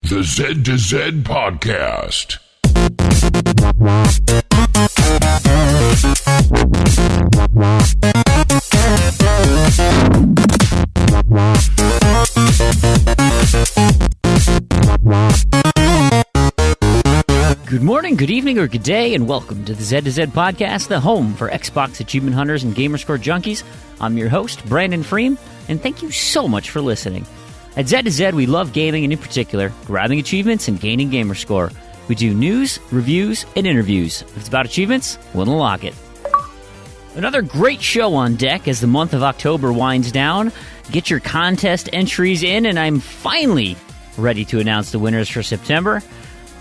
The Z to Z Podcast. Good morning, good evening, or good day, and welcome to the Z to Z Podcast, the home for Xbox achievement hunters and gamerscore junkies. I'm your host, Brandon Fream, and thank you so much for listening. At Z to Z, we love gaming, and in particular, grabbing achievements and gaining gamerscore. We do news, reviews, and interviews. If it's about achievements, we'll unlock it. Another great show on deck as the month of October winds down. Get your contest entries in, and I'm finally ready to announce the winners for September.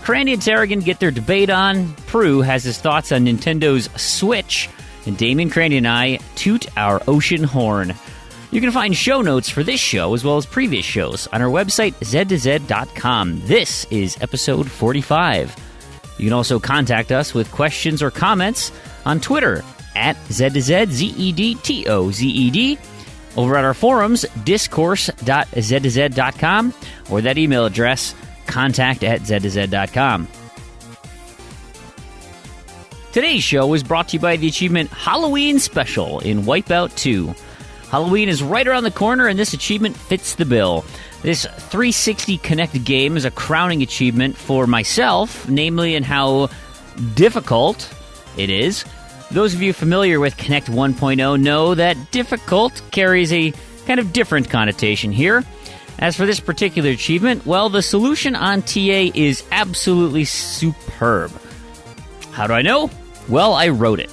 Crandy and Tarragon get their debate on. Prue has his thoughts on Nintendo's Switch. And Damien, Crandy, and I toot our Oceanhorn. You can find show notes for this show as well as previous shows on our website, Z2Z.com. This is episode 45. You can also contact us with questions or comments on Twitter at Z2Z, Z-E-D-T-O-Z-E-D, over at our forums, discourse.Z2Z.com, or that email address, contact@Z2Z.com. Today's show is brought to you by the achievement Halloween Special in Wipeout 2. Halloween is right around the corner, and this achievement fits the bill. This 360 Connect game is a crowning achievement for myself, namely in how difficult it is. Those of you familiar with Connect 1.0 know that difficult carries a kind of different connotation here. As for this particular achievement, well, the solution on TA is absolutely superb. How do I know? Well, I wrote it.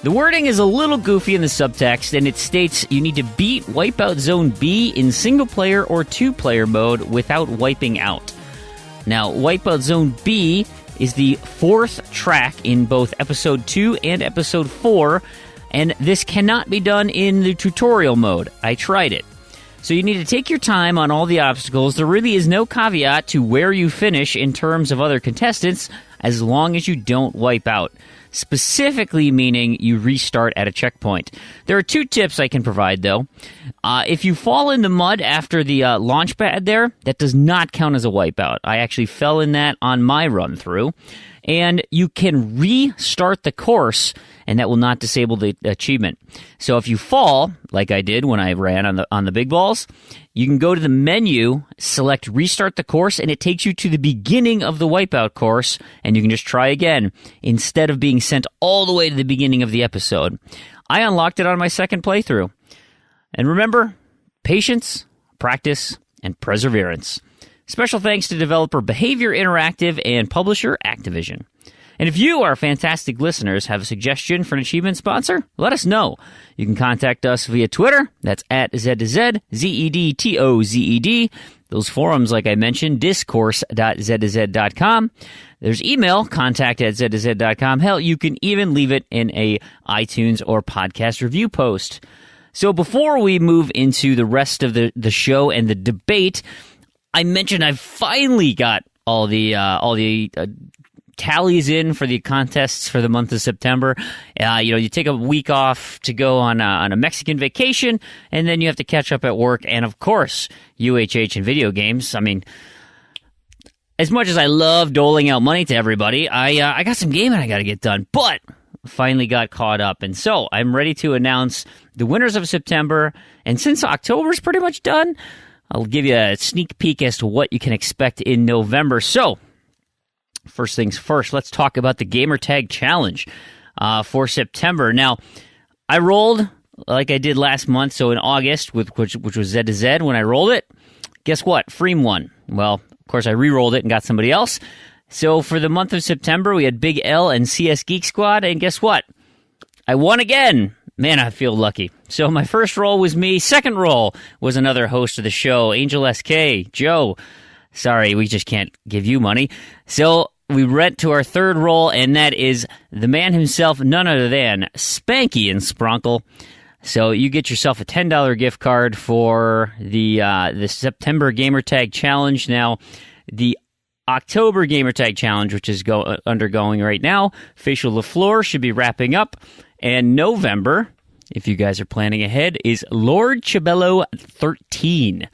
The wording is a little goofy in the subtext, and it states you need to beat Wipeout Zone B in single-player or two-player mode without wiping out. Now, Wipeout Zone B is the fourth track in both Episode 2 and Episode 4, and this cannot be done in the tutorial mode. I tried it. So you need to take your time on all the obstacles. There really is no caveat to where you finish in terms of other contestants, as long as you don't wipe out. Specifically meaning you restart at a checkpoint. There are two tips I can provide, though. If you fall in the mud after the launch pad there, that does not count as a wipeout. I actually fell in that on my run-through. And you can restart the course, and that will not disable the achievement. So if you fall, like I did when I ran on the big balls, you can go to the menu, select Restart the Course, and it takes you to the beginning of the Wipeout course, and you can just try again, instead of being sent all the way to the beginning of the episode. I unlocked it on my second playthrough. And remember, patience, practice, and perseverance. Special thanks to developer Behavior Interactive and publisher Activision. And if you, our fantastic listeners, have a suggestion for an achievement sponsor, let us know. You can contact us via Twitter. That's at Z2Z, Z-E-D-T-O-Z-E-D. Those forums, like I mentioned, discourse.Z2Z.com. There's email, contact@Z2Z.com. Hell, you can even leave it in a iTunes or podcast review post. So before we move into the rest of the show and the debate, I mentioned I've finally got all the tallies in for the contests for the month of September. You take a week off to go on a Mexican vacation, and then you have to catch up at work, and of course, UHH and video games. I mean, as much as I love doling out money to everybody, I got some gaming I got to get done, but finally got caught up, and so I'm ready to announce the winners of September. And since October's pretty much done, I'll give you a sneak peek as to what you can expect in November. So, first things first, let's talk about the Gamertag Challenge for September. Now, I rolled like I did last month, so in August, which was Z to Z when I rolled it. Guess what? Freem won. Well, of course, I re-rolled it and got somebody else. So for the month of September, we had Big L and CS Geek Squad, and guess what? I won again. Man, I feel lucky. So my first roll was me. Second roll was another host of the show, Angel SK, Joe. Sorry, we just can't give you money. So we went to our third roll, and that is the man himself, none other than Spanky and Spronkle. So you get yourself a $10 gift card for the September Gamertag Challenge. Now, the October Gamertag Challenge, which is undergoing right now, Facial LaFleur should be wrapping up. And November, if you guys are planning ahead, is Lord Chabello 13.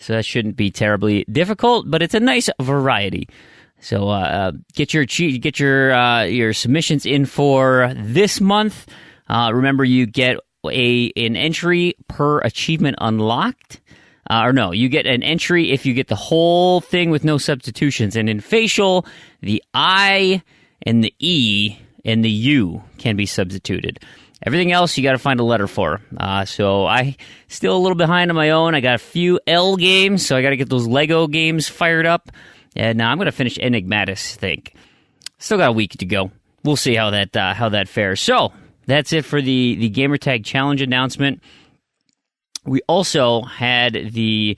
So that shouldn't be terribly difficult, but it's a nice variety. So get your submissions in for this month. Remember, you get an entry per achievement unlocked. You get an entry if you get the whole thing with no substitutions. And in facial, the I and the E and the U can be substituted. Everything else, you got to find a letter for. So I still a little behind on my own. I got a few L games, so I got to get those Lego games fired up. And I'm going to finish Enigmatis, I think. Still got a week to go. We'll see how that fares. So that's it for the Gamertag Challenge announcement. We also had the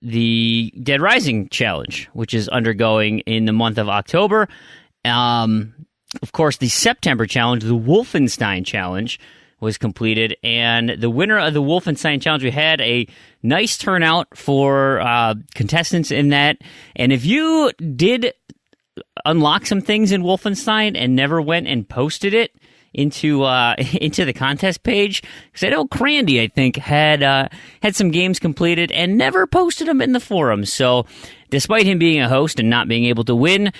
Dead Rising Challenge, which is undergoing in the month of October. Of course, the September challenge, the Wolfenstein Challenge, was completed, and the winner of the Wolfenstein Challenge, we had a nice turnout for contestants in that. And if you did unlock some things in Wolfenstein and never went and posted it into the contest page, because I know Crandy, I think, had some games completed and never posted them in the forums. So despite him being a host and not being able to win,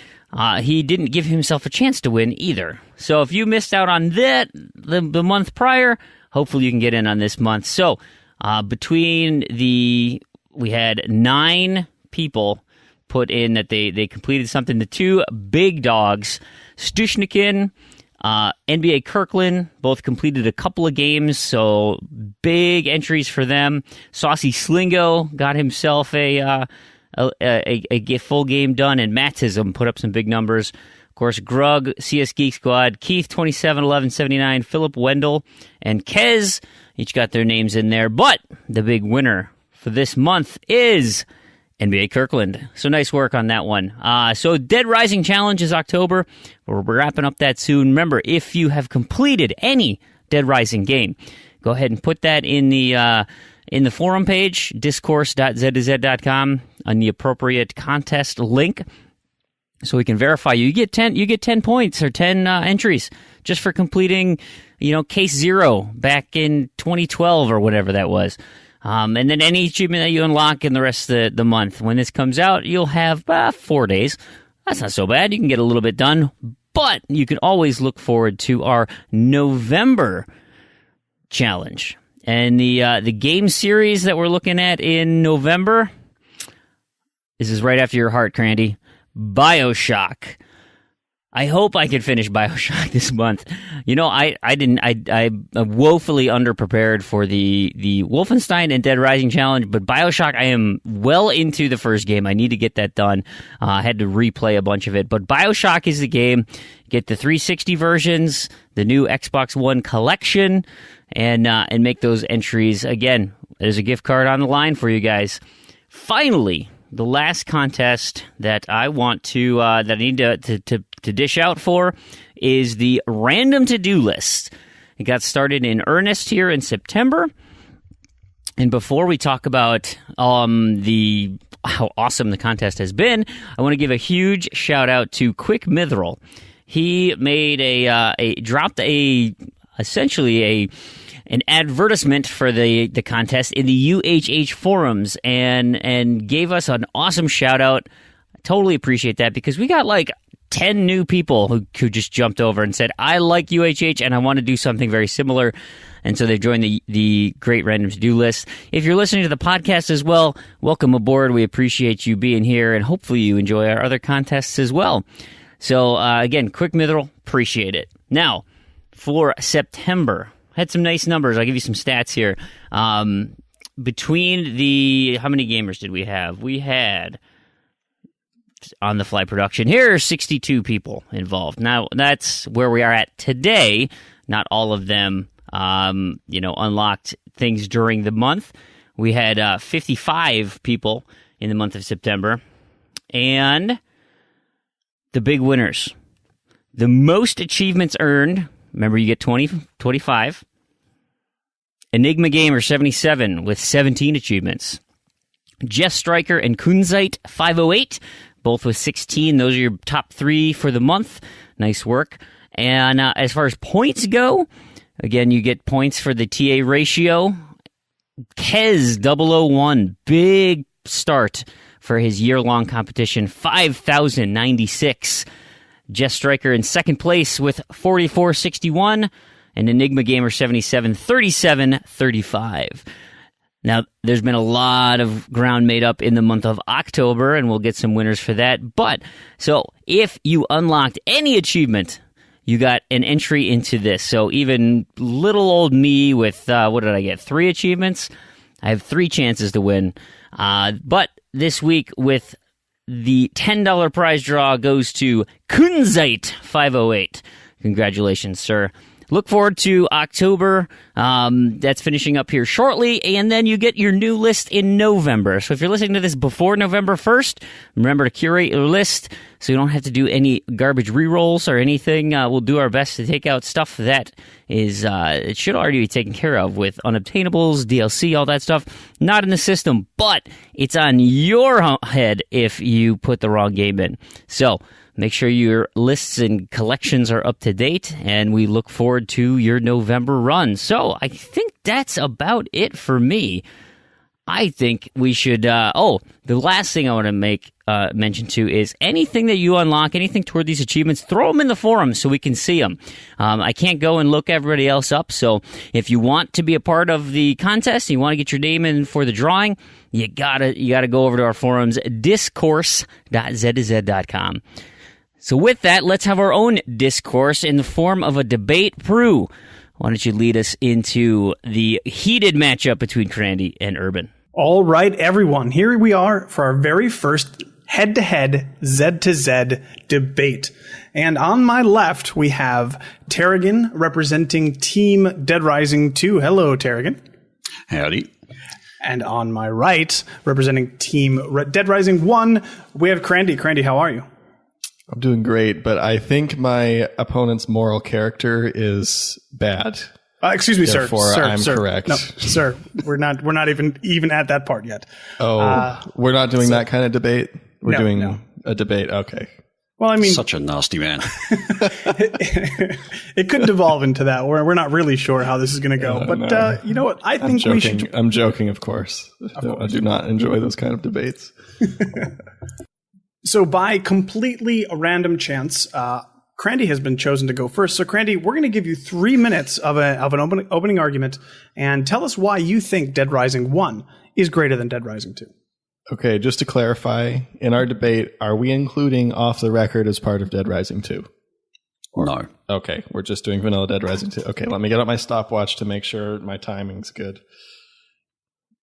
he didn't give himself a chance to win either. So if you missed out on that the month prior, hopefully you can get in on this month. So we had 9 people put in that they completed something. The 2 big dogs, Stushnikin, NBA Kirkland, both completed a couple of games, so big entries for them. Saucy Slingo got himself a full game done, and Mattism put up some big numbers. Of course, Grug, CS Geek Squad, Keith 271179, Philip Wendell, and Kez each got their names in there. But the big winner for this month is NBA Kirkland. So nice work on that one. So Dead Rising Challenge is October. We're wrapping up that soon. Remember, if you have completed any Dead Rising game, go ahead and put that in the forum page, discourse.z2z.com, on the appropriate contest link, so we can verify you. You get 10 points or 10 entries just for completing, case 0 back in 2012 or whatever that was. And then any achievement that you unlock in the rest of the month. When this comes out, you'll have 4 days. That's not so bad. You can get a little bit done, but you can always look forward to our November challenge. And the game series that we're looking at in November, this is right after your heart, Crandy, BioShock. I hope I can finish BioShock this month. I'm woefully underprepared for the Wolfenstein and Dead Rising Challenge, but BioShock, I am well into the first game. I need to get that done. I had to replay a bunch of it, but BioShock is the game. Get the 360 versions, the new Xbox One collection, and make those entries. Again, there's a gift card on the line for you guys. Finally, the last contest that I want to that I need to dish out for is the random to-do list. It got started in earnest here in September. And before we talk about how awesome the contest has been, I want to give a huge shout out to Quick Mithril. He made dropped essentially an advertisement for the contest in the UHH forums and gave us an awesome shout out. I totally appreciate that, because we got like 10 new people who just jumped over and said, I like UHH and I want to do something very similar. And so they've joined the Great Random To-Do List. If you're listening to the podcast as well, welcome aboard. We appreciate you being here, and hopefully you enjoy our other contests as well. So again, Quick Mithril, appreciate it. Now, for September, had some nice numbers. I'll give you some stats here. Between how many gamers did we have? We had, on the fly production here, 62 people involved. Now, that's where we are at today. Not all of them, unlocked things during the month. We had 55 people in the month of September. And the big winners. The most achievements earned, remember you get 25. Enigma Gamer 77 with 17 achievements. Jess Striker and Kunzite 508, both with 16. Those are your top 3 for the month. Nice work. And as far as points go, again, you get points for the TA ratio Kez001, big start for his year-long competition, 5,096. Jess Striker in second place with 4461, and Enigma Gamer 77, 3735. Now, there's been a lot of ground made up in the month of October, and we'll get some winners for that. But, so, if you unlocked any achievement, you got an entry into this. So, even little old me with, what did I get, 3 achievements? I have 3 chances to win. But this week, with the $10 prize draw goes to Kunzite508. Congratulations, sir. Look forward to October. That's finishing up here shortly, and then you get your new list in November. So if you're listening to this before November 1st, remember to curate your list so you don't have to do any garbage rerolls or anything. We'll do our best to take out stuff that is it should already be taken care of with unobtainables, DLC, all that stuff. Not in the system, but it's on your head if you put the wrong game in. So make sure your lists and collections are up to date, and we look forward to your November run. So I think that's about it for me. I think we should... the last thing I want to make mention to is anything that you unlock, anything toward these achievements, throw them in the forum so we can see them. I can't go and look everybody else up, so if you want to be a part of the contest, you want to get your name in for the drawing, you gotta go over to our forums, discourse.z2z.com. So with that, let's have our own discourse in the form of a debate. Prue, why don't you lead us into the heated matchup between Crandy and Urban? All right, everyone. Here we are for our very first head-to-head Z2Z debate. And on my left, we have Tarragon representing Team Dead Rising 2. Hello, Tarragon. Howdy. And on my right, representing Team Dead Rising 1, we have Crandy. Crandy, how are you? I'm doing great, but I think my opponent's moral character is bad. Excuse me, Therefore, sir. I'm sir. correct. No, sir, we're not even at that part yet. Oh, we're not doing that kind of debate? We're doing a debate. Okay. Well, I mean, such a nasty man. It could devolve into that. We're not really sure how this is going to go. But no. You know what? I think we should. I'm joking, of course. I do not enjoy those kind of debates. So by completely a random chance, Crandy has been chosen to go first. So Crandy, we're going to give you 3 minutes of an opening argument, and tell us why you think Dead Rising 1 is greater than Dead Rising 2. Okay, just to clarify, in our debate, are we including Off the Record as part of Dead Rising 2? No. Okay, we're just doing vanilla Dead Rising 2. Okay, let me get out my stopwatch to make sure my timing's good.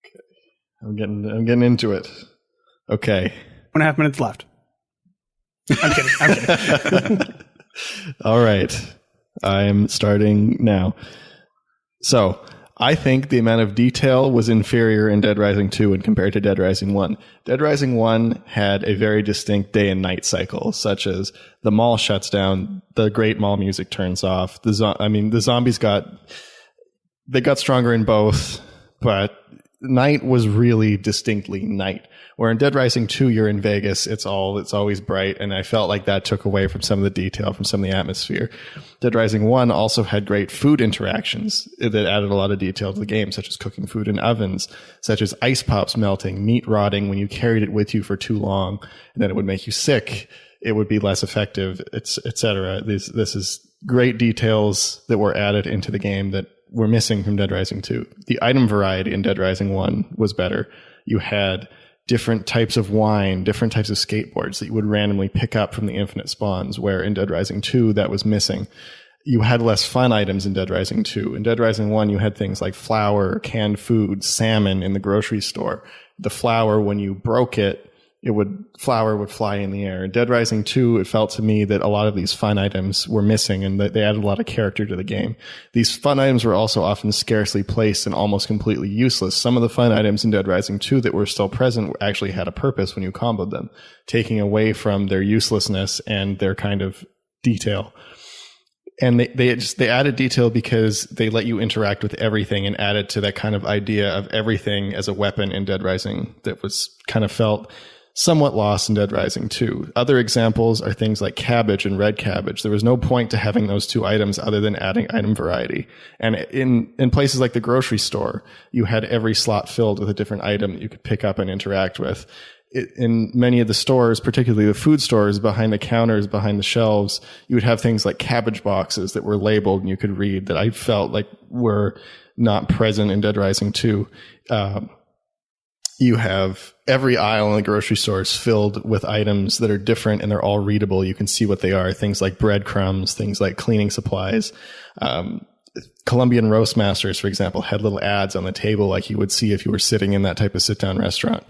Okay, I'm getting into it. Okay. 1.5 minutes left. I'm kidding. All right. I'm starting now. So, I think the amount of detail was inferior in Dead Rising 2 when compared to Dead Rising 1. Dead Rising 1 had a very distinct day and night cycle, such as the mall shuts down, the great mall music turns off. The zombies got stronger in both, but night was really distinctly night. Where in Dead Rising 2, you're in Vegas, it's always bright, and I felt like that took away from some of the detail, from some of the atmosphere. Dead Rising 1 also had great food interactions that added a lot of detail to the game, such as cooking food in ovens, such as ice pops melting, meat rotting when you carried it with you for too long, and then it would make you sick. It would be less effective, etc. This is great details that were added into the game that were missing from Dead Rising 2. The item variety in Dead Rising 1 was better. You had different types of wine, different types of skateboards that you would randomly pick up from the infinite spawns, where in Dead Rising 2 that was missing. You had less fun items in Dead Rising 2. In Dead Rising 1, you had things like flour, canned food, salmon in the grocery store. The flour, when you broke it, flour would fly in the air. In Dead Rising 2, it felt to me that a lot of these fun items were missing and that they added a lot of character to the game. These fun items were also often scarcely placed and almost completely useless. Some of the fun items in Dead Rising 2 that were still present actually had a purpose when you comboed them, taking away from their uselessness and their kind of detail. And they added detail because they let you interact with everything and added to that kind of idea of everything as a weapon in Dead Rising that was kind of felt somewhat lost in Dead Rising 2. Other examples are things like cabbage and red cabbage. There was no point to having those two items other than adding item variety. And in places like the grocery store, you had every slot filled with a different item that you could pick up and interact with. In many of the stores, particularly the food stores, behind the counters, behind the shelves, you would have things like cabbage boxes that were labeled and you could read that I felt like were not present in Dead Rising 2. You have every aisle in the grocery store is filled with items that are different and they're all readable. You can see what they are. Things like breadcrumbs, things like cleaning supplies. Colombian Roastmasters, for example, had little ads on the table like you would see if you were sitting in that type of sit-down restaurant.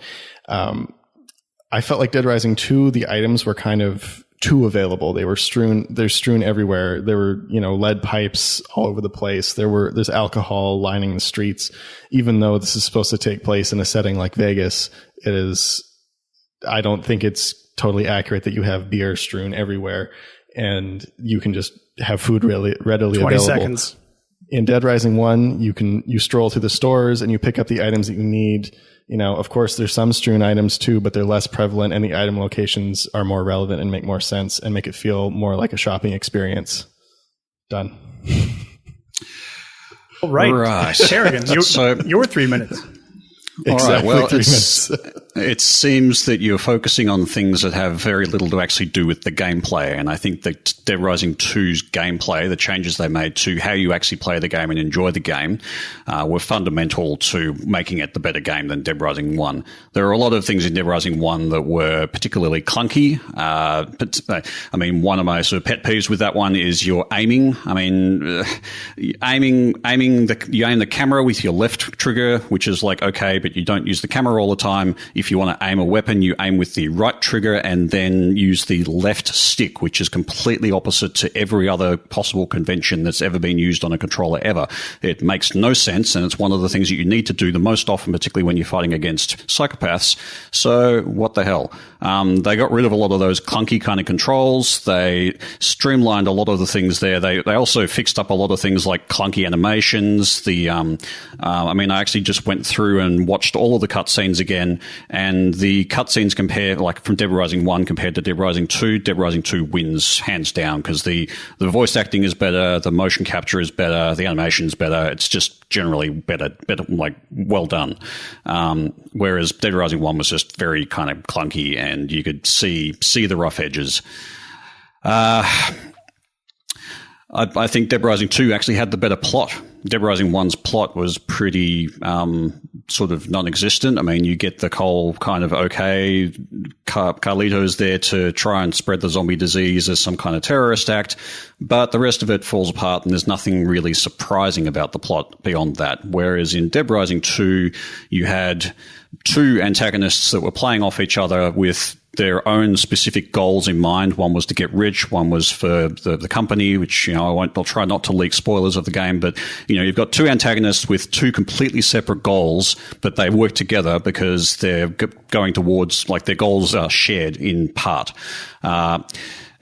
I felt like Dead Rising 2, the items were kind of too available. They're strewn everywhere. There were, lead pipes all over the place. There's alcohol lining the streets. Even though this is supposed to take place in a setting like Vegas, I don't think it's totally accurate that you have beer strewn everywhere and you can just have food readily 20 available. seconds. In Dead Rising 1, you stroll through the stores and you pick up the items that you need. Of course, there's some strewn items too, but they're less prevalent and the item locations are more relevant and make more sense and make it feel more like a shopping experience. Done. All right. Tarragon, your 3 minutes. Exactly. All right. Well, 3 minutes. It seems that you're focusing on things that have very little to actually do with the gameplay. And I think that Dead Rising 2's gameplay, the changes they made to how you actually play the game and enjoy the game, were fundamental to making it the better game than Dead Rising 1. There are a lot of things in Dead Rising 1 that were particularly clunky. One of my sort of pet peeves with that one is your aiming. You aim the camera with your left trigger, which is like, okay, but you don't use the camera all the time. If you want to aim a weapon, you aim with the right trigger and then use the left stick, which is completely opposite to every other possible convention that's ever been used on a controller ever. It makes no sense, and it's one of the things that you need to do the most often, particularly when you're fighting against psychopaths. So what the hell? They got rid of a lot of those clunky kind of controls. They streamlined a lot of the things there. They also fixed up a lot of things like clunky animations. I actually just went through and watched all of the cutscenes again, and the cutscenes compare, like from Dead Rising 1 compared to Dead Rising 2, Dead Rising 2 wins hands down because the voice acting is better, the motion capture is better, the animation is better. It's just generally better, like well done. Whereas Dead Rising 1 was just very kind of clunky and you could see the rough edges. I think Dead Rising 2 actually had the better plot. Dead Rising 1's plot was pretty sort of non-existent. You get the whole kind of, okay, Carlito's there to try and spread the zombie disease as some kind of terrorist act, but the rest of it falls apart and there's nothing really surprising about the plot beyond that. Whereas in Dead Rising 2, you had two antagonists that were playing off each other with their own specific goals in mind. One was to get rich, one was for the company, which, I'll try not to leak spoilers of the game, but, you've got two antagonists with two completely separate goals, but they work together because they're going towards, like, their goals are shared in part.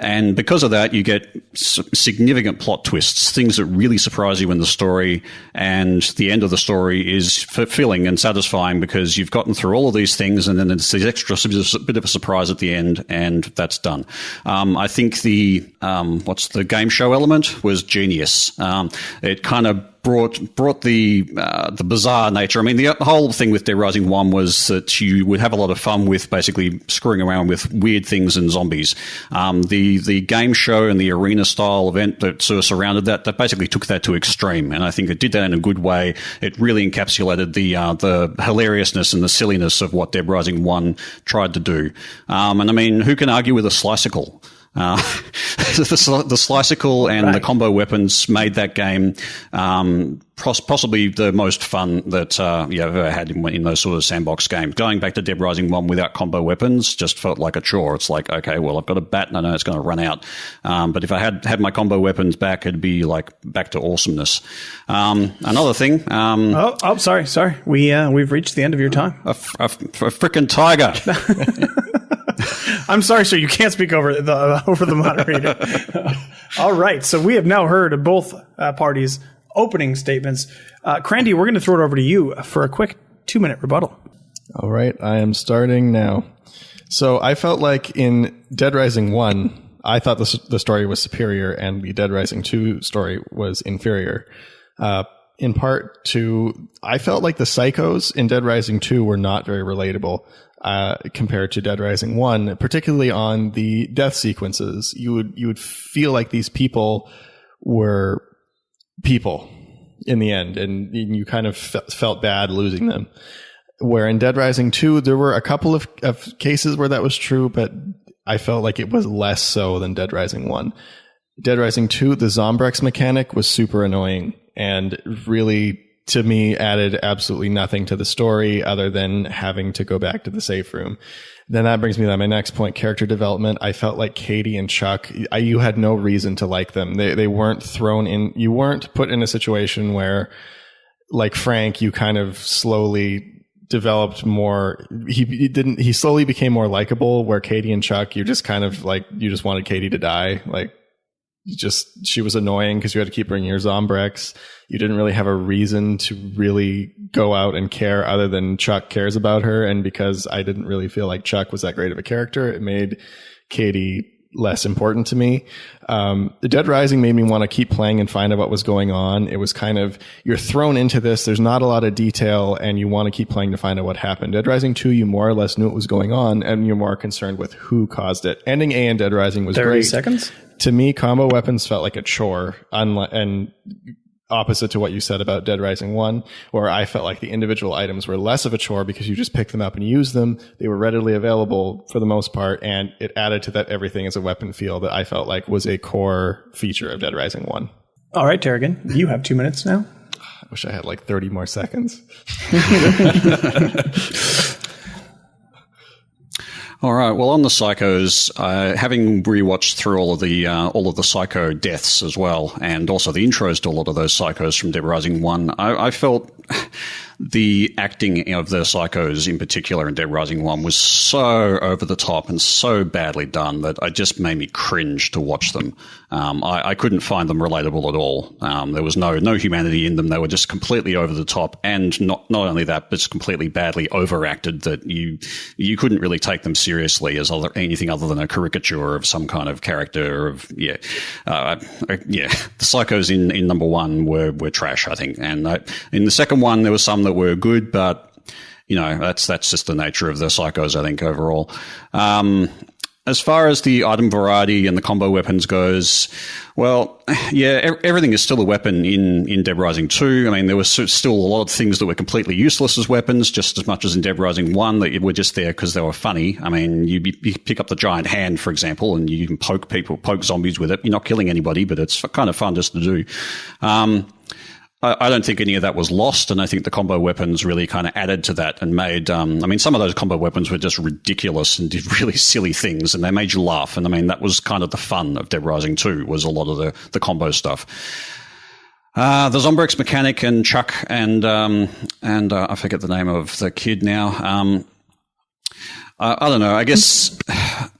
And because of that, you get significant plot twists, things that really surprise you in the story. And the end of the story is fulfilling and satisfying because you've gotten through all of these things and then there's this extra bit of a surprise at the end, and that's done. I think the game show element was genius. It kind of brought the bizarre nature. The whole thing with Dead Rising 1 was that you would have a lot of fun with basically screwing around with weird things and zombies. The game show and the arena style event that sort of surrounded that basically took that to extreme, and I think it did that in a good way. It really encapsulated the hilariousness and the silliness of what Dead Rising 1 tried to do. Who can argue with a slycicle? The slycicle and the combo weapons made that game possibly the most fun that I've ever had in those sort of sandbox games. Going back to Dead Rising 1 without combo weapons just felt like a chore. It's like, okay, well, I've got a bat and I know it's going to run out. But if I had my combo weapons back, it'd be like back to awesomeness. Another thing. Sorry. We've reached the end of your time. A frickin' tiger. I'm sorry, sir. You can't speak over the moderator. All right. So we have now heard both parties' opening statements. Crandy, we're going to throw it over to you for a quick 2-minute rebuttal. All right. I am starting now. So I felt like in Dead Rising 1, I thought the story was superior and the Dead Rising 2 story was inferior. In part to, I felt like the psychos in Dead Rising 2 were not very relatable compared to Dead Rising 1, particularly on the death sequences. You would feel like these people were people in the end, and you kind of felt bad losing them. Where in Dead Rising 2, there were a couple of cases where that was true, but I felt like it was less so than Dead Rising 1. Dead Rising 2, the Zombrex mechanic was super annoying and really, to me, added absolutely nothing to the story other than having to go back to the safe room. Then that brings me to my next point, character development. I felt like Katie and Chuck, you had no reason to like them. They weren't thrown in, you weren't put in a situation where, like Frank, you kind of slowly developed more. He slowly became more likable, where Katie and Chuck, you're just kind of like, you just wanted Katie to die. Like, she was annoying because you had to keep bringing your Zombrex. You didn't really have a reason to really go out and care other than Chuck cares about her. And because I didn't really feel like Chuck was that great of a character, it made Katie less important to me. The Dead Rising made me want to keep playing and find out what was going on. It was kind of, you're thrown into this, there's not a lot of detail, and you want to keep playing to find out what happened. Dead Rising 2, you more or less knew what was going on, and you're more concerned with who caused it. Ending A in Dead Rising was 30 great. seconds? To me, combo weapons felt like a chore, and opposite to what you said about Dead Rising 1, where I felt like the individual items were less of a chore because you just picked them up and used them. They were readily available for the most part, and it added to that everything as a weapon feel that I felt like was a core feature of Dead Rising 1. All right, Tarragon, you have 2 minutes now. I wish I had like 30 more seconds. All right. Well, on the psychos, having rewatched through all of the psycho deaths as well, and also the intros to a lot of those psychos from Dead Rising 1, I felt the acting of the psychos in particular in Dead Rising 1 was so over the top and so badly done that it just made me cringe to watch them. I couldn't find them relatable at all. There was no humanity in them. They were just completely over the top, and not only that, but just completely badly overacted that you couldn't really take them seriously as anything other than a caricature of some kind of character of The psychos in number 1 were trash, I think, and in the second one there was some that were good, but that's just the nature of the psychos, I think, overall. As far as the item variety and the combo weapons goes, well, yeah, everything is still a weapon in Dead Rising 2. I mean, there was still a lot of things that were completely useless as weapons, just as much as in Dead Rising 1, that were just there because they were funny. I mean, you pick up the giant hand, for example, and you can poke zombies with it. You're not killing anybody, but it's kind of fun just to do. I don't think any of that was lost, and I think the combo weapons really kind of added to that and made, some of those combo weapons were just ridiculous and did really silly things, and they made you laugh. And I mean, that was kind of the fun of Dead Rising 2, was a lot of the combo stuff. The Zombrex mechanic and Chuck and I forget the name of the kid now. I don't know. I guess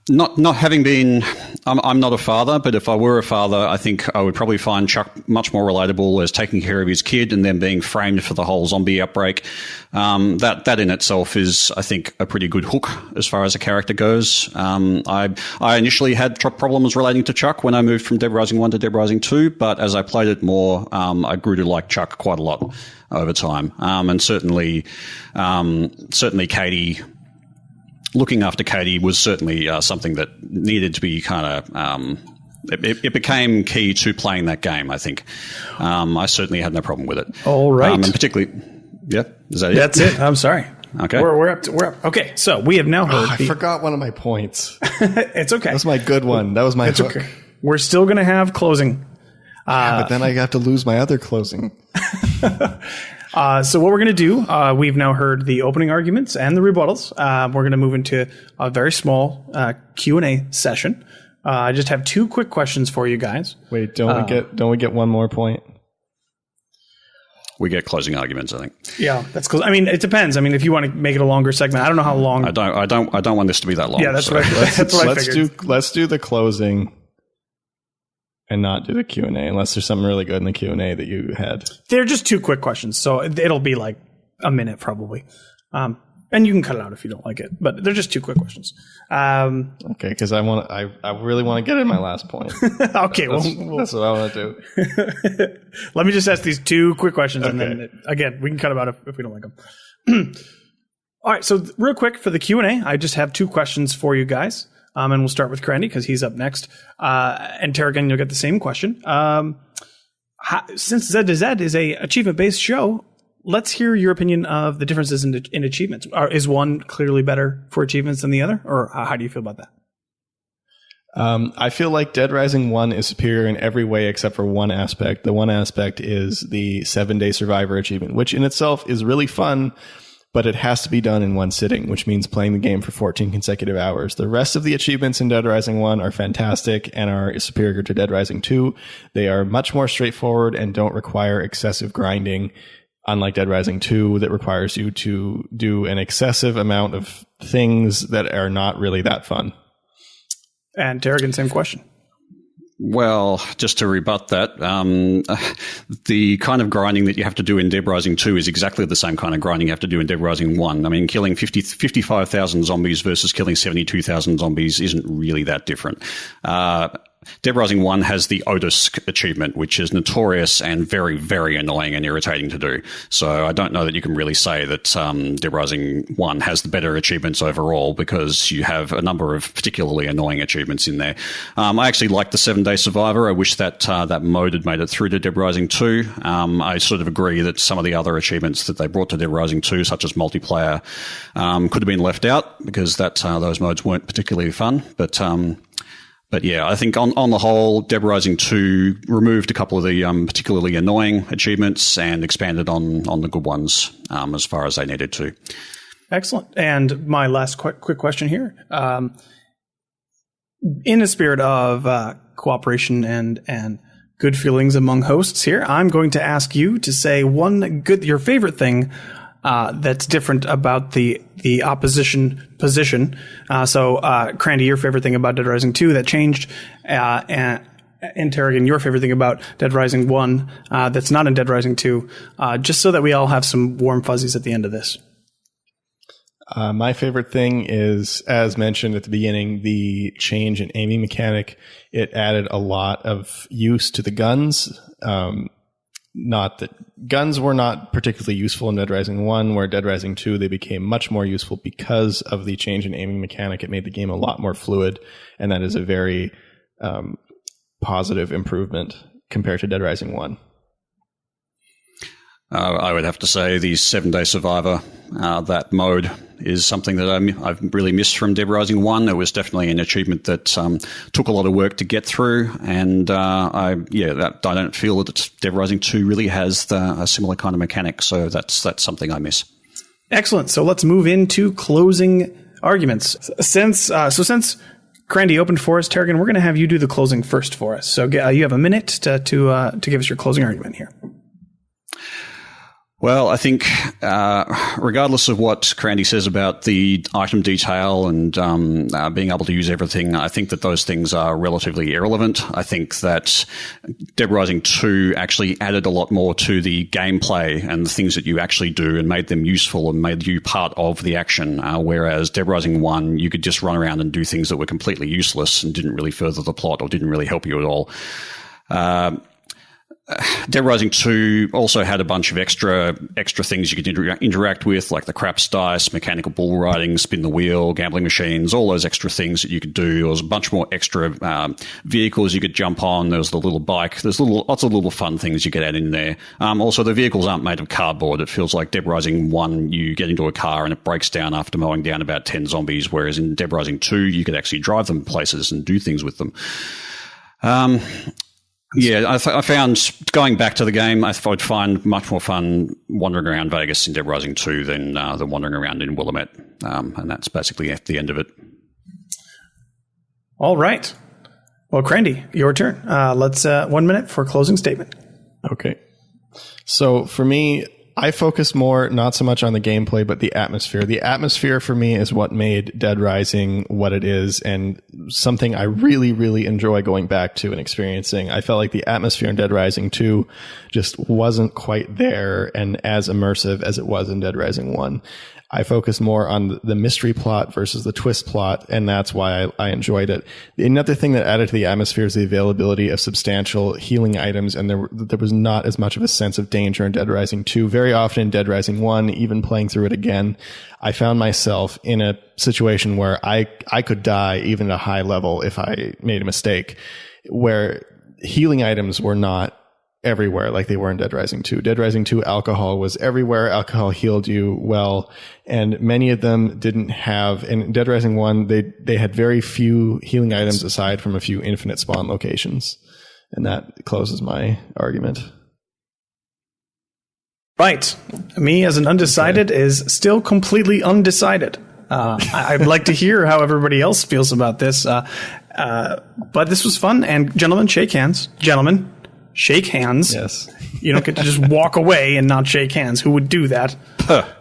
not having been, I'm not a father, but if I were a father, I think I would probably find Chuck much more relatable as taking care of his kid and then being framed for the whole zombie outbreak. That in itself is, I think, a pretty good hook as far as a character goes. I initially had problems relating to Chuck when I moved from Dead Rising 1 to Dead Rising 2, but as I played it more, I grew to like Chuck quite a lot over time. And certainly Katie. Looking after Katie was certainly something that needed to be kind of it became key to playing that game, I think. I certainly had no problem with it. All right. And particularly, yeah, is that it? That's it. I'm sorry. Okay. We're up. Okay, so we have now heard. I forgot one of my points. It's okay. That was my good one. That was my hook. Okay. We're still going to have closing. But then I got to lose my other closing. So what we're going to do, we've now heard the opening arguments and the rebuttals. We're going to move into a very small Q&A session. I just have 2 quick questions for you guys. Wait, don't we get one more point? We get closing arguments, I think. Yeah, that's close. I mean, it depends. I mean, if you want to make it a longer segment, I don't know how long. I don't want this to be that long. Yeah, that's what I figured. Let's do the closing. And not do the Q&A unless there's something really good in the Q&A that you had. They're just 2 quick questions, so it'll be like a minute probably. And And you can cut it out if you don't like it, but they're just 2 quick questions. Okay, because I really want to get in my last point. Okay, that's what I want to do. Let me just ask these 2 quick questions, and then again we can cut them out if we don't like them. All right, so real quick for the Q&A, I just have 2 questions for you guys, and we'll start with Crandy because he's up next, and Tarragon, you'll get the same question. Since Z to Z is a achievement-based show, let's hear your opinion of the differences in achievements. Is one clearly better for achievements than the other, or how do you feel about that? I feel like Dead Rising 1 is superior in every way except for one aspect. The one aspect is the 7-day survivor achievement, which in itself is really fun, but it has to be done in one sitting, which means playing the game for 14 consecutive hours. The rest of the achievements in Dead Rising 1 are fantastic and are superior to Dead Rising 2. They are much more straightforward and don't require excessive grinding, unlike Dead Rising 2 that requires you to do an excessive amount of things that are not really that fun. And Tarragon, same question. Well, just to rebut that, the kind of grinding that you have to do in Dead Rising 2 is exactly the same kind of grinding you have to do in Dead Rising 1. I mean, killing 55,000 zombies versus killing 72,000 zombies isn't really that different. Dead Rising 1 has the Otis achievement, which is notorious and very, very annoying and irritating to do. So I don't know that you can really say that Dead Rising 1 has the better achievements overall, because you have a number of particularly annoying achievements in there. I actually like the 7-day survivor. I wish that that mode had made it through to Dead Rising 2. I sort of agree that some of the other achievements that they brought to Dead Rising 2, such as multiplayer, could have been left out because those modes weren't particularly fun. But yeah, I think on the whole, Dead Rising 2 removed a couple of the particularly annoying achievements and expanded on the good ones as far as they needed to. Excellent. And my last quick question here. In a spirit of cooperation and good feelings among hosts here, I'm going to ask you to say your favorite thing that's different about the opposition position. So, Crandy, your favorite thing about Dead Rising 2 that changed, and Tarragon, your favorite thing about Dead Rising 1 that's not in Dead Rising 2, just so that we all have some warm fuzzies at the end of this. My favorite thing is, as mentioned at the beginning, the change in aiming mechanic. It added a lot of use to the guns. Not that guns were not particularly useful in Dead Rising 1, where Dead Rising 2, they became much more useful because of the change in aiming mechanic. It made the game a lot more fluid, and that is a very positive improvement compared to Dead Rising 1. I would have to say the 7-day survivor, that mode is something that I've really missed from Dead Rising 1. It was definitely an achievement that took a lot of work to get through, and I don't feel that Dead Rising 2 really has a similar kind of mechanic, so that's something I miss. Excellent. So let's move into closing arguments. Since Crandy opened for us, Tarragon, we're going to have you do the closing first for us. So you have a minute to give us your closing argument here. Well, I think regardless of what Crandy says about the item detail and being able to use everything, I think that those things are relatively irrelevant. I think that Dead Rising 2 actually added a lot more to the gameplay and the things that you actually do and made them useful and made you part of the action, whereas Dead Rising 1, you could just run around and do things that were completely useless and didn't really further the plot or didn't really help you at all. Dead Rising 2 also had a bunch of extra things you could interact with, like the craps dice, mechanical bull riding, spin the wheel, gambling machines, all those extra things that you could do. There was a bunch more extra vehicles you could jump on. There was the little bike. There's lots of little fun things you get add in there. Also, the vehicles aren't made of cardboard. It feels like Dead Rising 1, you get into a car and it breaks down after mowing down about 10 zombies, whereas in Dead Rising 2, you could actually drive them places and do things with them. Yeah, I found going back to the game, I would find much more fun wandering around Vegas in Dead Rising 2 than wandering around in Willamette. And that's basically at the end of it. All right. Well, Crandy, your turn. Let's 1 minute for closing statement. Okay. So for me, I focus more, not so much on the gameplay, but the atmosphere. The atmosphere for me is what made Dead Rising what it is, and something I really, really enjoy going back to and experiencing. I felt like the atmosphere in Dead Rising 2 just wasn't quite there and as immersive as it was in Dead Rising 1. I focused more on the mystery plot versus the twist plot, and that's why I enjoyed it. Another thing that added to the atmosphere is the availability of substantial healing items, and there was not as much of a sense of danger in Dead Rising 2. Very often in Dead Rising 1, even playing through it again, I found myself in a situation where I could die even at a high level if I made a mistake, where healing items were not everywhere like they were in Dead Rising 2. Dead Rising 2 alcohol was everywhere. Alcohol healed you well, and many of them didn't have. In Dead Rising 1, they had very few healing items aside from a few infinite spawn locations, and that closes my argument. Right. Me as an undecided is still completely undecided. I'd like to hear how everybody else feels about this. But this was fun, and gentlemen, shake hands. Gentlemen, shake hands. Yes. You don't get to just walk away and not shake hands. Who would do that? But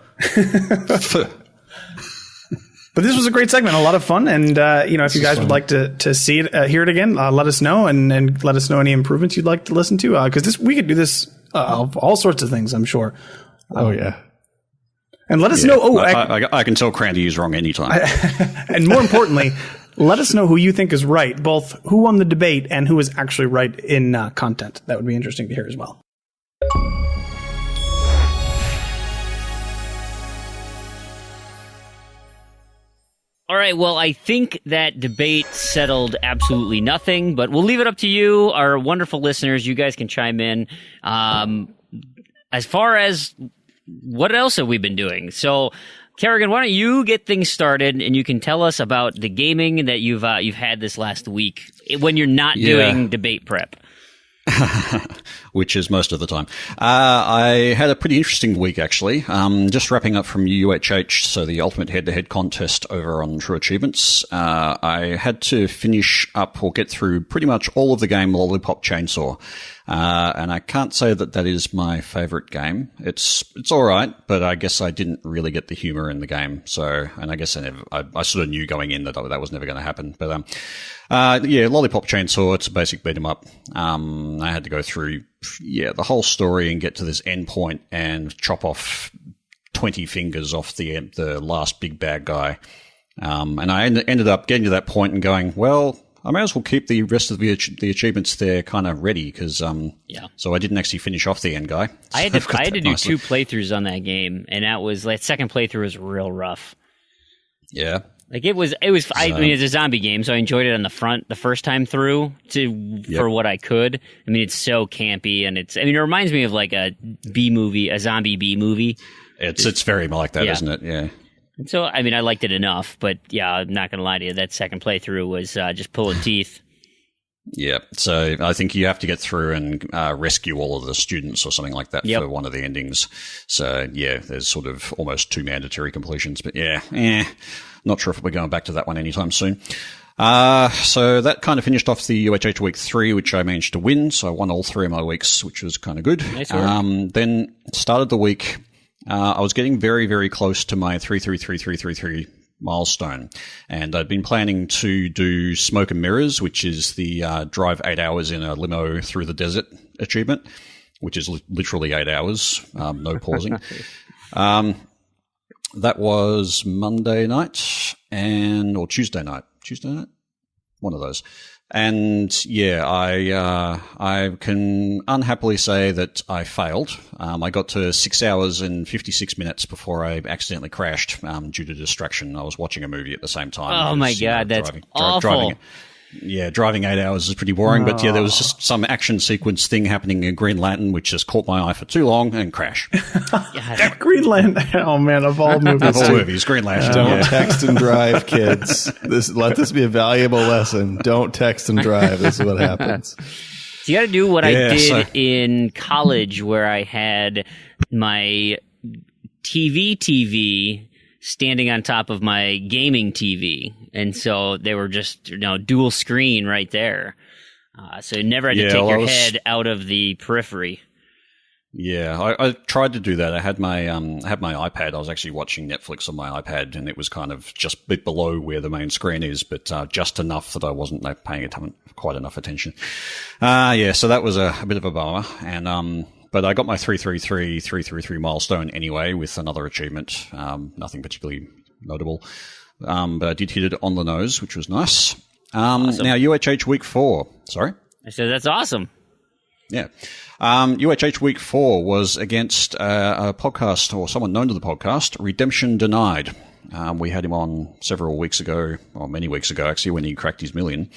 this was a great segment, a lot of fun. And, if you guys would like to see it, hear it again, let us know and let us know any improvements you'd like to listen to. Because we could do this of all sorts of things, I'm sure. Oh, yeah. And let us know. I can tell Crandy is wrong anytime. And more importantly, let us know who you think is right, both who won the debate and who is actually right in content. That would be interesting to hear as well. All right, well, I think that debate settled absolutely nothing, but we'll leave it up to you, our wonderful listeners. You guys can chime in. As far as what else have we been doing? So, Kerrigan, why don't you get things started, and you can tell us about the gaming that you've had this last week when you're not doing debate prep. Which is most of the time. I had a pretty interesting week, actually. Just wrapping up from UHH, so the Ultimate Head-to-Head contest over on True Achievements. I had to finish up or get through pretty much all of the game Lollipop Chainsaw. And I can't say that is my favorite game. It's all right, but I guess I didn't really get the humor in the game. So, and I guess I sort of knew going in that was never going to happen. But, Lollipop Chainsaw, it's a basic beat 'em up. I had to go through, the whole story and get to this end point and chop off 20 fingers off the last big bad guy. And I ended up getting to that point and going, well, I may as well keep the rest of the achievements there kind of ready because, so I didn't actually finish off the end guy. So I had to do 2 playthroughs on that game, and that was like second playthrough was real rough. Yeah. Like it was. I mean, it's a zombie game, so I enjoyed it on the first time through for what I could. I mean, it's so campy, and it reminds me of like a B movie, a zombie B movie. It's very like that, isn't it? Yeah. And so, I mean, I liked it enough, but yeah, I'm not going to lie to you. That second playthrough was just pulling teeth. Yeah, so I think you have to get through and rescue all of the students or something like that for one of the endings. So, there's sort of almost 2 mandatory completions. But not sure if we're going back to that one anytime soon. So that kind of finished off the UHH week 3, which I managed to win. So I won all 3 of my weeks, which was kind of good. Nice work. Then started the week. I was getting very, very close to my 3333333 milestone, and I'd been planning to do Smoke and Mirrors, which is the drive 8 hours in a limo through the desert achievement, which is literally 8 hours, no pausing. That was Monday night or Tuesday night, one of those. And I can unhappily say that I failed. I got to 6 hours and 56 minutes before I accidentally crashed due to distraction. I was watching a movie at the same time. Oh my God, that's awful. Driving 8 hours is pretty boring, but there was just some action sequence thing happening in Green Lantern, which just caught my eye for too long and crash. Green Lantern. Oh man, of all movies. Green Lantern. Don't text and drive, kids. Let this be a valuable lesson. Don't text and drive. This is what happens. So you got to do what I did in college, where I had my TV standing on top of my gaming TV. And so they were just, dual screen right there. So you never had to take your head out of the periphery. Yeah, I tried to do that. I had my iPad. I was actually watching Netflix on my iPad, and it was kind of just a bit below where the main screen is, but just enough that I wasn't paying quite enough attention. So that was a bit of a bummer. And But I got my 333 milestone anyway with another achievement. Nothing particularly notable. But I did hit it on the nose, which was nice. Awesome. Now, UHH Week 4. Sorry? I said that's awesome. Yeah. UHH Week 4 was against a podcast, or someone known to the podcast, Redemption Denied. We had him on several weeks ago, or many weeks ago, actually, when he cracked his million.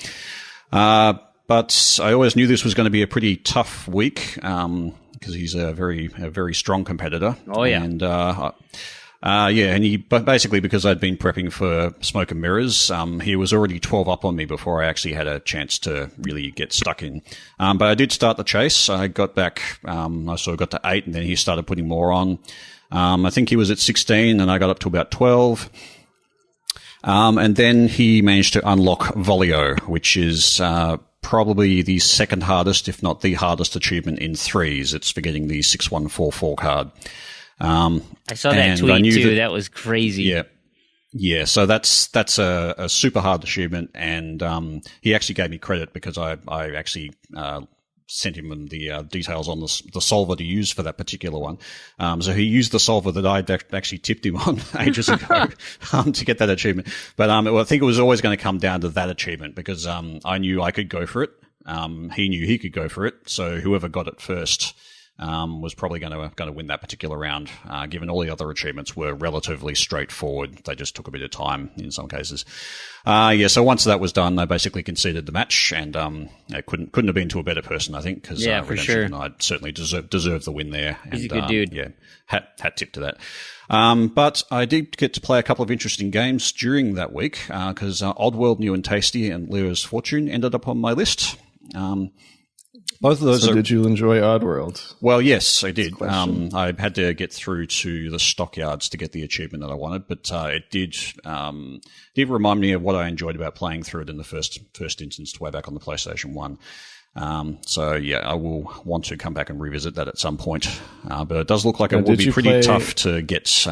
But I always knew this was going to be a pretty tough week because he's a very strong competitor. Oh, yeah. And but basically because I'd been prepping for Smoke and Mirrors, he was already 12 up on me before I actually had a chance to really get stuck in. But I did start the chase. I got back, I sort of got to 8, and then he started putting more on. I think he was at 16, and I got up to about 12. And then he managed to unlock Volio, which is probably the second hardest, if not the hardest achievement in threes. It's for getting the 6144 card. I saw that tweet too. That was crazy. Yeah. Yeah, so that's a super hard achievement, and he actually gave me credit because I actually sent him the details on the solver to use for that particular one. So he used the solver that I actually tipped him on ages ago to get that achievement. But I think it was always going to come down to that achievement because I knew I could go for it. He knew he could go for it. So whoever got it first was probably going to win that particular round, given all the other achievements were relatively straightforward. They just took a bit of time in some cases. So once that was done, they basically conceded the match, and it couldn't have been to a better person, I think, because for sure. I certainly deserved the win there. He's a good dude. Yeah, hat tip to that. But I did get to play a couple of interesting games during that week, because Oddworld New and Tasty and Leo's Fortune ended up on my list. Both of those. So did you enjoy Oddworld? Well, yes, I did. I had to get through to the stockyards to get the achievement that I wanted, but it did remind me of what I enjoyed about playing through it in the first instance way back on the PlayStation 1. I will want to come back and revisit that at some point. But it does look like it will be pretty tough to get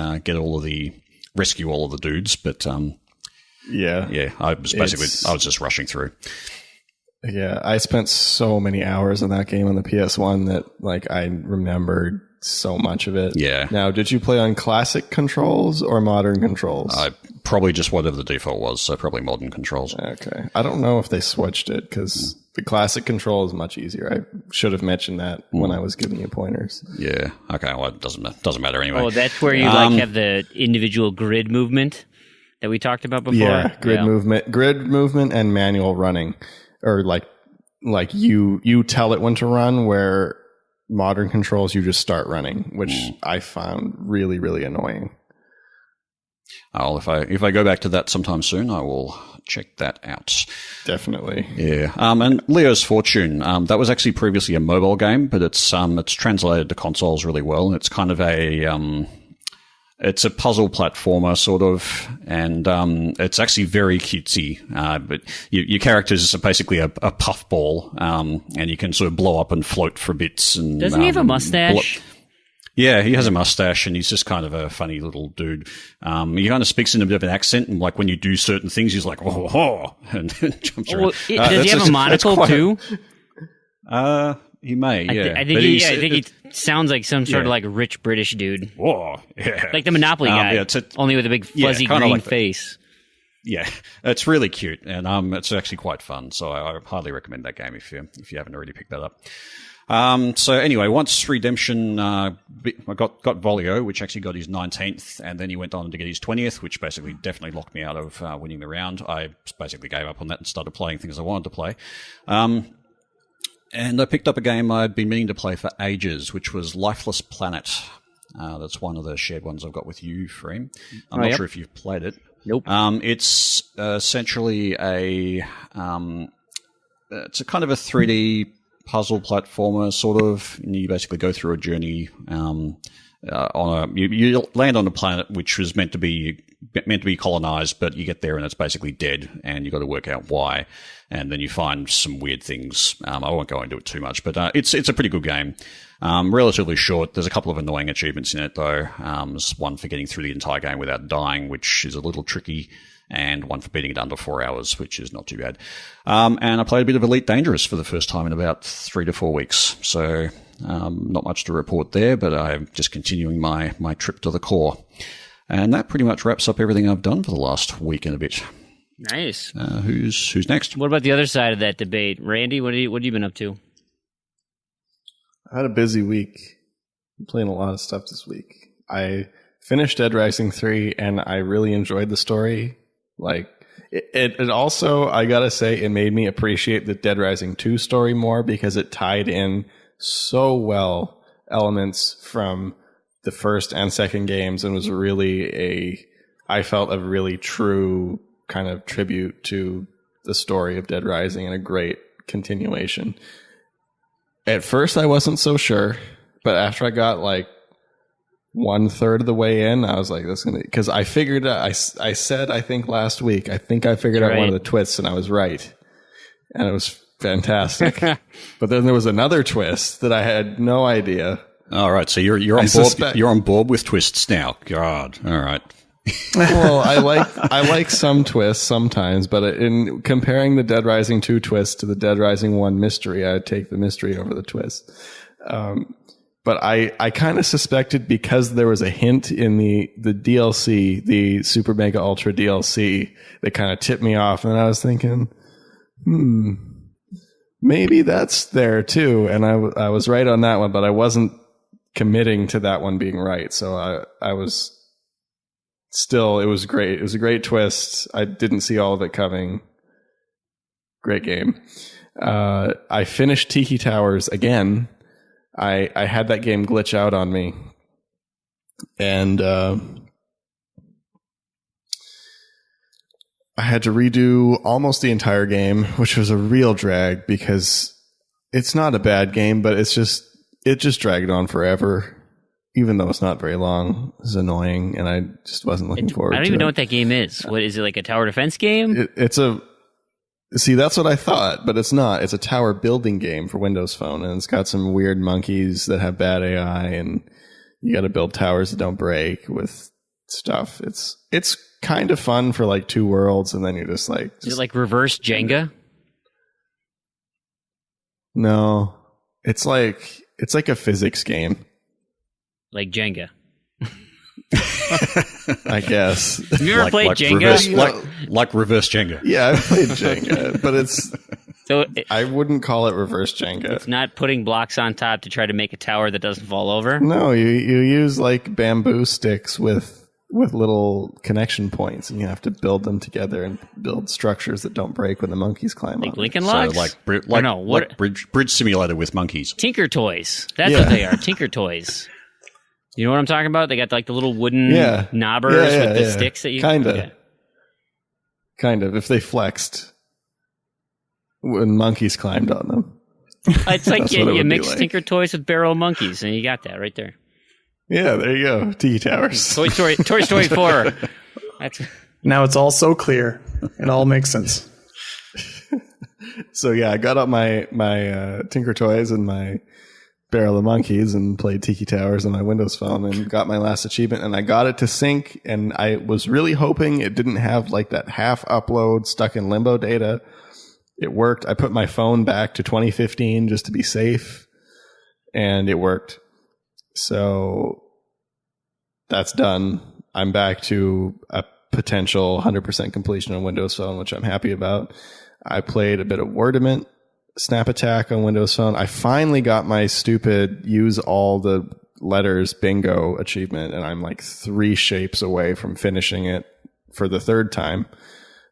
rescue all of the dudes. But I was just rushing through. Yeah, I spent so many hours on that game on the PS1 that I remembered so much of it. Yeah. Now, did you play on classic controls or modern controls? Probably just whatever the default was, so probably modern controls. Okay. I don't know if they switched it because the classic control is much easier. I should have mentioned that when I was giving you pointers. Yeah. Okay. Well, it doesn't matter anyway. Oh, that's where you have the individual grid movement that we talked about before. Yeah, grid movement, and manual running. Or like you tell it when to run, where modern controls you just start running, which I found really, really annoying. If I go back to that sometime soon, I will check that out. Definitely. Yeah. And Leo's Fortune, that was actually previously a mobile game, but it's translated to consoles really well, and it's kind of it's a puzzle platformer, sort of, and it's actually very cutesy. But your characters are basically a puffball, and you can sort of blow up and float for bits. And doesn't he have a mustache? Yeah, he has a mustache, and he's just kind of a funny little dude. He kind of speaks in a bit of an accent, and when you do certain things, he's like, oh, and jumps around. Does he have a monocle too? He may, yeah. I think he sounds like some sort of rich British dude. Whoa, yeah. Like the Monopoly guy, only with a big fuzzy green face. Yeah, it's really cute, and it's actually quite fun. So I highly recommend that game if you haven't already picked that up. So anyway, once Redemption, I got Volio, which actually got his 19th, and then he went on to get his 20th, which basically definitely locked me out of winning the round. I basically gave up on that and started playing things I wanted to play. And I picked up a game I'd been meaning to play for ages, which was Lifeless Planet. That's one of the shared ones I've got with you, Fream. I'm not sure if you've played it. Nope. It's essentially it's a kind of a 3D puzzle platformer, sort of. And you basically go through a journey you land on a planet which was meant to be colonized, but you get there and it's basically dead, and you've got to work out why. And then you find some weird things. I won't go into it too much, but it's a pretty good game. Relatively short. There's a couple of annoying achievements in it, though. There's one for getting through the entire game without dying, which is a little tricky, and one for beating it under 4 hours, which is not too bad. And I played a bit of Elite Dangerous for the first time in about 3 to 4 weeks. So Not much to report there, but I'm just continuing my trip to the core. And that pretty much wraps up everything I've done for the last week and a bit. Nice. Who's next? What about the other side of that debate? Randy, what have you been up to? I had a busy week. I'm playing a lot of stuff this week. I finished Dead Rising 3, and I really enjoyed the story. Like, it also, I gotta say, it made me appreciate the Dead Rising 2 story more because it tied in so well elements from the first and second games and was really I felt a really true kind of tribute to the story of Dead Rising and a great continuation. At first, I wasn't so sure, but after I got like 1/3 of the way in, I was like, "That's gonna." Because I figured out. I said I think last week. I think I figured out one of the twists, and I was right, and it was fantastic. But then there was another twist that I had no idea. All right, so you're on board. You're on board with twists now. God, all right. Well, I like some twists sometimes, but in comparing the Dead Rising 2 twist to the Dead Rising 1 mystery, I would take the mystery over the twist. But I kind of suspected because there was a hint in the DLC, the Super Mega Ultra DLC, that kind of tipped me off, and I was thinking, maybe that's there too. And I was right on that one, but I wasn't committing to that one being right. So I was still, it was great. It was a great twist. I didn't see all of it coming. Great game. I finished Tiki Towers again. I had that game glitch out on me. And I had to redo almost the entire game, which was a real drag because it's not a bad game, but it just dragged on forever. Even though it's not very long, it's annoying, and I just wasn't looking forward to it. I don't even know what that game is. What is it, like a tower defense game? See, that's what I thought, but it's not. It's a tower building game for Windows Phone, and it's got some weird monkeys that have bad AI, and you got to build towers that don't break with stuff. It's kind of fun for like 2 worlds, and then you're just like... Is it like reverse Jenga? No. It's like a physics game. Like Jenga. I guess. Have you ever played Jenga? Like reverse Jenga. Yeah, I've played Jenga, but it's... So I wouldn't call it reverse Jenga. It's not putting blocks on top to try to make a tower that doesn't fall over? No, you use like bamboo sticks with little connection points, and you have to build them together and build structures that don't break when the monkeys climb like up. Lincoln Logs? So like bridge simulator with monkeys. Tinker Toys. That's what they are. Tinker Toys. You know what I'm talking about? They got like the little wooden knobbers with the sticks that you... Kind of. If they flexed when monkeys climbed on them. It's like you mix Tinker Toys with Barrel Monkeys, and you got that right there. Yeah, there you go. Tiki Towers. Toy Story 4. Now it's all so clear. It all makes sense. So yeah, I got up my Tinker Toys and my Barrel of Monkeys and played Tiki Towers on my Windows Phone and got my last achievement, and I got it to sync, and I was really hoping it didn't have like that half upload stuck in limbo data. It worked. I put my phone back to 2015 just to be safe, and it worked. So that's done. I'm back to a potential 100% completion on Windows Phone, which I'm happy about. I played a bit of Wordament Snap Attack on Windows Phone. I finally got my stupid use all the letters bingo achievement, and I'm like 3 shapes away from finishing it for the 3rd time.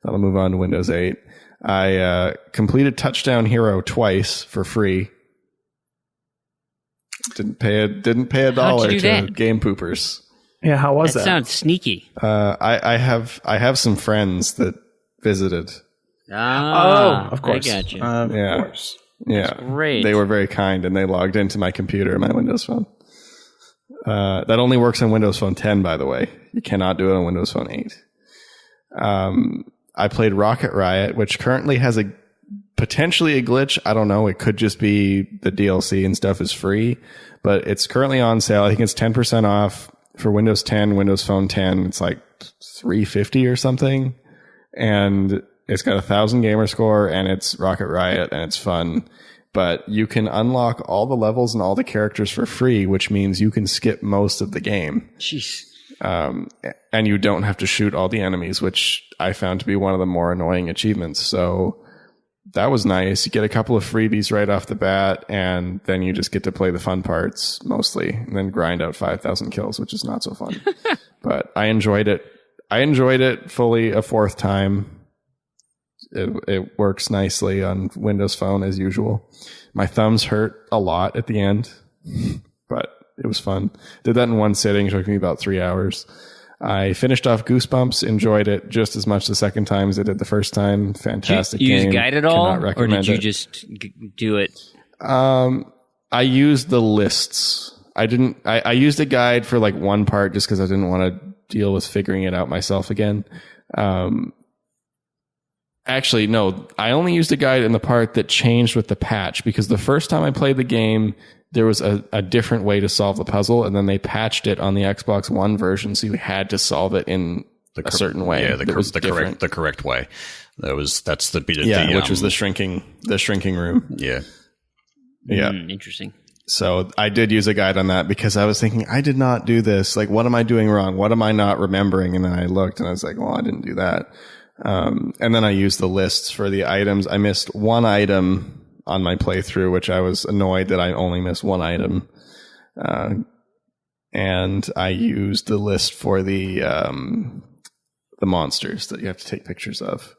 That'll move on to Windows 8. I completed Touchdown Hero twice for free. Didn't pay a dollar to Game Poopers. Yeah, how was that? That sounds sneaky. I have some friends that visited. Of course. I got you. Of course. Yeah. That's great. They were very kind, and they logged into my computer and my Windows Phone. That only works on Windows Phone 10, by the way. You cannot do it on Windows Phone 8. I played Rocket Riot, which currently has potentially a glitch. I don't know. It could just be the DLC and stuff is free, but it's currently on sale. I think it's 10% off for Windows 10, Windows Phone 10. It's like $350 or something. And it's got 1,000 gamer score, and it's Rocket Riot, and it's fun. but you can unlock all the levels and all the characters for free, which means you can skip most of the game. Jeez. And you don't have to shoot all the enemies, which I found to be one of the more annoying achievements. So that was nice. You get a couple of freebies right off the bat, and then you just get to play the fun parts mostly, and then grind out 5,000 kills, which is not so fun. But I enjoyed it. I enjoyed it fully a fourth time. It works nicely on Windows Phone as usual. My thumbs hurt a lot at the end, but it was fun. Did that in one sitting. It took me about 3 hours. I finished off Goosebumps, enjoyed it just as much the second time as I did the first time. Fantastic game. Did you use Guide at all, or did you it. just do it? I used the lists. I used a guide for like one part just because I didn't want to deal with figuring it out myself again. Actually, no, I only used a guide in the part that changed with the patch, because the first time I played the game, there was a different way to solve the puzzle, and then they patched it on the Xbox One version, so you had to solve it in a certain way. Yeah, the correct way. That's the bit of which was the shrinking room. Yeah. Yeah. Interesting. So I did use a guide on that because I was thinking, I did not do this. Like, what am I doing wrong? What am I not remembering? And then I looked and I was like, well, I didn't do that. And then I used the lists for the items. I missed one item on my playthrough, which I was annoyed that I only missed one item. And I used the list for the monsters that you have to take pictures of.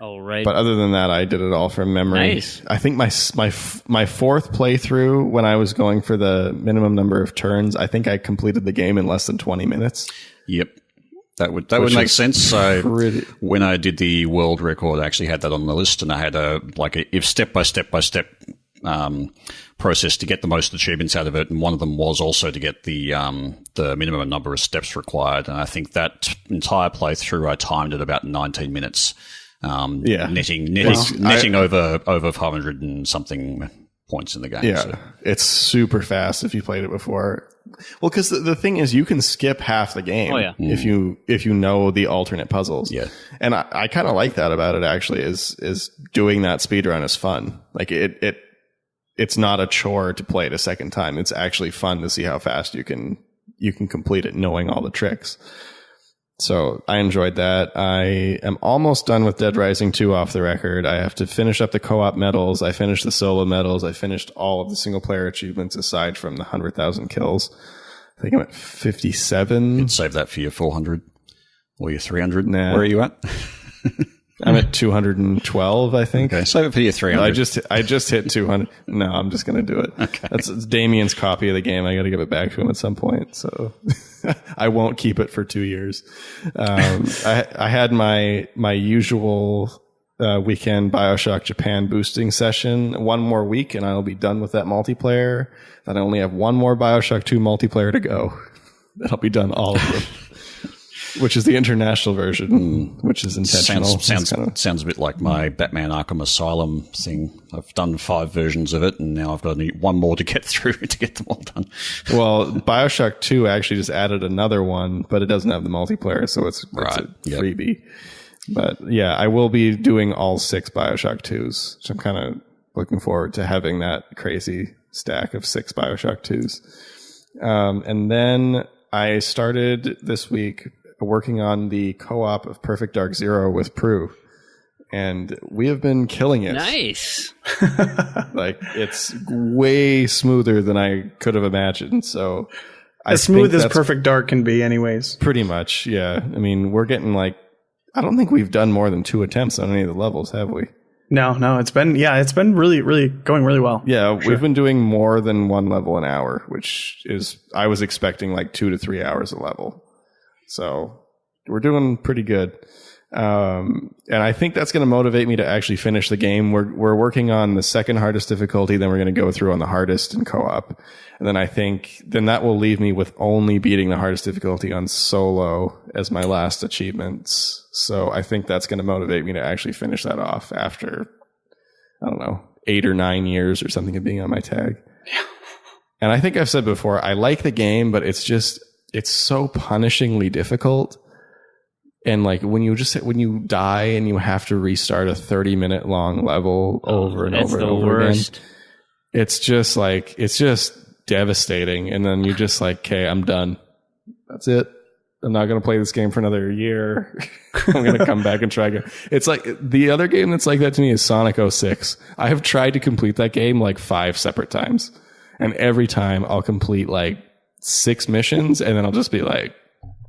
Oh, right. But other than that, I did it all from memory. Nice. I think my fourth playthrough, when I was going for the minimum number of turns, I think I completed the game in less than 20 minutes. Yep. That would make sense. When I did the world record, I actually had that on the list, and I had a step by step process to get the most achievements out of it, and one of them was also to get the minimum number of steps required. And I think that entire playthrough I timed at about 19 minutes. Netting over 500 and something points in the game. Yeah, so. It's super fast if you played it before. Well, because the thing is, you can skip half the game if you know the alternate puzzles. Yeah, and I kind of like that about it. Actually, is doing that speedrun is fun. Like it's not a chore to play it a second time. It's actually fun to see how fast you can complete it, knowing all the tricks. So I enjoyed that. I am almost done with Dead Rising 2 off the record. I have to finish up the co-op medals. I finished the solo medals. I finished all of the single player achievements aside from the 100,000 kills. I think I'm at 57. You can save that for your 400 or your 300. Nah. Where are you at? I'm at 212, I think. Okay, save it for your 300. I just hit 200. No, I'm just going to do it. Okay. It's Damien's copy of the game. I got to give it back to him at some point. So I won't keep it for 2 years. I had my usual weekend BioShock Japan boosting session. One more week and I'll be done with that multiplayer. Then I only have one more BioShock 2 multiplayer to go. Then I'll be done all of them. Which is the international version, which is intentional. Sounds a bit like my Batman Arkham Asylum thing. I've done 5 versions of it, and now I've got one more to get through to get them all done. Well, BioShock 2 actually just added another one, but it doesn't have the multiplayer, so it's a freebie. But yeah, I will be doing all 6 BioShock 2s, so I'm kind of looking forward to having that crazy stack of 6 BioShock 2s. And then I started this week working on the co-op of Perfect Dark Zero with Prue, and we have been killing it. Nice. Like, it's way smoother than I could have imagined. So as smooth as Perfect Dark can be anyways. Pretty much, yeah. I mean, we're getting I don't think we've done more than 2 attempts on any of the levels, have we? No, it's been really, really going really well. Yeah, we've been doing more than 1 level an hour, which is, I was expecting 2 to 3 hours a level. So we're doing pretty good. And I think that's going to motivate me to actually finish the game. We're working on the second hardest difficulty. Then we're going to go through on the hardest in co-op. And then I think that will leave me with only beating the hardest difficulty on solo as my last achievements. So I think that's going to motivate me to actually finish that off after, I don't know, 8 or 9 years or something of being on my tag. Yeah. And I think I've said before, I like the game, but it's so punishingly difficult. And like when you die and you have to restart a 30-minute long level over and over and over again, it's just devastating. And then you're just like, okay, I'm done. That's it. I'm not going to play this game for another year. I'm going to come back and try again. It's like the other game that's like that to me is Sonic 06. I have tried to complete that game like 5 separate times. And every time I'll complete like 6 missions and then I'll just be like,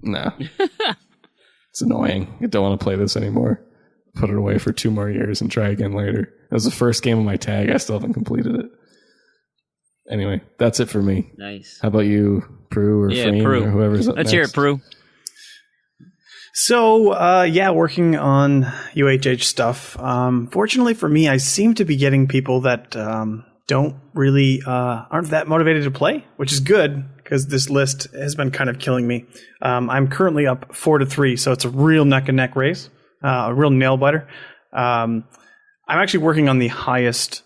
nah. It's annoying. I don't want to play this anymore. Put it away for 2 more years and try again later. That was the first game of my tag. I still haven't completed it. Anyway, that's it for me. Nice. How about you, Prue or Fream Prue. or whoever's up Let's next? hear it, Prue. So, working on UHH stuff. Fortunately for me, I seem to be getting people that don't really aren't that motivated to play, which is good because this list has been kind of killing me. I'm currently up 4-3, so it's a real neck and neck race, a real nail biter. I'm actually working on the highest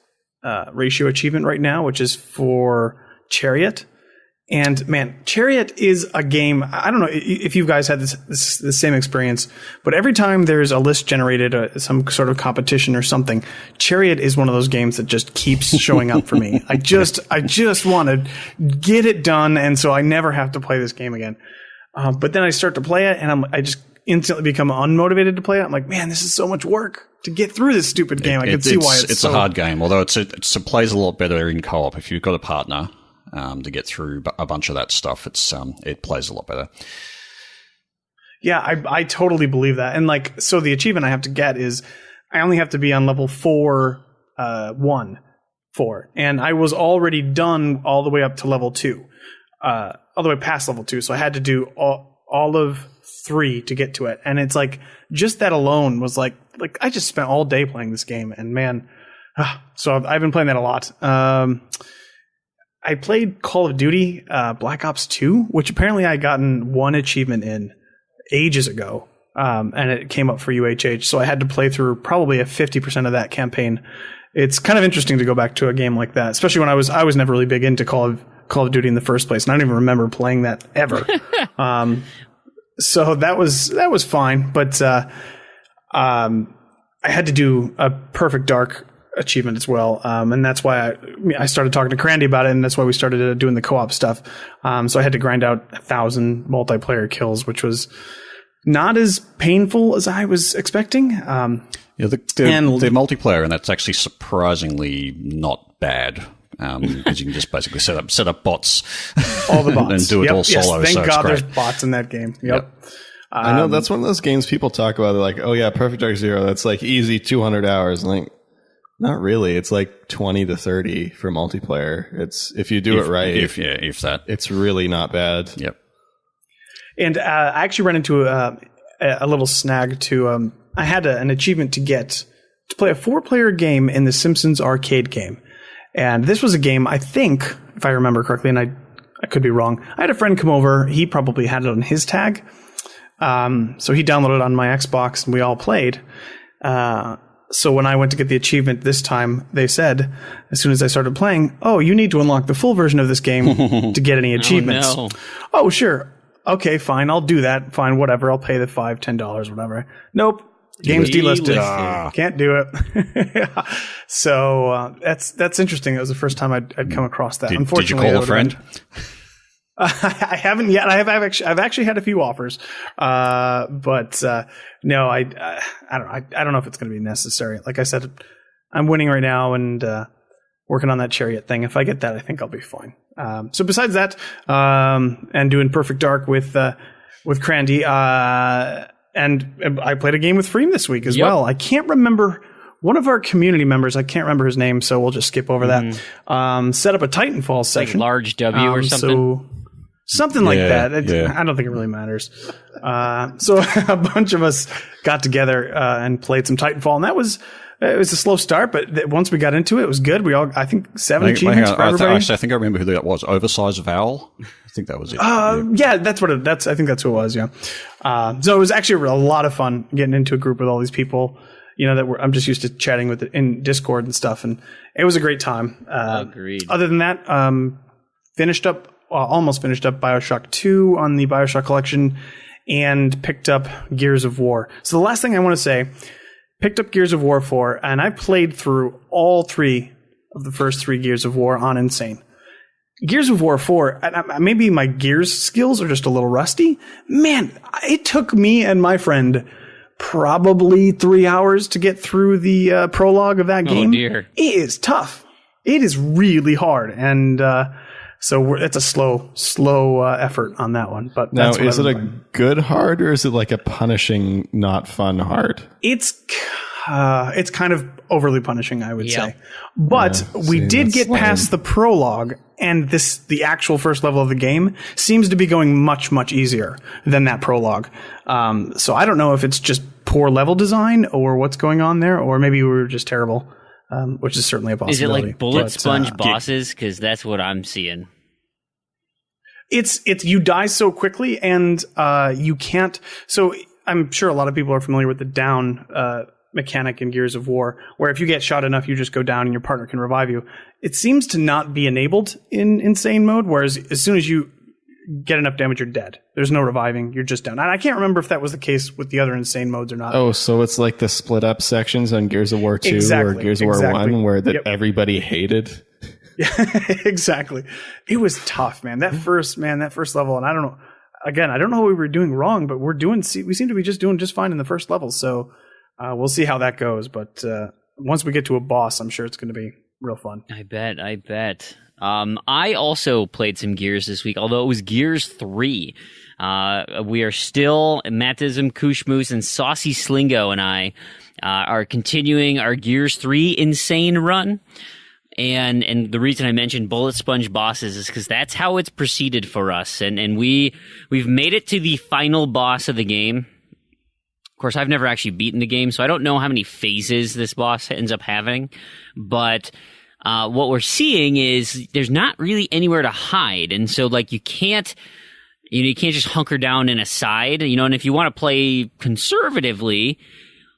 ratio achievement right now, which is for Chariot. And man, Chariot is a game. I don't know if you guys had the same experience, but every time there's a list generated, some sort of competition or something, Chariot is one of those games that just keeps showing up for me. I just want to get it done, and so I never have to play this game again. But then I start to play it, and I just instantly become unmotivated to play it. I'm like, man, this is so much work to get through this stupid game. I can see why it's a hard game, although it plays a lot better in co-op if you've got a partner. To get through a bunch of that stuff, it plays a lot better. Yeah, I totally believe that. And like, so the achievement I have to get is I only have to be on level 4, and I was already done all the way up to level 2, all the way past level 2. So I had to do all of 3 to get to it. And it's like, just that alone was like I just spent all day playing this game, and man, so I've been playing that a lot. I played Call of Duty Black Ops 2, which apparently I gotten 1 achievement in ages ago, and it came up for UHH, so I had to play through probably a 50% of that campaign. It's kind of interesting to go back to a game like that, especially when I was never really big into Call of Duty in the first place, and I don't even remember playing that ever. So that was fine, but I had to do a Perfect Dark achievement as well, and that's why I started talking to Crandy about it, and that's why we started doing the co-op stuff. So I had to grind out 1,000 multiplayer kills, which was not as painful as I was expecting. The multiplayer, and that's actually surprisingly not bad, because you can just basically set up bots, all the bots, and do it all solo. Thank God there's bots in that game. Yep. I know that's one of those games people talk about. They're like, "Oh yeah, Perfect Dark Zero. That's like easy 200 hours." And like, not really. It's like 20 to 30 for multiplayer. It's if you do it right. If that, it's really not bad. Yep. And I actually ran into a little snag too. I had an achievement to play a 4-player game in the Simpsons arcade game, and this was a game, I think, if I remember correctly, and I could be wrong. I had a friend come over. He probably had it on his tag, so he downloaded it on my Xbox, and we all played. So when I went to get the achievement this time, they said, as soon as I started playing, "Oh, you need to unlock the full version of this game to get any achievements." Oh, no. Oh, sure. Okay, fine. I'll do that. Fine, whatever. I'll pay the $5, $10, whatever. Nope. Game's delisted. Can't do it. So that's interesting. It was the first time I'd come across that. Did you call a friend? I haven't yet. I've actually had a few offers, but no, I don't know if it's going to be necessary. Like I said, I'm winning right now and working on that Chariot thing. If I get that, I think I'll be fine. So besides that, and doing Perfect Dark with Crandy, and I played a game with Fream this week as well. I can't remember. One of our community members, I can't remember his name, so we'll just skip over that. Set up a Titanfall session. Like large W or something? So something like that. I don't think it really matters. So a bunch of us got together and played some Titanfall, and it was a slow start, but once we got into it, it was good. We all, I think, 7 achievements for everybody. I think I remember who that was. Oversized Vowel. I think that was it. Yeah, that's what I think that's who it was. Yeah. So it was actually a lot of fun getting into a group with all these people. I'm just used to chatting with it in Discord and stuff, and it was a great time. Agreed. Other than that, almost finished up BioShock 2 on the BioShock collection, and picked up Gears of War. So the last thing I want to say, picked up Gears of War 4, and I played through all 3 of the first 3 Gears of War on Insane. Gears of War 4, maybe my Gears skills are just a little rusty. Man, it took me and my friend probably 3 hours to get through the prologue of that game. Oh, dear. It is tough. It is really hard. And so it's a slow effort on that one. But now, that's is it a good hard or is it like a punishing, not fun hard? It's kind of overly punishing, I would say. But we did get past the prologue, and the actual first level of the game seems to be going much, much easier than that prologue. So I don't know if it's just poor level design or what's going on there, or maybe we were just terrible, which is certainly a possibility. Is it like bullet sponge bosses? Because that's what I'm seeing. It's you die so quickly, and you can't. So I'm sure a lot of people are familiar with the down mechanic in Gears of War, where if you get shot enough, you just go down and your partner can revive you. It seems to not be enabled in Insane mode, whereas as soon as you get enough damage, you're dead. There's no reviving. You're just down. And I can't remember if that was the case with the other Insane modes or not. Oh, so it's like the split up sections on Gears of War 2 or Gears of War 1 where everybody hated. Yeah, exactly. It was tough, man. That first level, and I don't know. Again, I don't know what we were doing wrong, but we seem to be just doing just fine in the first level. So we'll see how that goes. But once we get to a boss, I'm sure it's going to be real fun. I bet. I also played some Gears this week, although it was Gears 3. We are still, Matism, Kushmoose, and Saucy Slingo and I are continuing our Gears 3 Insane run. And the reason I mentioned bullet sponge bosses is because that's how it's proceeded for us. And we've made it to the final boss of the game. Of course, I've never actually beaten the game, so I don't know how many phases this boss ends up having. But what we're seeing is there's not really anywhere to hide. And so, like, you can't just hunker down in a side, and if you want to play conservatively,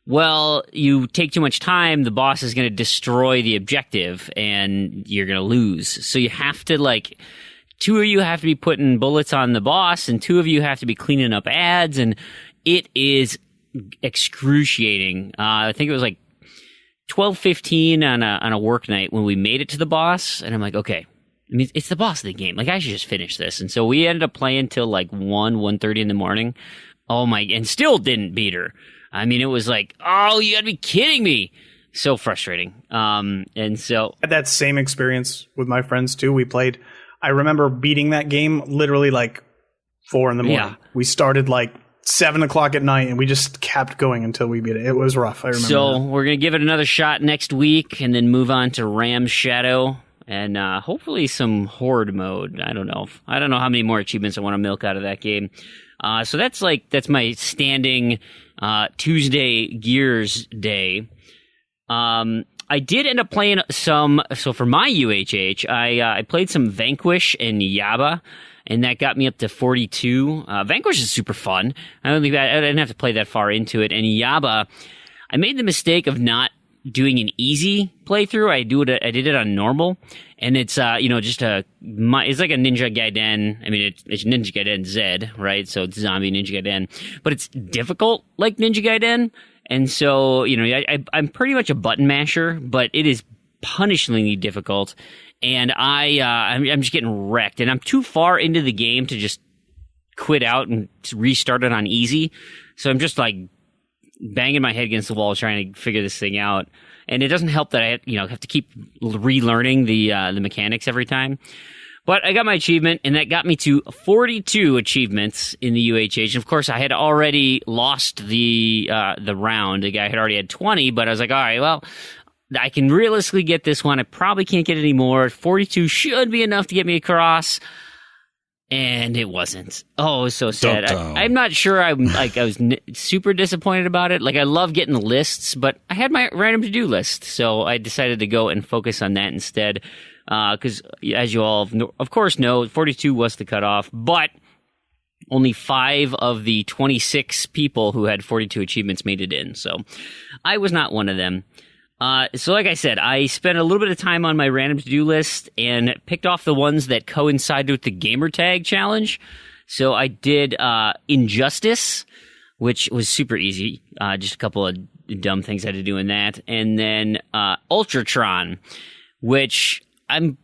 well, you take too much time, the boss is going to destroy the objective, and you're going to lose. So you have to, 2 of you have to be putting bullets on the boss, and 2 of you have to be cleaning up ads, and it is excruciating. I think it was 12:15 on a work night when we made it to the boss, and I'm like, okay, I mean, it's the boss of the game. I should just finish this. And so we ended up playing till 1:30 in the morning. Oh my, and still didn't beat her. I mean, it was oh, you gotta be kidding me. So frustrating. And so I had that same experience with my friends too. I remember beating that game literally 4 in the morning. Yeah. We started 7 o'clock at night, and we just kept going until we beat it. It was rough. I remember. So we're gonna give it another shot next week, and then move on to Ram's Shadow, and hopefully some Horde mode. I don't know how many more achievements I want to milk out of that game. So that's my standing Tuesday Gears day. I did end up playing some. So for my UHH, I played some Vanquish and Yaba. And that got me up to 42. Vanquish is super fun. I didn't have to play that far into it. And Yaba, I made the mistake of not doing an easy playthrough. I did it on normal, and it's it's like a Ninja Gaiden. I mean, it's Ninja Gaiden Z, right? So it's zombie Ninja Gaiden, but it's difficult like Ninja Gaiden. And so I'm pretty much a button masher, but it is punishingly difficult. And I'm just getting wrecked, and I'm too far into the game to just quit out and restart it on easy. So I'm just banging my head against the wall trying to figure this thing out. And it doesn't help that I have to keep relearning the mechanics every time. But I got my achievement, and that got me to 42 achievements in the UHH. And of course, I had already lost the round. The guy had already had 20, but I was like, all right, well, I can realistically get this one. I probably can't get any more. 42 should be enough to get me across. And it wasn't. Oh, it was so sad. I'm not sure. I was super disappointed about it. I love getting the lists, but I had my random to-do list. So I decided to go and focus on that instead. Because as you all, of course, know, 42 was the cutoff. But only 5 of the 26 people who had 42 achievements made it in. So I was not one of them. So like I said, I spent a little bit of time on my random to-do list and picked off the ones that coincided with the gamertag challenge. So I did Injustice, which was super easy. Just a couple of dumb things I had to do in that. And then Ultratron, which I'm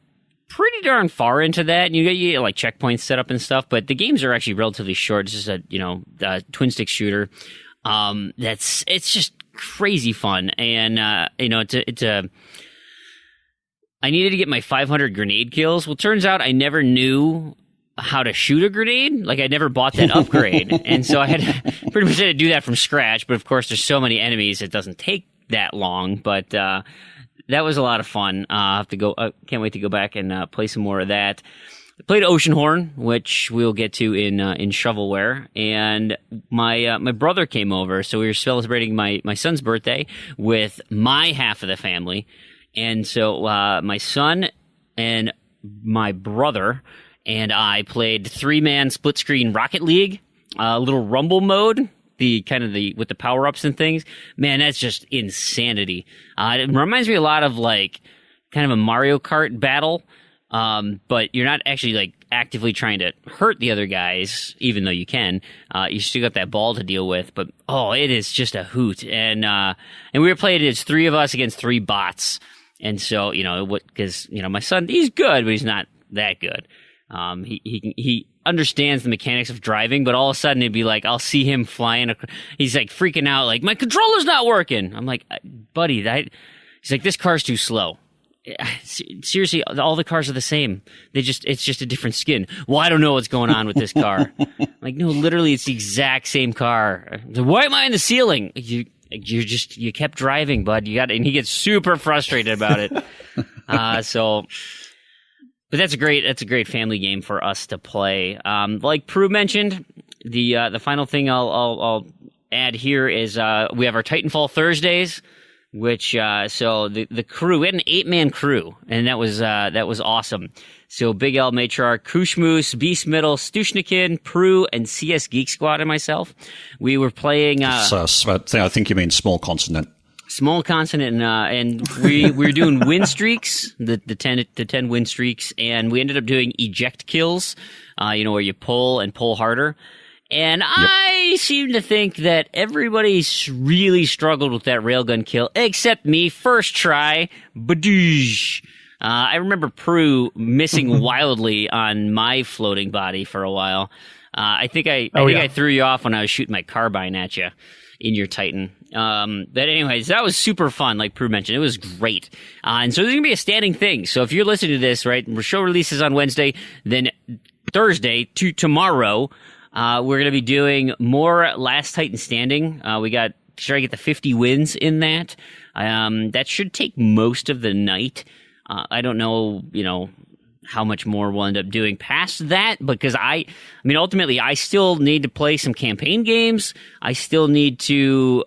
pretty darn far into that. You get like checkpoints set up and stuff, but the games are actually relatively short. It's just a twin stick shooter. It's just crazy fun. And, I needed to get my 500 grenade kills. Well, turns out I never knew how to shoot a grenade. Like, I never bought that upgrade. And so I pretty much had to do that from scratch. But of course, there's so many enemies, it doesn't take that long. But, that was a lot of fun. I have to go. Can't wait to go back and play some more of that. I played Oceanhorn, which we'll get to in Shovelware, and my brother came over, so we were celebrating my son's birthday with my half of the family, and so my son and my brother and I played 3-man split screen Rocket League, a little Rumble mode. With the power ups and things, man, that's just insanity. It reminds me a lot of like kind of a Mario Kart battle, but you're not actually like actively trying to hurt the other guys, even though you can. You still got that ball to deal with, but it is just a hoot. And we were playing it as 3 of us against 3 bots, and so because my son, he's good, but he's not that good. He understands the mechanics of driving, but all of a sudden it'd be like, I'll see him flying. He's like freaking out, like, my controller's not working. I'm like, buddy, he's like, this car's too slow. Seriously, all the cars are the same. It's just a different skin. Well, I don't know what's going on with this car. Like, no, literally, it's the exact same car. Why am I in the ceiling? You kept driving, bud. And he gets super frustrated about it. But that's a great family game for us to play. Like Prue mentioned, the final thing I'll add here is we have our Titanfall Thursdays, which so the crew, we had an 8-man crew, and that was awesome. So Big L, Matriarch, Kushmoose, Beast Middle, Stushnikin, Prue, and CS Geek Squad and myself. We were playing. I think you mean small consonant. Small consonant, and we were doing win streaks, the 10 win streaks, and we ended up doing eject kills, where you pull and pull harder. And yep. I seem to think that everybody's really struggled with that railgun kill, except me. First try, badoosh. I remember Prue missing wildly on my floating body for a while. I think I threw you off when I was shooting my carbine at you in your Titan. But anyways, that was super fun, like Prue mentioned. It was great. And so there's going to be a standing thing. So if you're listening to this, right, the show releases on Wednesday, then Thursday to tomorrow, we're going to be doing more Last Titan Standing. We got to try to get the 50 wins in that. That should take most of the night. I don't know, how much more we'll end up doing past that, because ultimately I still need to play some campaign games. I still need to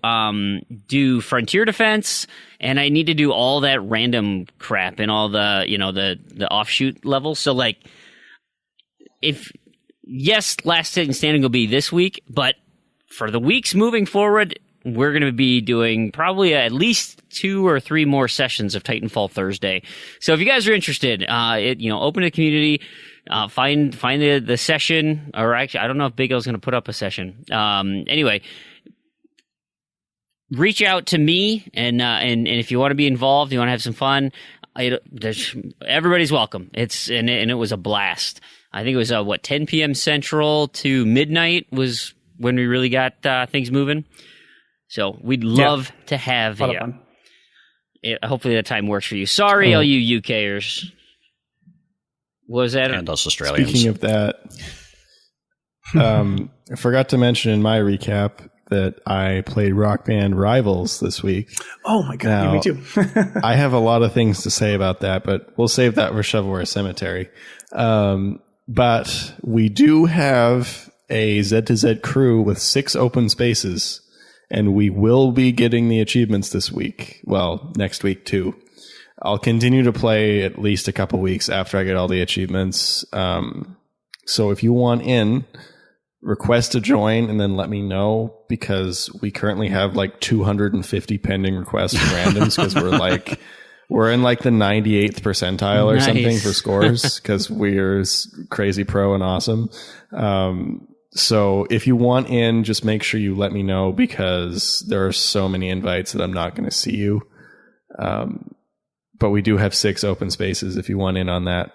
do Frontier Defense, and I need to do all that random crap and all the the offshoot levels. So like, Last Titan Standing will be this week, but for the weeks moving forward, we're going to be doing probably at least 2 or 3 more sessions of Titanfall Thursday. So if you guys are interested, open to the community, find the session, or actually, I don't know if Big L's going to put up a session. Anyway, reach out to me, and if you want to be involved, you want to have some fun, everybody's welcome. And it was a blast. I think it was 10 p.m. Central to midnight was when we really got things moving. So we'd love to have you. Hopefully that time works for you. Sorry, all you UKers. What was that? And us Australians. Speaking of that, I forgot to mention in my recap that I played Rock Band Rivals this week. Oh my God, now, me too. I have a lot of things to say about that, but we'll save that for Shovelware Cemetery. But we do have a Z2Z crew with 6 open spaces. And we will be getting the achievements this week. Well, next week too. I'll continue to play at least a couple weeks after I get all the achievements. So if you want in, request to join and then let me know, because we currently have like 250 pending requests for randoms, because we're like We're in like the 98th percentile or Nice. something for scores because we're crazy pro and awesome. So if you want in, just make sure you let me know because there are so many invites that I'm not going to see you. But we do have 6 open spaces if you want in on that.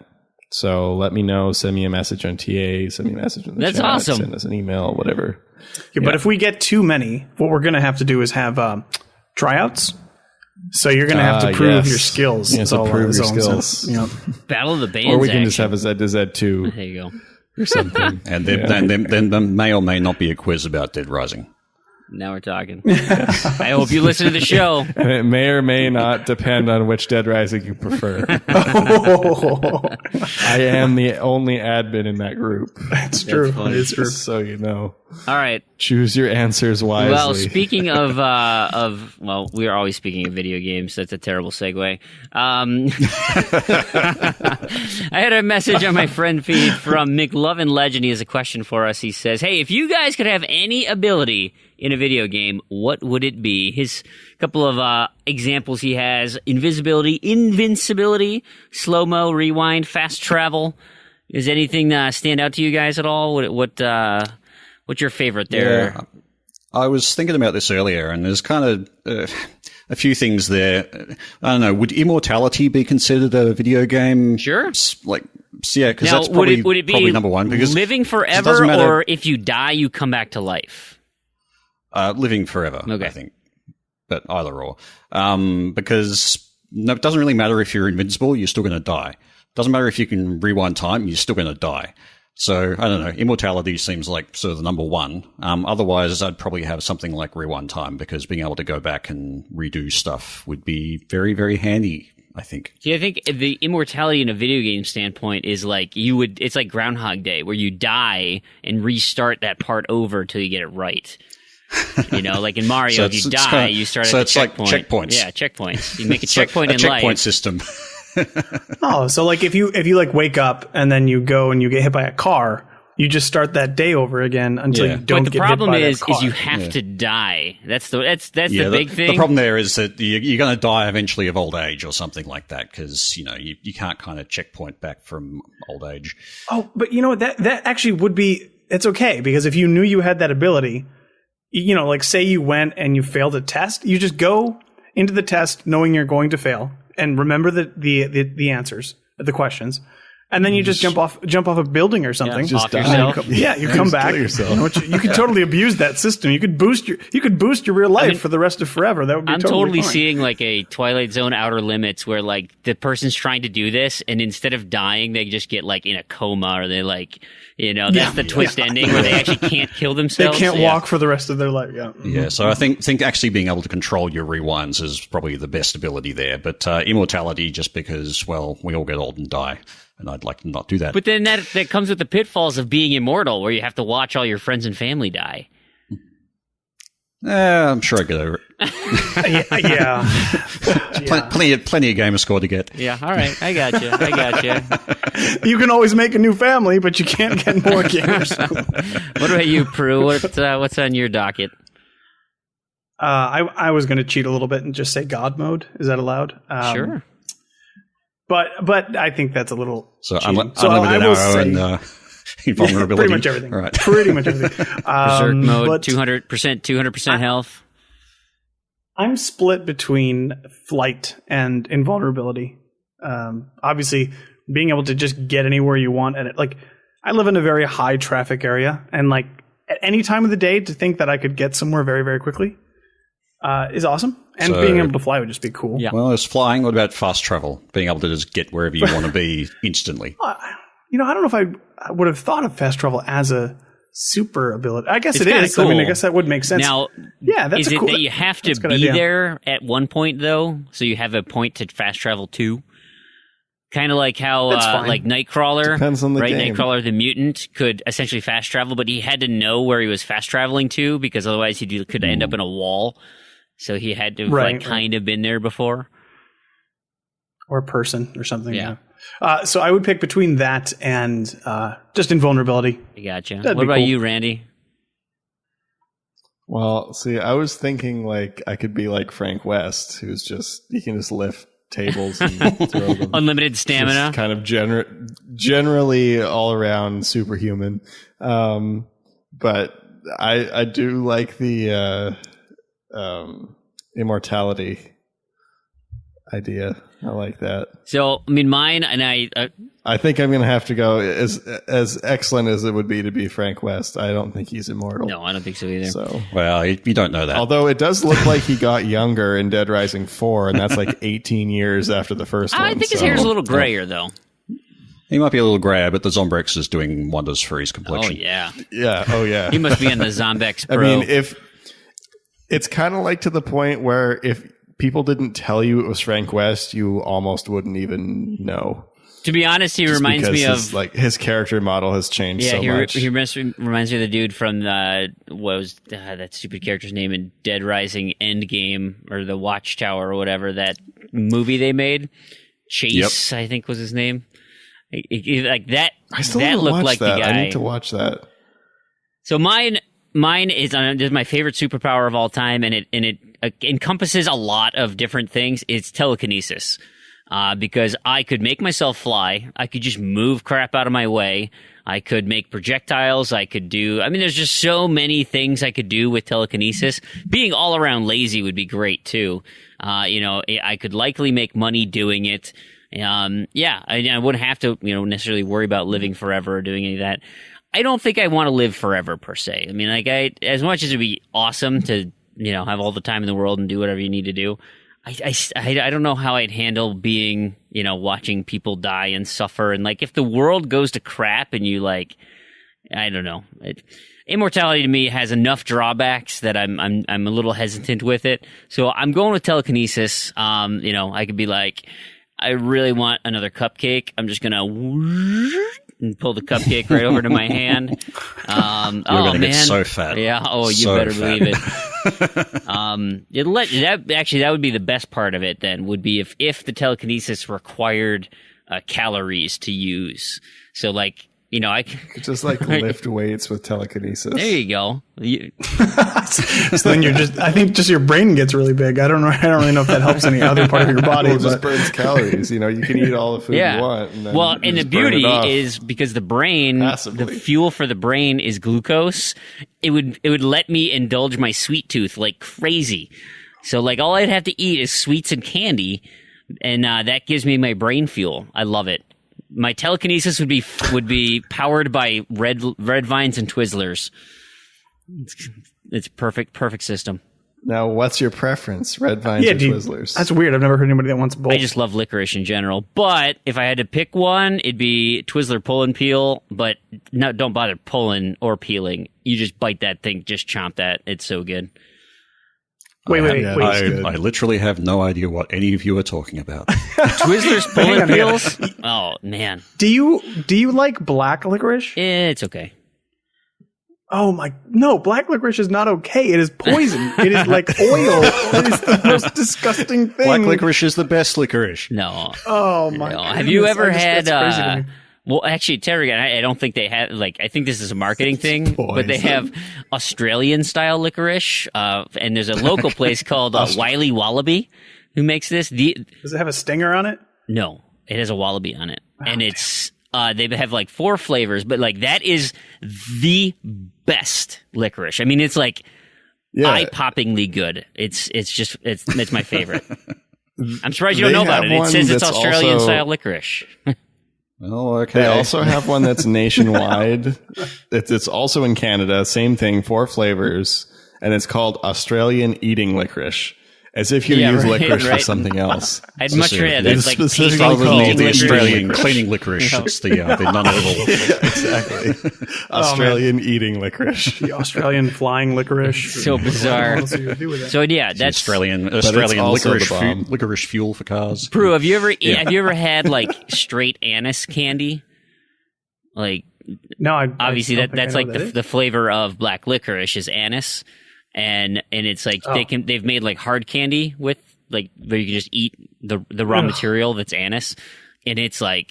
So let me know. Send me a message on TA. Send me a message in the That's chat. awesome. Send us an email, whatever. Yeah, but if we get too many, what we're going to have to do is have tryouts. So you're going to have to prove your skills. Yes, prove your skills. Yep. Battle of the Bands. Or we can just action. have a Z to Z2 There you go. or something. And then there may or may not be a quiz about Dead Rising. Now we're talking. I hope you listen to the show. And it may or may not depend on which Dead Rising you prefer. I am the only admin in that group. That's true. funny. It's true. Just so you know. All right. Choose your answers wisely. Well, speaking of well, we are always speaking of video games. That's a terrible segue. I had a message on my friend feed from McLovin Legend. He has a question for us. He says, "Hey, if you guys could have any ability in a video game, what would it be?" His couple of examples he has: invisibility, invincibility, slow-mo, rewind, fast travel. Does anything stand out to you guys at all? What's your favorite there? Yeah. I was thinking about this earlier, and there's kind of a few things there. I don't know. Would immortality be considered a video game? Sure. Yeah, because Now, that's probably, would it be probably number one. Because living it forever, doesn't matter- or if you die, you come back to life? living forever, Okay. I think. But either or. Because it doesn't really matter if you're invincible, you're still going to die. Doesn't matter if you can rewind time, you're still going to die. So, I don't know, immortality seems like sort of the number one. Otherwise, I'd probably have something like rewind time, because being able to go back and redo stuff would be very, very handy, I think. See, I think the immortality in a video game standpoint is like it's like Groundhog Day, where you die and restart that part over till you get it right. You know, like in Mario, So if you it's die, kinda- you start so at the it's like checkpoint. checkpoints. Yeah, checkpoints. You make a So checkpoint in checkpoint life. system. Oh, so like if you like wake up and then you go and you get hit by a car, you just start that day over again until you don't But the get problem hit by is that car. you have to die. That's the Yeah, big thing. The problem there is that you're going to die eventually of old age or something like that, because you can't kind of checkpoint back from old age. Oh, but you know what? That actually would be. It's okay, because if you knew you had that ability, like say you went and you failed a test, you just go into the test knowing you're going to fail and remember the answers, the questions, and then you just jump off a building or something. Just Just off die. yourself. You come back. kill yourself. You could totally abuse that system. You could boost your real life for the rest of forever. That would be I'm totally fine. seeing like a Twilight Zone Outer Limits where like the person's trying to do this, and instead of dying, they just get like in a coma, or they like, that's the twist ending where they actually can't kill They themselves. can't Yeah. walk for the rest of their life. Yeah. Yeah, so I think actually being able to control your rewinds is probably the best ability there. But immortality, just because, well, we all get old and die, and I'd like to not do that. But then that comes with the pitfalls of being immortal, where you have to watch all your friends and family die. I'm sure I get over it. Yeah. Plenty of gamer score to get. Yeah, all right, I got you. You can always make a new family, but you can't get more gamers. What about you, Prue? What's on your docket? I was going to cheat a little bit and just say God mode. Is that allowed? Sure. But I think that's a little. So cheating. unlimited I will arrow say- and invulnerability. Pretty much everything. Right. Pretty much everything. Berserk mode, but 200% health. I'm split between flight and invulnerability. Obviously, being able to just get anywhere you want, and I live in a very high traffic area, and like at any time of the day, to think that I could get somewhere very, very quickly is awesome. And So- being able to fly would just be cool. Yeah. Well, there's flying. What about fast travel? Being able to just get wherever you want to be instantly. I don't know if I would have thought of fast travel as a super ability. I guess It's it kinda is. I mean, I cool. guess that would make sense. Now, yeah, that's is a it cool. that you have to that's a good be idea. there at one point, though? So you have a point to fast travel to? Kind of like how, That's fine. like Nightcrawler, Depends on the right? game. Nightcrawler the mutant could essentially fast travel, but he had to know where he was fast traveling to, because otherwise he could end up in a wall. So he had to Right, kind of been there before. Or person or something. Yeah. So I would pick between that and just invulnerability. I gotcha. That'd What be about cool. you, Randy? Well, see, I was thinking like I could be like Frank West, he can just lift tables and throw them. Unlimited stamina. Just kind of generally all around superhuman. But I do like the immortality idea. I like that. So, I mean, mine, and I think I'm going to have to go as excellent as it would be to be Frank West. I don't think he's immortal. No, I don't think so either. So, Well, you don't know that. although it does look like he got younger in Dead Rising 4, and that's like 18 years after the first one. I think his hair's a little grayer, though. He might be a little grayer, but the Zombrex is doing wonders for his Oh, complexion. Yeah. Oh, yeah. He must be on the Zombex Pro. I mean, if it's kind of like to the point where if people didn't tell you it was Frank West, you almost wouldn't even know. To be honest, he reminds me of his character model has changed so much. He reminds me of the dude from what was that stupid character's name in Dead Rising Endgame or the Watchtower or whatever, that movie they made. Chase, I think was his name. Like that. I still that haven't looked watched like that. the guy. I need to watch that. So mine is my favorite superpower of all time, and it encompasses a lot of different things. It's telekinesis, because I could make myself fly. I could just move crap out of my way. I could make projectiles. I could do. I mean, there's just so many things I could do with telekinesis. Being all around lazy would be great too. I could likely make money doing it. I wouldn't have to, necessarily worry about living forever or doing any of that. I don't think I want to live forever per se. I mean, as much as it'd be awesome to, have all the time in the world and do whatever you need to do, I don't know how I'd handle being, watching people die and suffer. And like, if the world goes to crap and you I don't know. Immortality to me has enough drawbacks that I'm a little hesitant with it. So I'm going with telekinesis. I could be like, I really want another cupcake. I'm just gonna and pull the cupcake right over to my hand. You're gonna get so fat. Yeah. Oh, you So better fat. believe it. That would be the best part of it. Then would be if the telekinesis required calories to use. So like. I just lift weights with telekinesis. There you go. So then I think just your brain gets really big. I don't really know if that helps any other part of your body. Well, it just burns calories. You can eat all the food you want. And then and the beauty is because the brain, passively. the fuel for the brain is glucose. It would let me indulge my sweet tooth like crazy. So like all I'd have to eat is sweets and candy, and that gives me my brain fuel. I love it. My telekinesis would be powered by red vines and Twizzlers. It's perfect system. Now, what's your preference, red vines or Twizzlers? That's weird. I've never heard anybody that wants both. I just love licorice in general. But if I had to pick one, it'd be Twizzler pull and peel. But no, don't bother pulling or peeling. You just bite that thing, just chomp that. It's so good. Wait. I literally have no idea what any of you are talking about. Twizzlers pull and peels? Oh, man. Do you like black licorice? It's okay. Oh no, black licorice is not okay. It is poison. It is like oil. It is the most disgusting thing. Black licorice is the best licorice. No. Oh my no. God. Have you ever had that's crazy to me. well, actually, Tarragon, I don't think they have, I think this is a marketing thing, but they have Australian-style licorice, and there's a local place called Wiley Wallaby who makes this. Does it have a stinger on it? No, it has a wallaby on it. And it's, they have 4 flavors, but that is the best licorice. I mean, it's eye-poppingly good. It's my favorite. I'm surprised you don't know about it. It says it's Australian-style licorice. Oh, okay. They also have one that's nationwide. It's also in Canada. Same thing, 4 flavors, and it's called Australian eating licorice. As if you use licorice for something else. I'd much rather It's that's specifically tasty called eating the licorice. Australian cleaning licorice. It's the non-edible. Exactly. Australian eating licorice. The Australian flying licorice. So bizarre. What else are you gonna do with that? So yeah, It's that's Australian also licorice, the bomb. licorice fuel for cars. Prue, have you ever had straight anise candy? No, Obviously I don't think that's I know what that is. the flavor of black licorice is anise, and it's they've made hard candy with where you can just eat the raw material that's anise, and it's that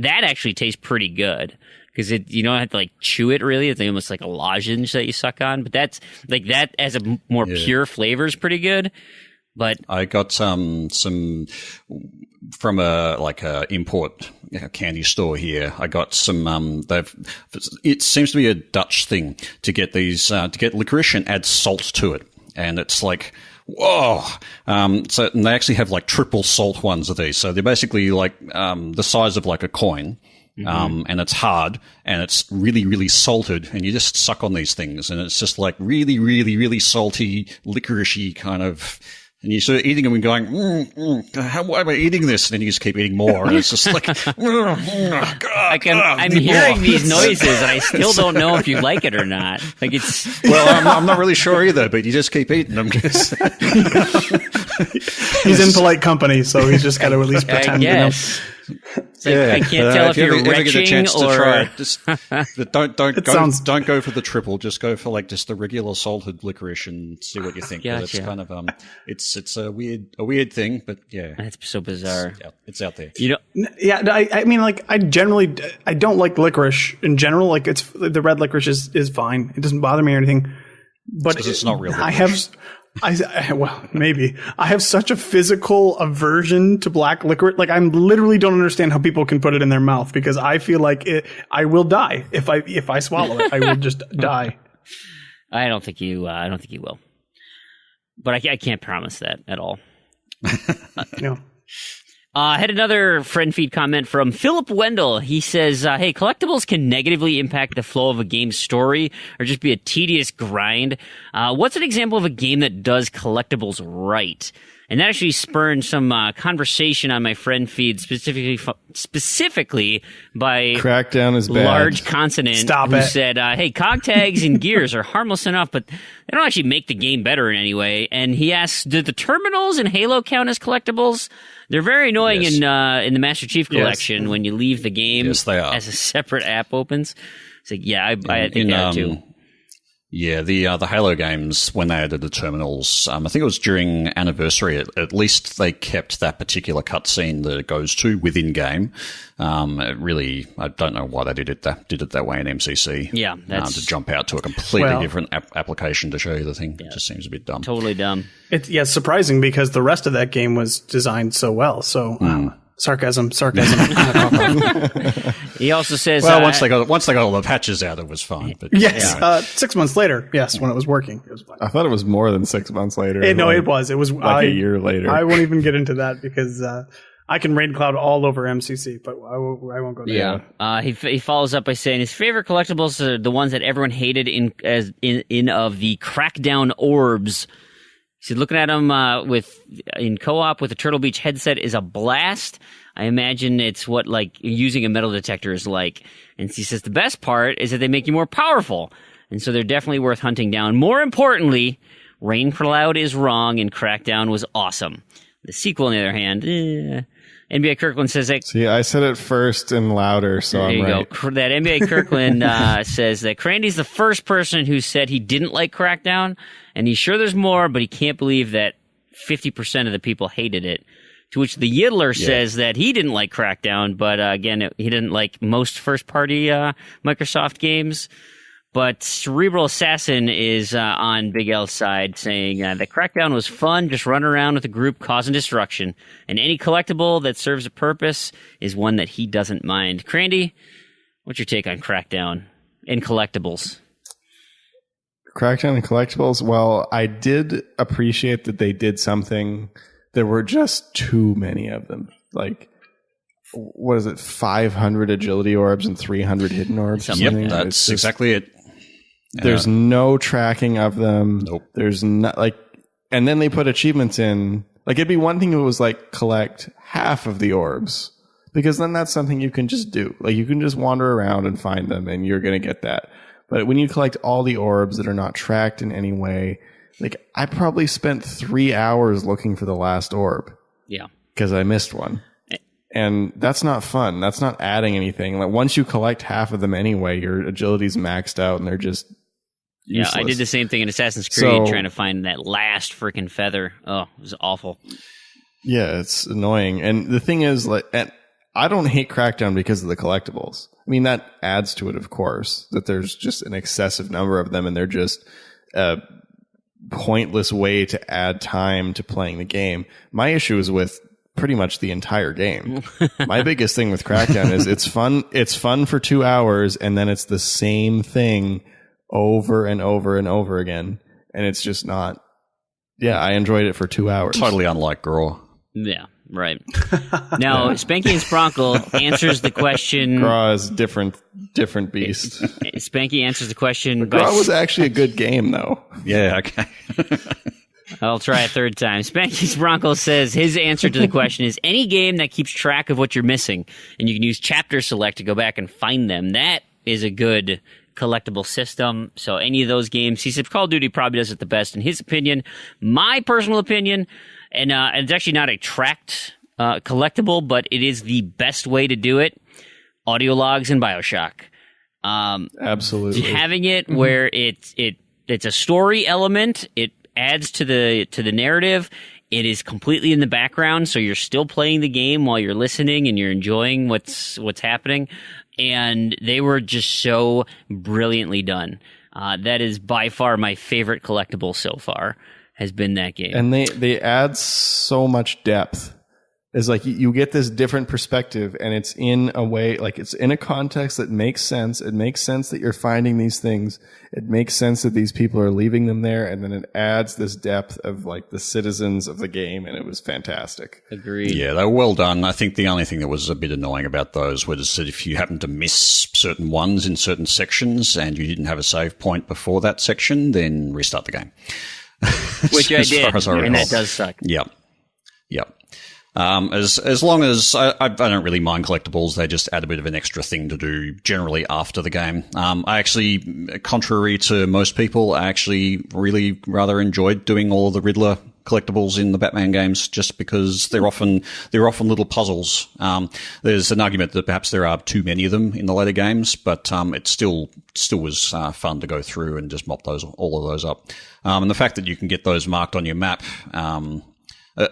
actually tastes pretty good because you don't have to chew it really. It's almost like a lozenge that you suck on, but that's that as a more pure flavor is pretty good. But I got some from a import candy store here. I got some. It seems to be a Dutch thing to get these to get licorice and add salt to it, and it's like. Whoa! And they actually have like triple salt ones of these. So they're basically like the size of like a coin, and it's hard and it's really, really salted. And you just suck on these things, and it's just like really, really, really salty, licoricey kind of. And you sort of eating them and going, why am I eating this? And then you just keep eating more. And it's just like, I'm hearing these noises and I still don't know if you like it or not. Like it's. Well, I'm not really sure either, but you just keep eating them. He's in polite company, so he's just got to at least pretend. Yes. Like, I can't tell if you're ever get a chance or... to try it, just don't go for the triple. Just go for like just the regular salted licorice and see what you think. Gotcha. But it's kind of it's a weird thing, but yeah, that's so bizarre. It's out there. You know, yeah. I mean, like I don't like licorice in general. Like it's the red licorice is fine. It doesn't bother me or anything. But it's not real licorice. Well, maybe I have such a physical aversion to black licorice. Like I literally don't understand how people can put it in their mouth because I feel like I will die if I swallow it. I will just die. I don't think you will. But I can't promise that at all. No. I had another friend feed comment from Philip Wendell. He says, hey, collectibles can negatively impact the flow of a game's story or just be a tedious grind. What's an example of a game that does collectibles right? And that actually spurred some conversation on my friend feed, specifically by Crackdown is bad. Large Consonant, who said, hey, cog tags and gears are harmless enough, but they don't actually make the game better in any way. And he asks, do the terminals in Halo count as collectibles? They're very annoying in the Master Chief Collection when you leave the game as a separate app opens. It's like, yeah, I think that too. Yeah, the Halo games, when they added the terminals, I think it was during Anniversary, at least they kept that particular cutscene that it goes to within game. It really, I don't know why they did it that way in MCC. Yeah, to jump out to a completely different application to show you the thing. It just seems a bit dumb. Totally dumb. It's surprising because the rest of that game was designed so well. So sarcasm. He also says, well, once they got all the patches out, it was fine. But, yes, 6 months later, when it was working, it was fine. I thought it was more than 6 months later. It was. It was like a year later. I won't even get into that because I can raid cloud all over MCC, but I won't go there. Yeah. He follows up by saying his favorite collectibles are the ones that everyone hated in the Crackdown orbs. He said looking at them in co-op with a Turtle Beach headset is a blast. I imagine it's what like using a metal detector is like. And he says the best part is that they make you more powerful. And so they're definitely worth hunting down. More importantly, Rain Cloud is wrong and Crackdown was awesome. The sequel, on the other hand, NBA Kirkland says that... See, I said it first and louder, so I'm right. Go. That NBA Kirkland says that Crandy's the first person who said he didn't like Crackdown, and he's sure there's more, but he can't believe that 50% of the people hated it. To which the Yiddler says that he didn't like Crackdown, but again, he didn't like most first-party Microsoft games. But Cerebral Assassin is on Big L's side, saying that Crackdown was fun, just run around with a group causing destruction. And any collectible that serves a purpose is one that he doesn't mind. Crandy, what's your take on Crackdown and collectibles? Crackdown and collectibles? Well, I did appreciate that they did something. There were just too many of them. Like, what is it, 500 agility orbs and 300 hidden orbs? Yep, that's exactly it. There's no tracking of them. Nope. There's not and then they put achievements in. Like, it'd be one thing if it was like collect half of the orbs, because then that's something you can just do. Like, you can just wander around and find them and you're going to get that. But when you collect all the orbs that are not tracked in any way, like, I probably spent 3 hours looking for the last orb. Yeah. Because I missed one. And that's not fun. That's not adding anything. Like, once you collect half of them anyway, your agility's maxed out and they're just useless. Yeah, I did the same thing in Assassin's Creed, trying to find that last freaking feather. Oh, it was awful. Yeah, it's annoying. And the thing is, like, and I don't hate Crackdown because of the collectibles. I mean, that adds to it, of course, that there's just an excessive number of them and they're just pointless way to add time to playing the game. My issue is with pretty much the entire game. My biggest thing with Crackdown is it's fun for 2 hours, and then it's the same thing over and over and over again, and it's just not. Yeah, I enjoyed it for 2 hours. Totally unlike Graw. Yeah, right. Now, Spanky and Spronkle answers the question. Graw is different beast. Spanky answers the question. Graw was actually a good game, though. Yeah, okay. I'll try a third time. Spanky Spronkle says his answer to the question is any game that keeps track of what you're missing, and you can use chapter select to go back and find them. That is a good collectible system. So any of those games, he said Call of Duty probably does it the best in his opinion. My personal opinion, and it's actually not a tracked collectible, but it is the best way to do it. Audio logs in BioShock. Absolutely. Having it where it's a story element, it adds to the narrative. It is completely in the background, so you're still playing the game while you're listening and you're enjoying what's happening. And they were just so brilliantly done. That is by far my favorite collectible so far, has been that game. And they add so much depth. It's like you get this different perspective, and it's in a way, like it's in a context that makes sense. It makes sense that you're finding these things. It makes sense that these people are leaving them there, and then it adds this depth of like the citizens of the game, and it was fantastic. Agreed. Yeah, they were well done. I think the only thing that was a bit annoying about those was that if you happened to miss certain ones in certain sections and you didn't have a save point before that section, then restart the game. Which I did, and that does suck. Yep. As long as I don't really mind collectibles, they just add a bit of an extra thing to do generally after the game. I actually, contrary to most people, I actually really rather enjoyed doing all of the Riddler collectibles in the Batman games, just because they're often little puzzles. There's an argument that perhaps there are too many of them in the later games, but it still was fun to go through and just mop all of those up. And the fact that you can get those marked on your map.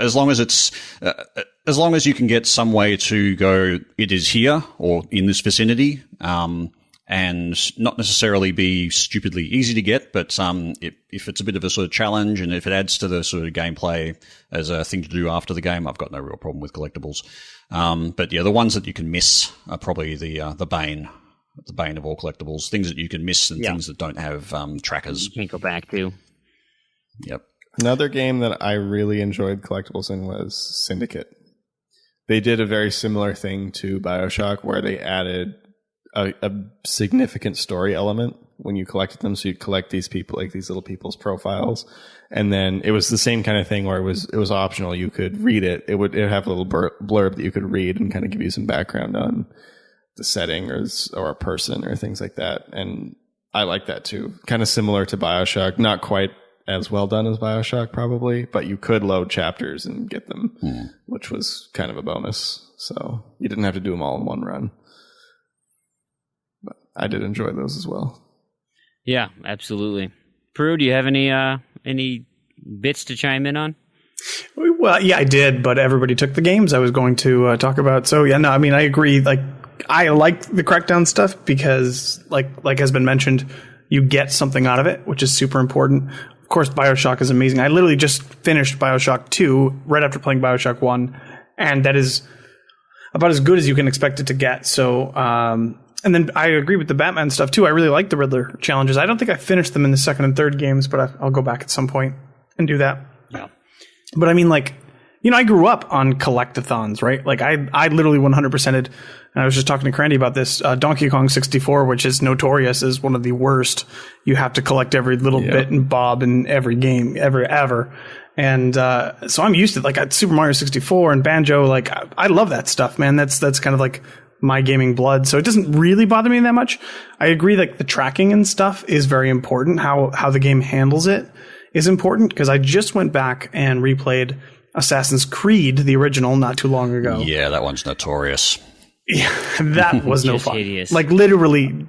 As long as you can get some way to go, it is here or in this vicinity, and not necessarily be stupidly easy to get, but if it's a bit of a sort of challenge and if it adds to the sort of gameplay as a thing to do after the game, I've got no real problem with collectibles. But yeah, the ones that you can miss are probably the bane of all collectibles. Things that you can miss and things that don't have trackers. You can't go back to. Yep. Another game that I really enjoyed collectibles in was Syndicate. They did a very similar thing to BioShock where they added a significant story element when you collected them. So you'd collect these people, like these little people's profiles. And then it was the same kind of thing where it was optional. You could read it. It would have a little blurb that you could read and kind of give you some background on the setting or a person or things like that. And I like that too. Kind of similar to BioShock, not quite as well done as BioShock probably, but you could load chapters and get them, which was kind of a bonus. So you didn't have to do them all in one run. But I did enjoy those as well. Yeah, absolutely. Prue, do you have any bits to chime in on? Well, yeah, I did, but everybody took the games I was going to talk about. So yeah, no, I mean, I agree. Like, I like the Crackdown stuff because, like has been mentioned, you get something out of it, which is super important. Of course, BioShock is amazing. I literally just finished BioShock 2 right after playing BioShock 1, and that is about as good as you can expect it to get. So, and then I agree with the Batman stuff too. I really like the Riddler challenges. I don't think I finished them in the second and third games, but I'll go back at some point and do that. Yeah. But I mean, like, you know, I grew up on collectathons, right? Like, I literally 100%ed, and I was just talking to Crandy about this, Donkey Kong 64, which is notorious as one of the worst. You have to collect every little bit and bob in every game, ever. And so I'm used to, like, at Super Mario 64 and Banjo, like, I love that stuff, man. That's kind of like my gaming blood. So it doesn't really bother me that much. I agree that the tracking and stuff is very important. How the game handles it is important, because I just went back and replayed Assassin's Creed, the original, not too long ago. Yeah, that one's notorious. Yeah, that was no fun. Hideous. Like, literally,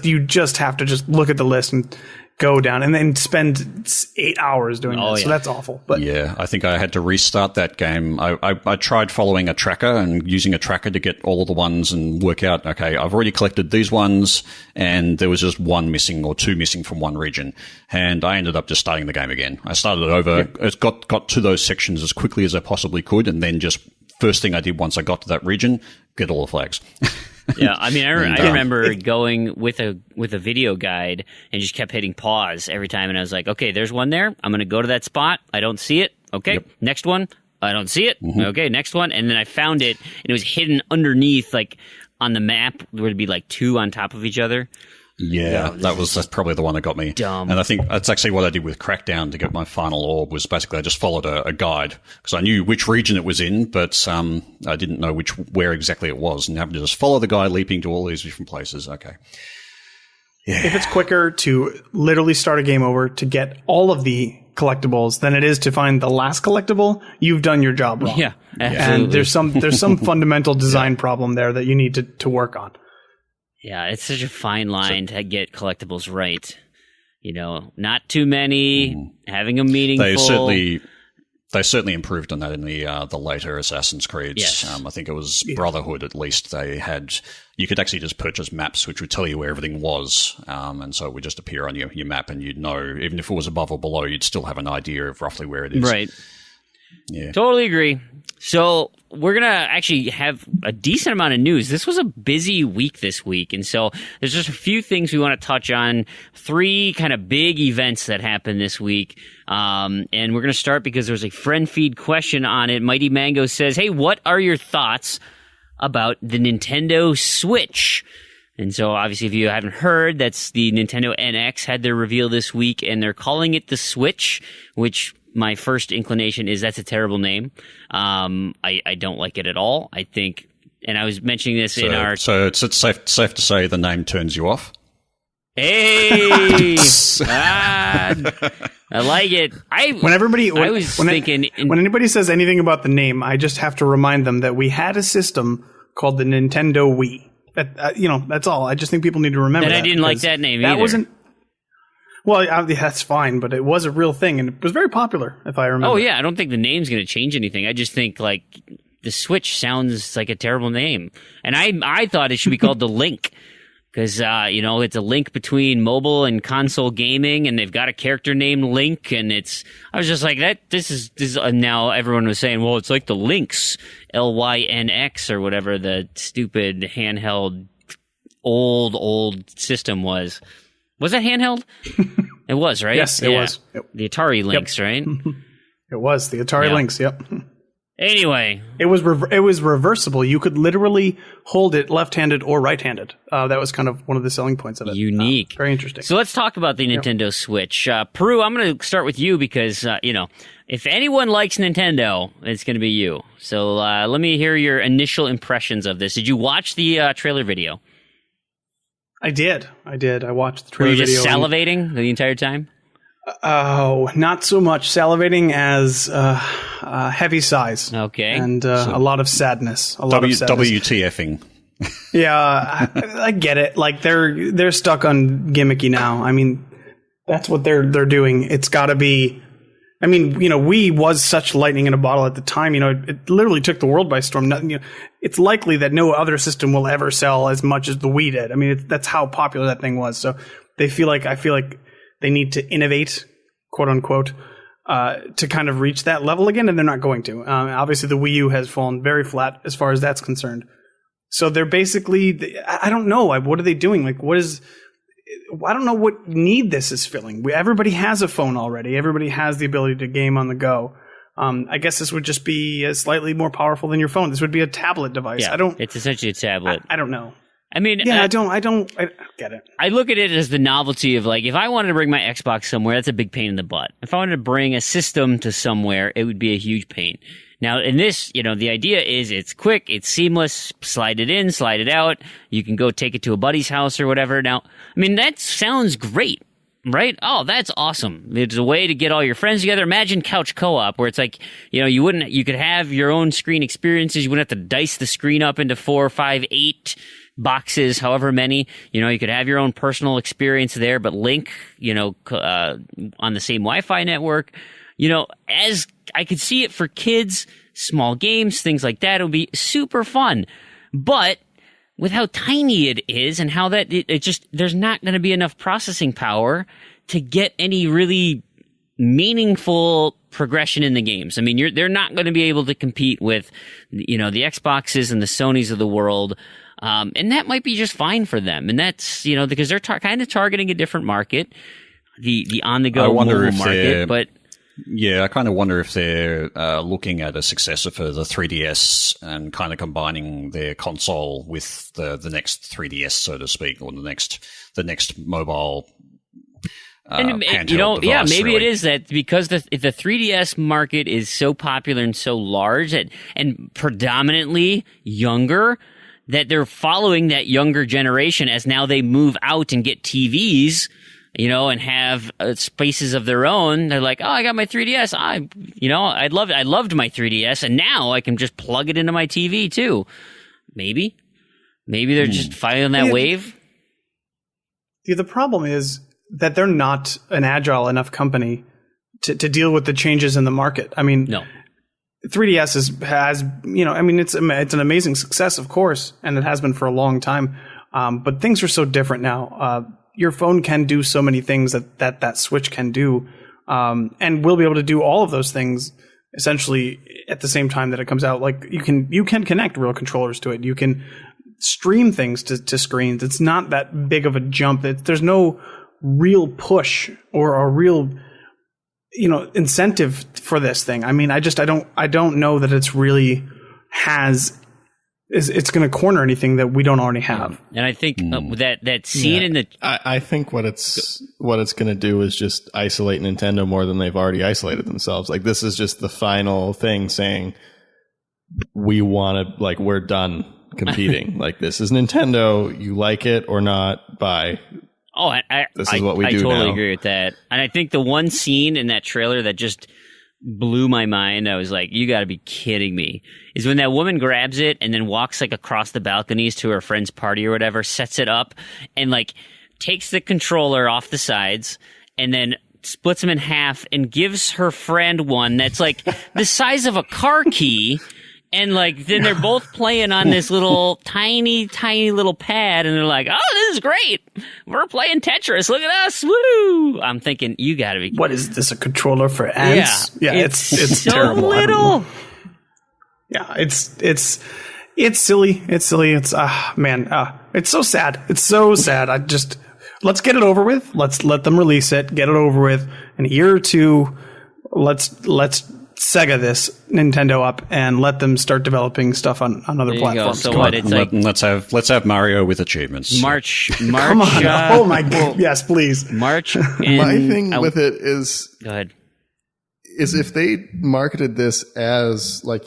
you just have to just look at the list and go down and then spend 8 hours doing that. So that's awful. But yeah, I think I had to restart that game. I tried following a tracker and using a tracker to get all of the ones and work out, okay, I've already collected these ones and there was just one missing or two missing from one region. And I ended up just starting the game again. I started it over. Yeah. It got to those sections as quickly as I possibly could, and then just first thing I did once I got to that region, get all the flags. Yeah, I mean, I remember going with a video guide and just kept hitting pause every time, and I was like, okay, there's one there. I'm going to go to that spot. I don't see it. Okay, next one. I don't see it. Mm-hmm. Okay, next one. And then I found it, and it was hidden underneath, like, on the map, where it'd be, like, two on top of each other. Yeah, that's probably the one that got me. Dumb. And I think that's actually what I did with Crackdown to get my final orb, was basically I just followed a guide, because I knew which region it was in, but I didn't know where exactly it was, and having to just follow the guide leaping to all these different places. Okay. Yeah. If it's quicker to literally start a game over to get all of the collectibles than it is to find the last collectible, you've done your job wrong. Yeah, absolutely. And there's some fundamental design problem there that you need to work on. Yeah, it's such a fine line to get collectibles right. You know, not too many, having them meaningful. They certainly improved on that in the later Assassin's Creeds. Yes. I think it was Brotherhood, at least. You could actually just purchase maps which would tell you where everything was, and so it would just appear on your map, and you'd know, even if it was above or below, you'd still have an idea of roughly where it is. Right. Yeah. Totally agree. So we're going to actually have a decent amount of news. This was a busy week this week, and so there's just a few things we want to touch on. 3 kind of big events that happened this week. And we're going to start because there's a friend feed question on it. Mighty Mango says, hey, what are your thoughts about the Nintendo Switch? And so obviously, if you haven't heard, that's the Nintendo NX had their reveal this week, and they're calling it the Switch, which my first inclination is that's a terrible name. I don't like it at all. I think, and I was mentioning this in our... So it's safe to say the name turns you off? Hey! I like it. When anybody says anything about the name, I just have to remind them that we had a system called the Nintendo Wii. That's all. I just think people need to remember that. I didn't like that name either. That wasn't... Well, that's fine, but it was a real thing, and it was very popular, if I remember. Oh, yeah, I don't think the name's going to change anything. I just think, like, the Switch sounds like a terrible name. And I thought it should be called the Link, because, it's a link between mobile and console gaming, and they've got a character named Link, and I was just like, this is now everyone was saying, well, it's like the Lynx, LYNX, or whatever the stupid handheld old system was. Was that handheld? It was, right? Yes, it was. Yep. The Atari Lynx, right? It was the Atari Lynx. Yep. Anyway, it was reversible. You could literally hold it left-handed or right-handed. That was kind of one of the selling points of it. Unique, very interesting. So let's talk about the Nintendo Switch. Peru, I'm going to start with you because if anyone likes Nintendo, it's going to be you. So let me hear your initial impressions of this. Did you watch the trailer video? I did. I watched the trailer video. Were you just salivating the entire time? Oh, not so much salivating as heavy sighs. Okay. And a lot of sadness. WTFing. Yeah, I get it. Like they're stuck on gimmicky now. I mean, that's what they're doing. It's got to be. I mean, Wii was such lightning in a bottle at the time. It literally took the world by storm. It's likely that no other system will ever sell as much as the Wii did. I mean, that's how popular that thing was. So I feel like they need to innovate, quote unquote, to kind of reach that level again, and they're not going to. Obviously, the Wii U has fallen very flat as far as that's concerned. So they're basically, I don't know. What are they doing? Like, I don't know what need this is filling. Everybody has a phone already. Everybody has the ability to game on the go. I guess this would just be slightly more powerful than your phone. This would be a tablet device. Yeah, it's essentially a tablet. I don't know. I mean, I don't get it. I look at it as the novelty of, like, if I wanted to bring my Xbox somewhere, that's a big pain in the butt. If I wanted to bring a system to somewhere, it would be a huge pain. Now, in this, the idea is it's quick, it's seamless, slide it in, slide it out. You can go take it to a buddy's house or whatever. Now, I mean, that sounds great. Right? Oh, that's awesome. It's a way to get all your friends together. Imagine couch co-op where it's like, you could have your own screen experiences. You wouldn't have to dice the screen up into 4, 5, 8 boxes, however many. You could have your own personal experience there, but link, on the same Wi-Fi network. As I could see it for kids, small games, things like that, it would be super fun. But with how tiny it is and how that it just, there's not going to be enough processing power to get any really meaningful progression in the games. I mean, they're not going to be able to compete with, the Xboxes and the Sonys of the world. And that might be just fine for them. And that's, because they're kind of targeting a different market, the on-the-go mobile market, but... Yeah, I kind of wonder if they're looking at a successor for the 3DS and kind of combining their console with the next 3DS, so to speak, or the next mobile handheld device, yeah, maybe really. it is that because the 3DS market is so popular and so large and predominantly younger, that they're following that younger generation as now they move out and get TVs. And have spaces of their own. They're like, oh, I got my 3DS. I loved my 3DS, and now I can just plug it into my TV too. Maybe they're just fighting that wave. Yeah, the problem is that they're not an agile enough company to deal with the changes in the market. I mean, no. 3DS has it's an amazing success, of course, and it has been for a long time. But things are so different now. Your phone can do so many things that Switch can do, and we'll be able to do all of those things essentially at the same time that it comes out. Like you can connect real controllers to it. You can stream things to screens. It's not that big of a jump. There's no real push or a real incentive for this thing. I mean, I don't know that it's really it's going to corner anything that we don't already have. And I think that scene in the... I think what it's going to do is just isolate Nintendo more than they've already isolated themselves. Like, this is just the final thing saying, we want to, we're done competing. Like, this is Nintendo. You like it or not, bye. Oh, this is what we do now. I totally agree with that. And I think the one scene in that trailer that just blew my mind, I was like, you got to be kidding me, is when that woman grabs it and then walks across the balconies to her friend's party or whatever, sets it up and takes the controller off the sides and then splits them in half and gives her friend one that's the size of a car key. And then they're both playing on this little tiny little pad, and they're like, "Oh, this is great! We're playing Tetris. Look at us! Woo!" I'm thinking, you got to be. What is this? A controller for ants? Yeah, it's so terrible. little. Yeah, it's silly. It's silly. It's it's so sad. It's so sad. Let's get it over with. Let's let them release it. Get it over with. In a year or two, let's Sega this Nintendo up and let them start developing stuff on other platforms. So what? It's let's have Mario with achievements. March. Come on! Oh my God! Yes, please. March. My thing with it is, go ahead. Is if they marketed this as like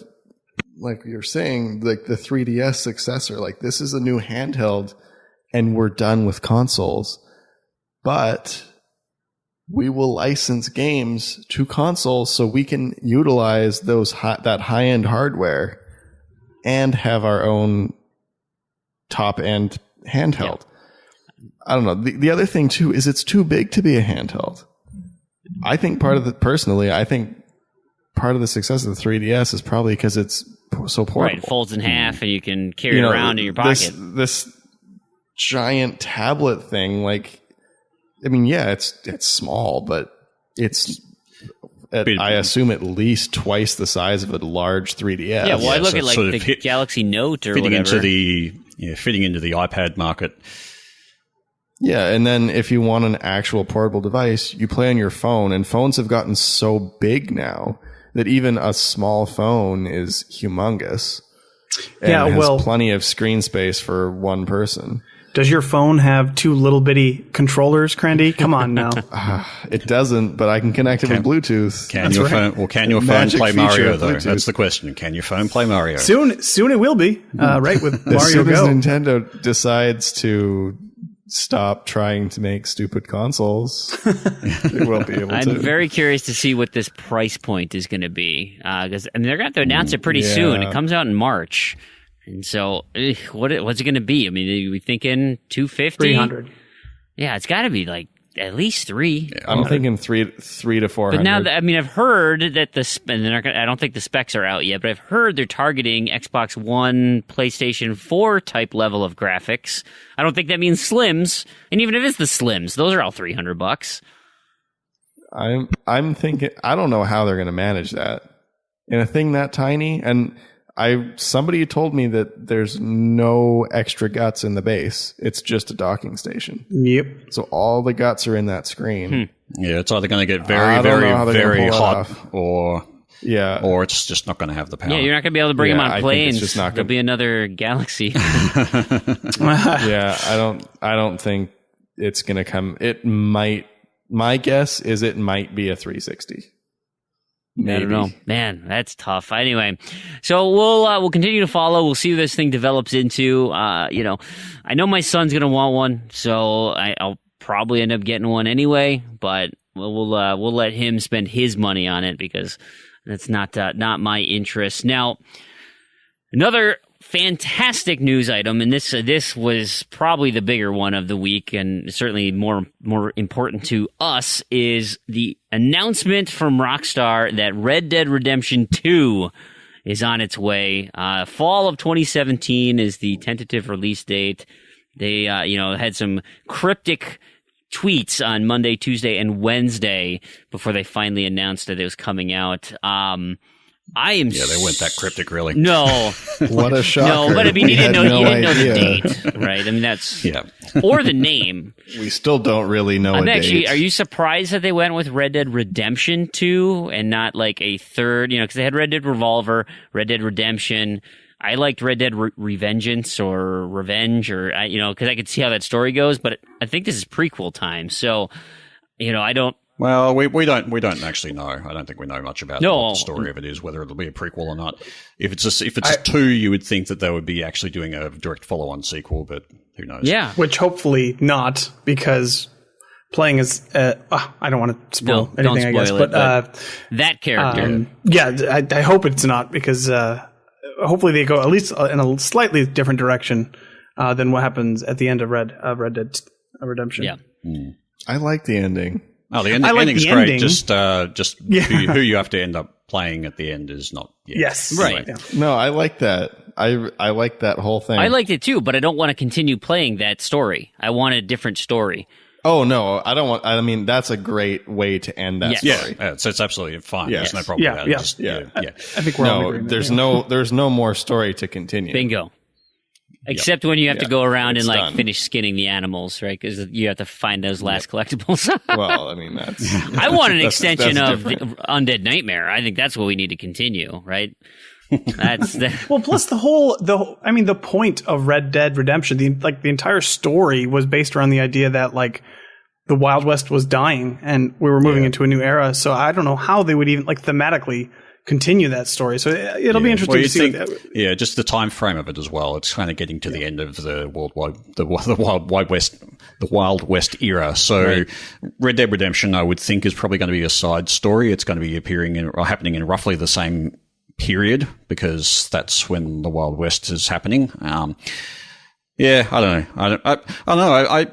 you're saying, the 3DS successor, this is a new handheld, and we're done with consoles, but we will license games to consoles so we can utilize that high-end hardware and have our own top-end handheld. Yeah. I don't know. The other thing, too, is it's too big to be a handheld. I think part of the success of the 3DS is probably because it's so portable. Right, it folds in half and you can carry it around in your pocket. This giant tablet thing, it's small, but it's I assume at least twice the size of a large 3DS. Yeah, well, I look at the Galaxy Note or fitting whatever. Fitting into the iPad market. Yeah, and then if you want an actual portable device, you play on your phone, and phones have gotten so big now that even a small phone is humongous. And has plenty of screen space for one person. Does your phone have two little bitty controllers, Crandy? Come on now. It doesn't, but I can connect it with Bluetooth. Can your phone play Mario, though? That's the question. Can your phone play Mario? Soon it will be, right, with Mario As soon Go. as Nintendo decides to stop trying to make stupid consoles, they will be able to. I'm very curious to see what this price point is going to be, because they're going to have to announce it pretty soon. It comes out in March, and so what's it going to be? I mean, are we thinking $250? $300. Yeah, it's got to be like at least $300. Yeah, I'm thinking $300 to $400. But now, I've heard that I don't think the specs are out yet, but I've heard they're targeting Xbox One, PlayStation 4 type level of graphics. I don't think that means slims, and even if it's the slims, those are all $300. I'm thinking, I don't know how they're going to manage that in a thing that tiny. And somebody told me that there's no extra guts in the base. It's just a docking station. Yep. So all the guts are in that screen. Yeah, it's either going to get very, very hot, or it's just not going to have the power. Yeah, you're not going to be able to bring them on planes. Just not There'll be another Galaxy. Yeah, I don't think it's going to come. It might. My guess is it might be a 360. Maybe. I don't know. Man, that's tough. Anyway, so we'll continue to follow. We'll see what this thing develops into. I know my son's going to want one, so I'll probably end up getting one anyway, but we'll let him spend his money on it because that's not my interest. Now, another fantastic news item, and this was probably the bigger one of the week, and certainly more important to us, is the announcement from Rockstar that Red Dead Redemption 2 is on its way. Fall of 2017 is the tentative release date. They had some cryptic tweets on Monday, Tuesday, and Wednesday before they finally announced that it was coming out. They weren't that cryptic, really. No. What a shocker. No, but I mean, you didn't know the date, right? I mean, that's... Yeah. Or the name. We still don't really know a date. Are you surprised that they went with Red Dead Redemption 2 and not like a third, because they had Red Dead Revolver, Red Dead Redemption. I liked Red Dead Revengeance or Revenge, or, because I could see how that story goes, but I think this is prequel time, so, I don't... Well, we don't actually know. I don't think we know much about what the story of it is, whether it'll be a prequel or not. If it's 2, you would think that they would be actually doing a direct follow-on sequel, but who knows? Yeah, which hopefully not, because playing as I don't want to spoil anything, I guess, but that character. I hope it's not, because hopefully they go at least in a slightly different direction than what happens at the end of Red Dead Redemption. Yeah, I like the ending. Oh, the ending's great. Just who you have to end up playing at the end is not. Yeah. Yes, right. Yeah. No, I like that. I like that whole thing. I liked it too, but I don't want to continue playing that story. I want a different story. Oh no, I don't want. I mean, that's a great way to end that story. Yeah, so it's absolutely fine. Yes. There's no problem with that. I think we're all in agreement. There's no more story to continue. Bingo. Except when you have to go around and finish skinning the animals, right? Because you have to find those last collectibles. Well, I mean, that's... I want an extension of the Undead Nightmare. I think that's what we need to continue, right? That's well, plus the point of Red Dead Redemption, the entire story was based around the idea that the Wild West was dying and we were moving into a new era. So I don't know how they would even thematically continue that story. So it'll be interesting to see. Just the time frame of it as well. It's kind of getting to the end of the Wild West era. So Red Dead Redemption, I would think, is probably going to be a side story. It's going to be happening in roughly the same period, because that's when the Wild West is happening. I don't know.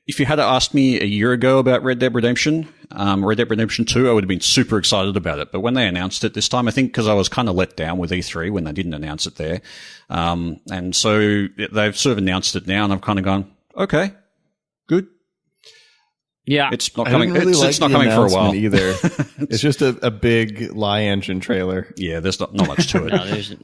If you had asked me a year ago about Red Dead Redemption 2, I would have been super excited about it. But when they announced it this time, I think because I was kind of let down with E3 when they didn't announce it there. And so they've sort of announced it now, and I've kind of gone, okay, good. Yeah. It's not coming, it's not coming for a while either. It's just a big lie engine trailer. Yeah, there's not much to it.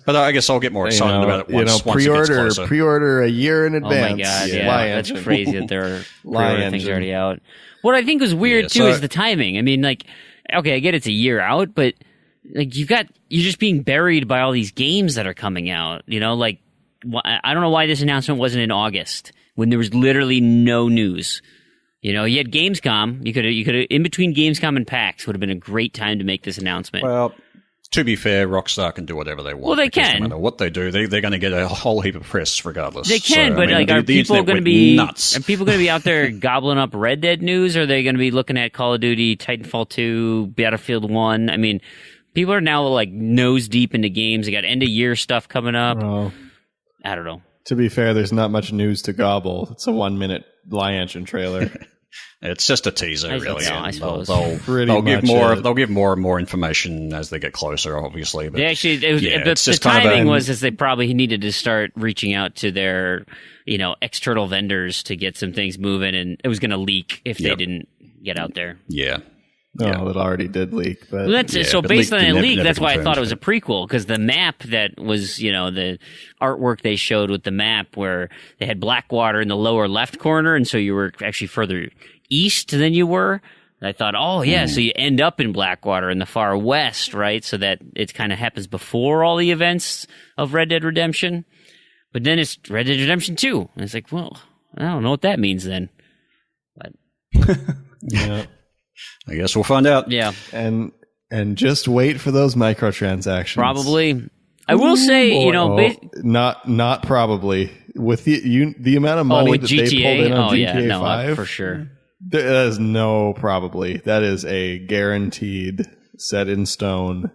But I guess I'll get more excited about it once it gets closer. Pre-order a year in advance. Oh my God, that's crazy that there are pre-order things already out. What I think was weird too is the timing. I mean, okay, I get it's a year out, but you're just being buried by all these games that are coming out. I don't know why this announcement wasn't in August when there was literally no news. You had Gamescom. You could have in between Gamescom and PAX would have been a great time to make this announcement. Well, To be fair, Rockstar can do whatever they want. Well, they can. No matter what they do, they're going to get a whole heap of press regardless. They can, but are people going to be nuts? Are people going to be out there gobbling up Red Dead news? Or are they going to be looking at Call of Duty, Titanfall 2, Battlefield 1? I mean, people are now like nose deep into games. They got end of year stuff coming up. Well, I don't know. To be fair, there's not much news to gobble. It's a 1-minute Lion trailer. It's just a teaser, really. I suppose. They'll give more and more information as they get closer, obviously. But the timing was they probably needed to start reaching out to their, external vendors to get some things moving, and it was going to leak if they didn't get out there. Yeah. No, it already did leak. But so based on that leak, that's why I thought it was a prequel, because the map that was, the artwork they showed with the map where they had Blackwater in the lower left corner, and so you were actually further east than you were. And I thought, so you end up in Blackwater in the far west, right? So that it kind of happens before all the events of Red Dead Redemption. But then it's Red Dead Redemption 2. And it's like, well, I don't know what that means then. But yeah. I guess we'll find out. Yeah. And just wait for those microtransactions. Probably. I will say, not probably. With the amount of money that GTA? They pulled in on GTA 5. For sure. That is no probably. That is a guaranteed, set in stone,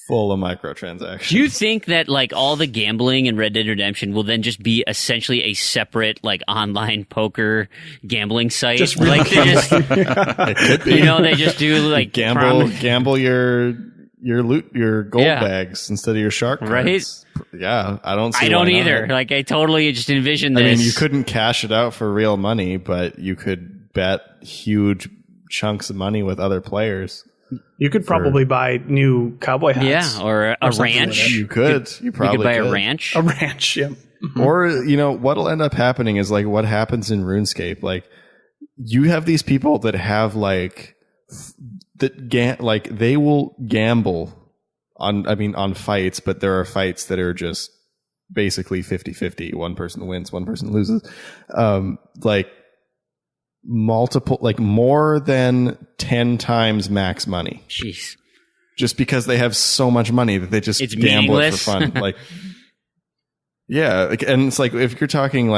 full of microtransactions. Do you think that all the gambling in Red Dead Redemption will then just be essentially a separate online poker gambling site? Just it could be. They just do gamble your loot, your gold bags instead of your shark cards. Right? Yeah, I don't either. I totally just envision this. I mean, you couldn't cash it out for real money, but you could bet huge chunks of money with other players. You could probably buy new cowboy hats. Yeah, or a ranch. You could. You probably could buy could. a ranch. A ranch, yeah. Mm-hmm. Or, what'll end up happening is what happens in RuneScape. You have these people that have they will gamble on fights, but there are fights that are just basically 50-50. One person wins, one person loses. Multiple, more than 10 times max money. Jeez. Just because they have so much money that they just gamble it for fun. Yeah. And it's if you're talking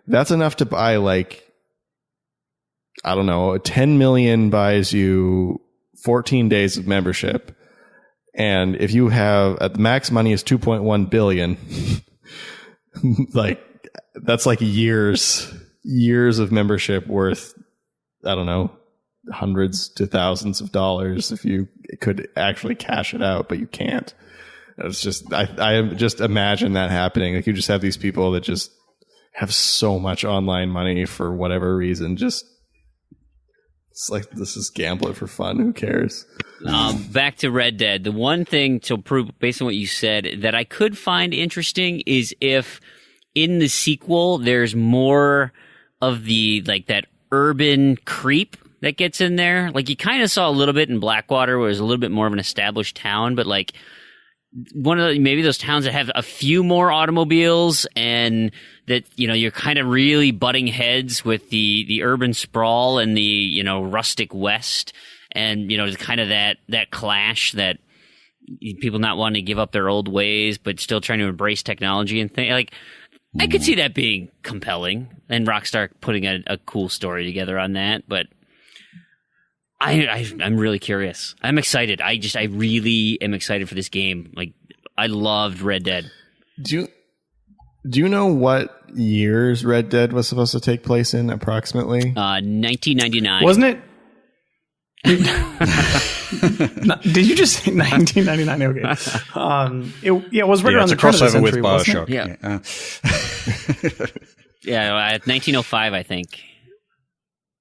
that's enough to buy I don't know, 10 million buys you 14 days of membership. And if you have the max money is 2.1 billion, that's years of membership worth, I don't know, hundreds to thousands of dollars if you could actually cash it out, but you can't. It's just, I just imagine that happening. You just have these people that just have so much online money for whatever reason. Just, it's this is gamble it for fun. Who cares? Back to Red Dead. The one thing to prove, based on what you said, that I could find interesting is if in the sequel there's more of the that urban creep that gets in there. You kind of saw a little bit in Blackwater where it was a little bit more of an established town, but one of maybe those towns that have a few more automobiles, and that you're kind of really butting heads with the urban sprawl and the rustic west, and kind of that clash, that people not wanting to give up their old ways but still trying to embrace technology and things I could see that being compelling, and Rockstar putting a cool story together on that. But I'm really curious. I'm excited. I really am excited for this game. I loved Red Dead. Do you know what years Red Dead was supposed to take place in approximately? 1999. Wasn't it? Did you just say 1999? Okay. It was right around the turn of the century, with BioShock. Yeah. 1905, I think.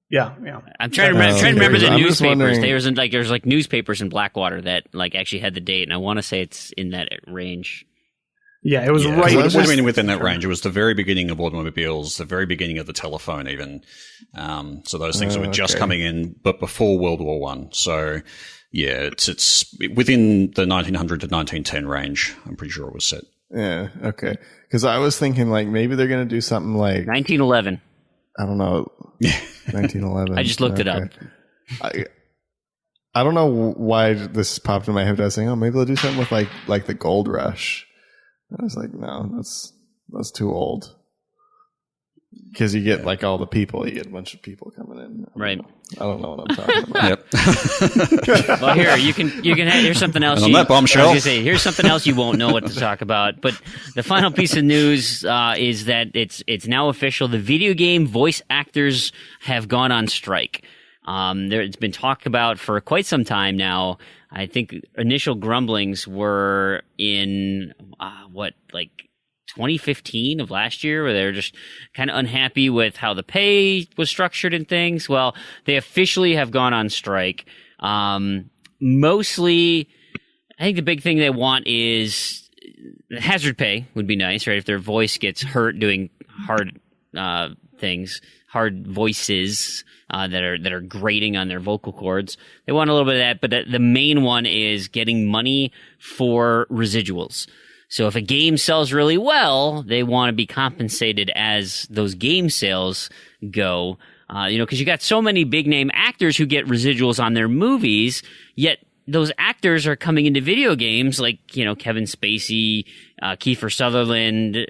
Yeah. I'm trying to remember the newspapers. There's newspapers in Blackwater that actually had the date, and I want to say it's in that range. Yeah, it was right. It was within that range. It was the very beginning of automobiles, the very beginning of the telephone, even. So those things were just coming in, but before World War One. So yeah, it's within the 1900 to 1910 range. I'm pretty sure it was set. Yeah. Okay. Because I was thinking maybe they're going to do something 1911. I don't know. 1911. I just looked it up. I don't know why this popped in my head. I was saying, oh, maybe they'll do something with like the Gold Rush. I was like, no, that's too old. Because you get like all the people, you get a bunch of people coming in. Right. I don't know what I'm talking about. Yep. Well, here you can here's something else. And on that bombshell, I was gonna say, here's something else you won't know what to talk about. But the final piece of news is that it's now official. The video game voice actors have gone on strike. It's been talked about for quite some time now. I think initial grumblings were in 2015 of last year, where they were just kind of unhappy with how the pay was structured and things. Well, they officially have gone on strike. Mostly, I think the big thing they want is hazard pay would be nice, right? If their voice gets hurt doing hard things, hard voices that are grating on their vocal cords, they want a little bit of that. But the main one is getting money for residuals. So if a game sells really well, they want to be compensated as those game sales go. Because you got so many big name actors who get residuals on their movies, yet those actors are coming into video games like, Kevin Spacey, Kiefer Sutherland,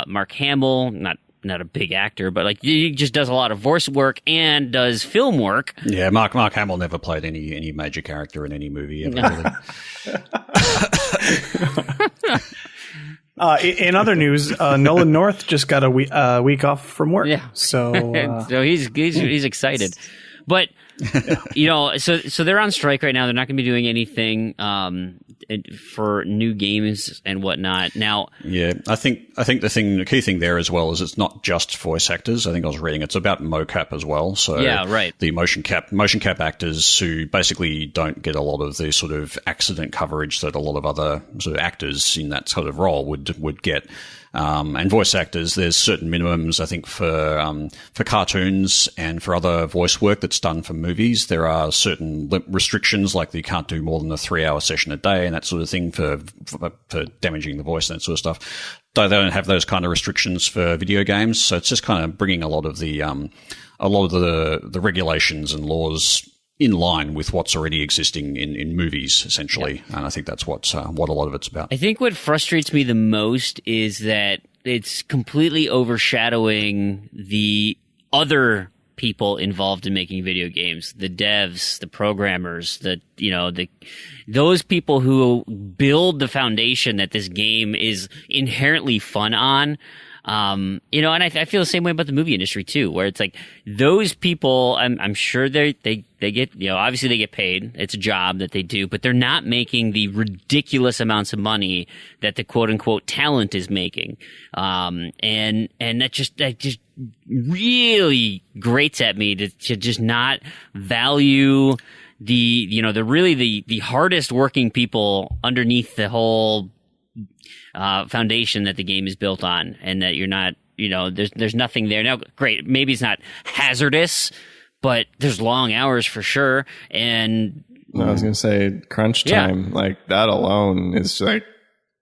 Mark Hamill, not a big actor, but like he just does a lot of voice work and does film work. Yeah, Mark Hamill never played any major character in any movie ever. Really. In other news, Nolan North just got a week off from work. Yeah. So so he's excited. But so they're on strike right now. They're not going to be doing anything for new games and whatnot. Now, yeah, I think the key thing there as well is it's not just voice actors. I think I was reading it's about mocap as well. So yeah, right. The motion cap actors who basically don't get a lot of the sort of accident coverage that a lot of other sort of actors in that sort of role would get. And voice actors, there's certain minimums, I think, for cartoons and for other voice work that's done for movies. There are certain restrictions, like you can't do more than a 3-hour session a day and that sort of thing for damaging the voice and that sort of stuff. They don't have those kind of restrictions for video games, so it's just kind of bringing a lot of the regulations and laws in line with what's already existing in movies, essentially. Yeah. And I think that's what a lot of it's about. I think what frustrates me the most is that it's completely overshadowing the other people involved in making video games, the devs, the programmers, those people who build the foundation that this game is inherently fun on. And I feel the same way about the movie industry too, where it's like those people, I'm sure they get, obviously they get paid. It's a job that they do, but they're not making the ridiculous amounts of money that the quote unquote talent is making. And that just really grates at me to just not value the hardest working people underneath the whole foundation that the game is built on, and that you're not, there's nothing there. Now, great, maybe it's not hazardous, but there's long hours for sure. And I was going to say crunch time, like that alone is like,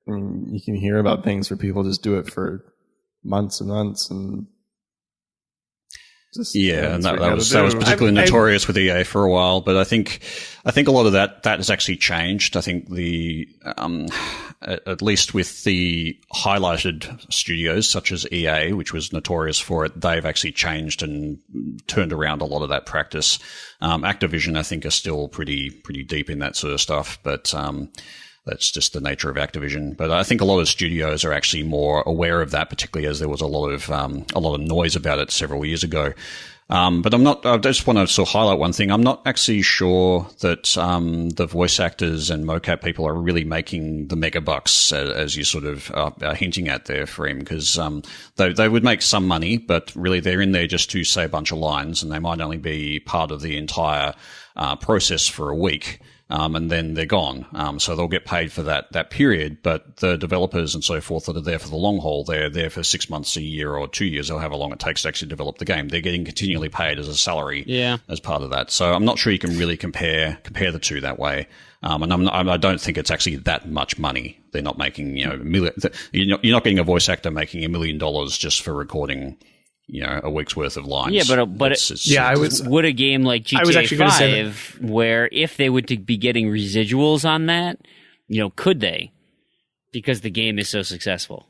you can hear about things where people just do it for months and months and and that was particularly notorious with EA for a while. But I think a lot of that has actually changed. I think at least with the highlighted studios such as EA, which was notorious for it, they've actually changed and turned around a lot of that practice. Activision, I think, are still pretty deep in that sort of stuff, but that's just the nature of Activision. But I think a lot of studios are actually more aware of that, particularly as there was a lot of noise about it several years ago. But I just want to sort of highlight one thing. I'm not actually sure that the voice actors and mocap people are really making the mega bucks, as you sort of are hinting at there, Fream, because they would make some money, but really they're in there just to say a bunch of lines, and they might only be part of the entire process for a week. And then they're gone. So they'll get paid for that period. But the developers and so forth that are there for the long haul, they're there for 6 months, a year, or 2 years, or however long it takes to actually develop the game. They're getting continually paid as a salary as part of that. So I'm not sure you can really compare the two that way. And I don't think it's actually that much money. They're not making, you're not getting a voice actor making $1 million just for recording a week's worth of lines. Yeah, would a game like GTA 5, where if they would be getting residuals on that, could they? Because the game is so successful.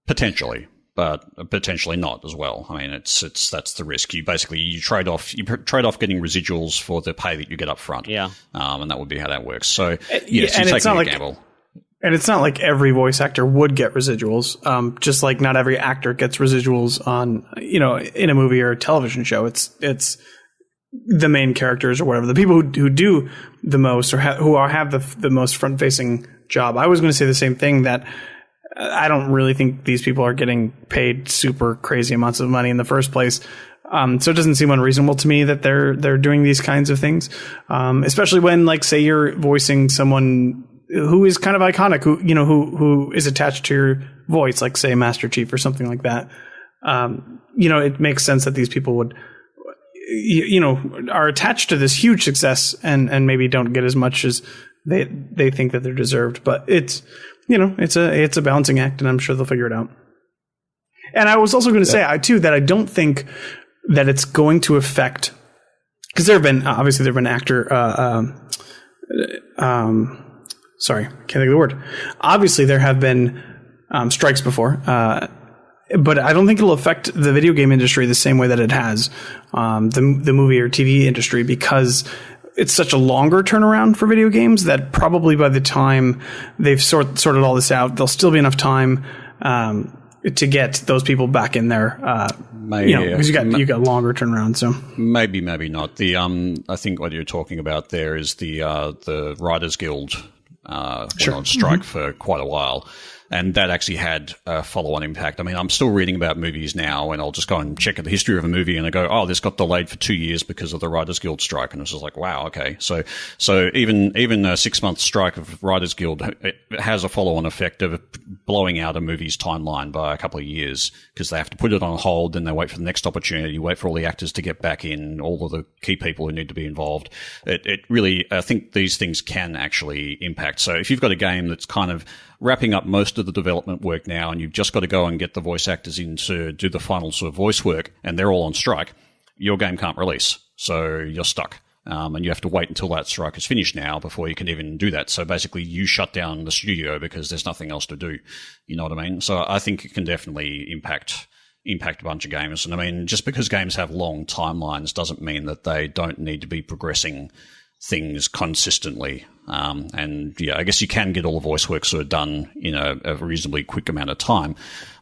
Potentially, but potentially not as well. I mean, that's the risk. You trade off getting residuals for the pay that you get up front. Yeah, and that would be how that works. So yes, and you're taking a gamble. And it's not like every voice actor would get residuals. Just like not every actor gets residuals on, in a movie or a television show. It's the main characters or whatever, the people who do the most or have the most front facing job. I was going to say the same thing, that I don't really think these people are getting paid super crazy amounts of money in the first place. So it doesn't seem unreasonable to me that they're doing these kinds of things, especially when, like, say you're voicing someone who is kind of iconic, who is attached to your voice, like, say, Master Chief or something like that. It makes sense that these people would, are attached to this huge success and maybe don't get as much as they think that they're deserved. But it's a balancing act, and I'm sure they'll figure it out. And I was also going to say, that I don't think that it's going to affect, because there have been sorry, can't think of the word. Obviously, there have been strikes before, but I don't think it'll affect the video game industry the same way that it has the movie or TV industry, because it's such a longer turnaround for video games that probably by the time they've sorted all this out, there'll still be enough time to get those people back in there. Because you got longer turnaround. So maybe not. I think what you're talking about there is the Writers Guild. Went on strike for quite a while, and that actually had a follow-on impact. I mean, I'm still reading about movies now, and I'll just go and check the history of a movie, and I go, this got delayed for 2 years because of the Writers Guild strike, and it's just like, wow, okay. So even a 6-month strike of Writers Guild, it has a follow-on effect of blowing out a movie's timeline by a couple of years, because they have to put it on hold, then they wait for the next opportunity, wait for all the actors to get back in, all of the key people who need to be involved. It really, I think these things can actually impact. So if you've got a game that's kind of wrapping up most of the development work now, and you've just got to go and get the voice actors in to do the final sort of voice work, and they're all on strike, your game can't release. So you're stuck. And you have to wait until that strike is finished now before you can even do that. So basically you shut down the studio because there's nothing else to do. You know what I mean? So I think it can definitely impact a bunch of games. And I mean, just because games have long timelines doesn't mean that they don't need to be progressing things consistently. I guess you can get all the voice work sort of done in a reasonably quick amount of time.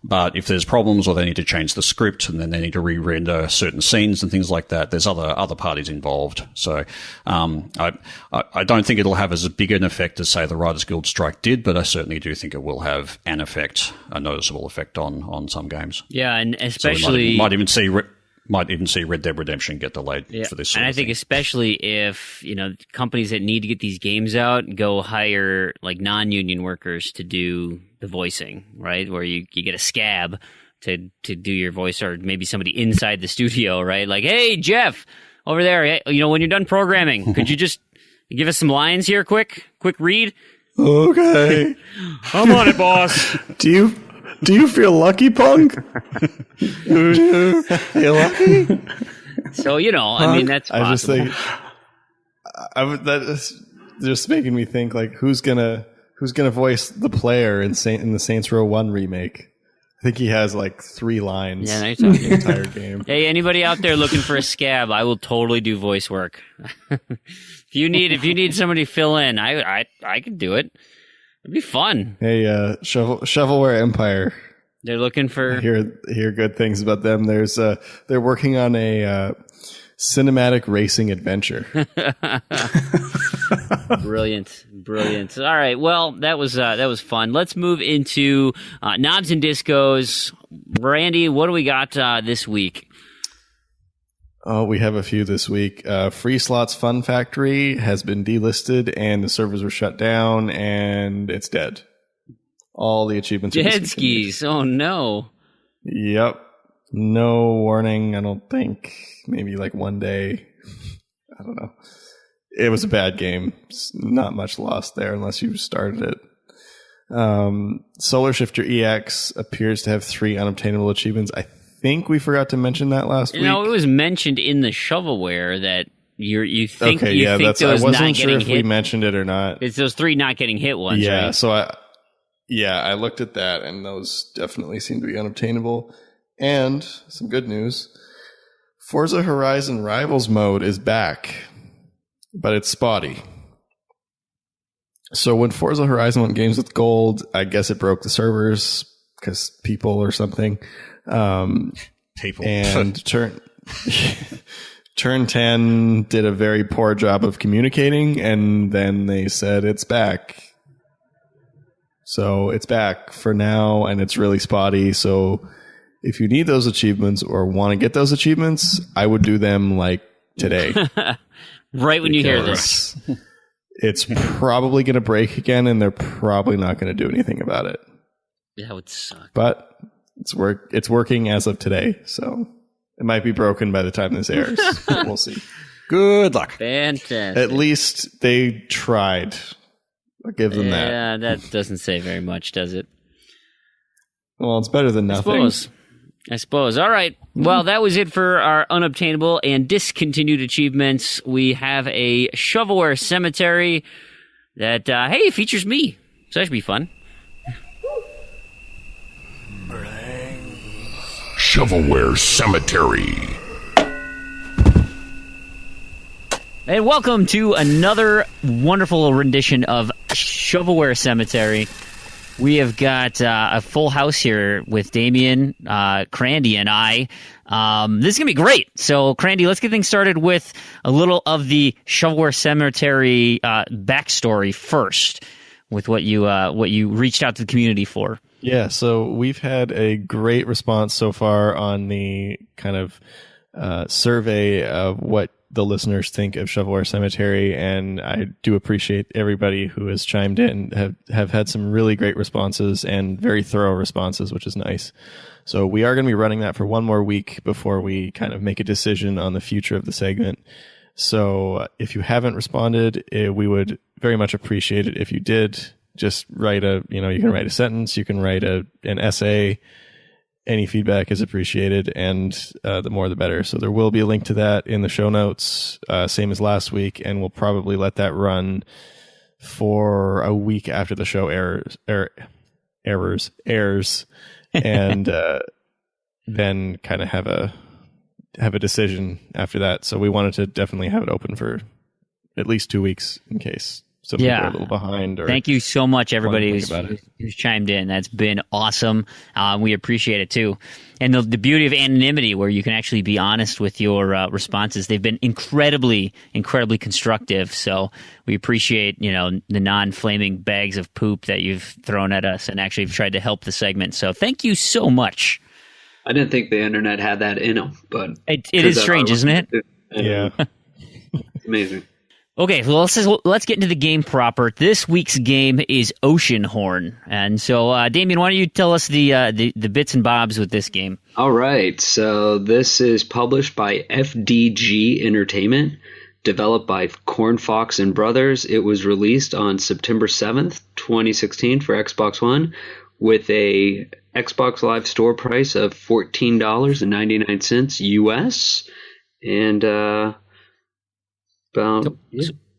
But if there's problems, or they need to change the script, and then they need to re-render certain scenes and things like that, there's other parties involved. So I don't think it'll have as big an effect as, say, the Writers Guild strike did, but I certainly do think it will have a noticeable effect on some games. Yeah, and especially so might even see Red Dead Redemption get delayed for this sort and of I think thing. Especially if, companies that need to get these games out go hire, like, non-union workers to do the voicing, right? Where you get a scab to do your voice, or maybe somebody inside the studio, right? Like, hey, Jeff, over there, when you're done programming, could you just give us some lines here, quick read? Okay. I'm on it, boss. Do you feel lucky, punk? Feel lucky? So, I mean, that's possible. I just think that is just making me think, like, who's gonna voice the player in the Saints Row 1 remake? I think he has like 3 lines. Yeah, in the entire game. Hey, anybody out there looking for a scab? I will totally do voice work. If you need somebody to fill in, I could do it. It'd be fun. Hey, Shovelware Empire. They're looking for. I hear good things about them. They're working on a cinematic racing adventure. Brilliant. All right. Well, that was fun. Let's move into Nods and Discos. Randy, what do we got this week? Oh, we have a few this week. Free Slots Fun Factory has been delisted, and the servers were shut down, and it's dead. All the achievements are dead skis. Oh, no. Yep. No warning, I don't think. Maybe like one day. I don't know. It was a bad game. Not much lost there unless you started it. Solar Shifter EX appears to have 3 unobtainable achievements. I think we forgot to mention that last week. No, it was mentioned in the shovelware that you think okay, you think those I wasn't not sure getting if hit. we mentioned it or not. It's those 3 not getting hit ones, Yeah, right? so I looked at that, and those definitely seem to be unobtainable. And some good news. Forza Horizon Rivals mode is back, but it's spotty. So when Forza Horizon went games with gold, I guess it broke the servers because people or something. People. And Turn 10 did a very poor job of communicating, and then they said it's back. So it's back for now, and it's really spotty. So if you need those achievements or want to get those achievements, I would do them like today. Right when you hear this. It's probably going to break again, and they're probably not going to do anything about it. That would suck. But it's working as of today, so it might be broken by the time this airs. We'll see. Good luck. Fantastic. At least they tried. I'll give them that. Yeah, that doesn't say very much, does it? Well, it's better than nothing. I suppose. All right. Well, that was it for our unobtainable and discontinued achievements. We have a shovelware cemetery that, hey, features me. So that should be fun. Shovelware Cemetery. And welcome to another wonderful rendition of Shovelware Cemetery. We have got a full house here with Damien, Crandy, and I. This is going to be great. So, Crandy, let's get things started with a little of the Shovelware Cemetery backstory first, with what you reached out to the community for. Yeah, so we've had a great response so far on the kind of survey of what the listeners think of Shovelware Cemetery, and I do appreciate everybody who has chimed in. Have had some really great responses and very thorough responses, which is nice. So we are going to be running that for one more week before we kind of make a decision on the future of the segment. So if you haven't responded, we would very much appreciate it if you did. Just write you can write a sentence, you can write an essay. Any feedback is appreciated, and the more the better. So there will be a link to that in the show notes, same as last week, and we'll probably let that run for a week after the show airs, and then kind of have a decision after that. So we wanted to definitely have it open for at least 2 weeks in case some people are a little behind. Or thank you so much, everybody who's chimed in. That's been awesome. We appreciate it too. And the beauty of anonymity, where you can actually be honest with your responses, they've been incredibly, incredibly constructive. So we appreciate the non-flaming bags of poop that you've thrown at us, and actually have tried to help the segment. So thank you so much. I didn't think the internet had that in them, but it is strange, isn't it? Yeah, it's amazing. Okay, well, let's get into the game proper. This week's game is Oceanhorn. And so, Damien, why don't you tell us the bits and bobs with this game? All right, so this is published by FDG Entertainment, developed by Corn Fox and Brothers. It was released on September 7th, 2016 for Xbox One, with a Xbox Live store price of $14.99 US. And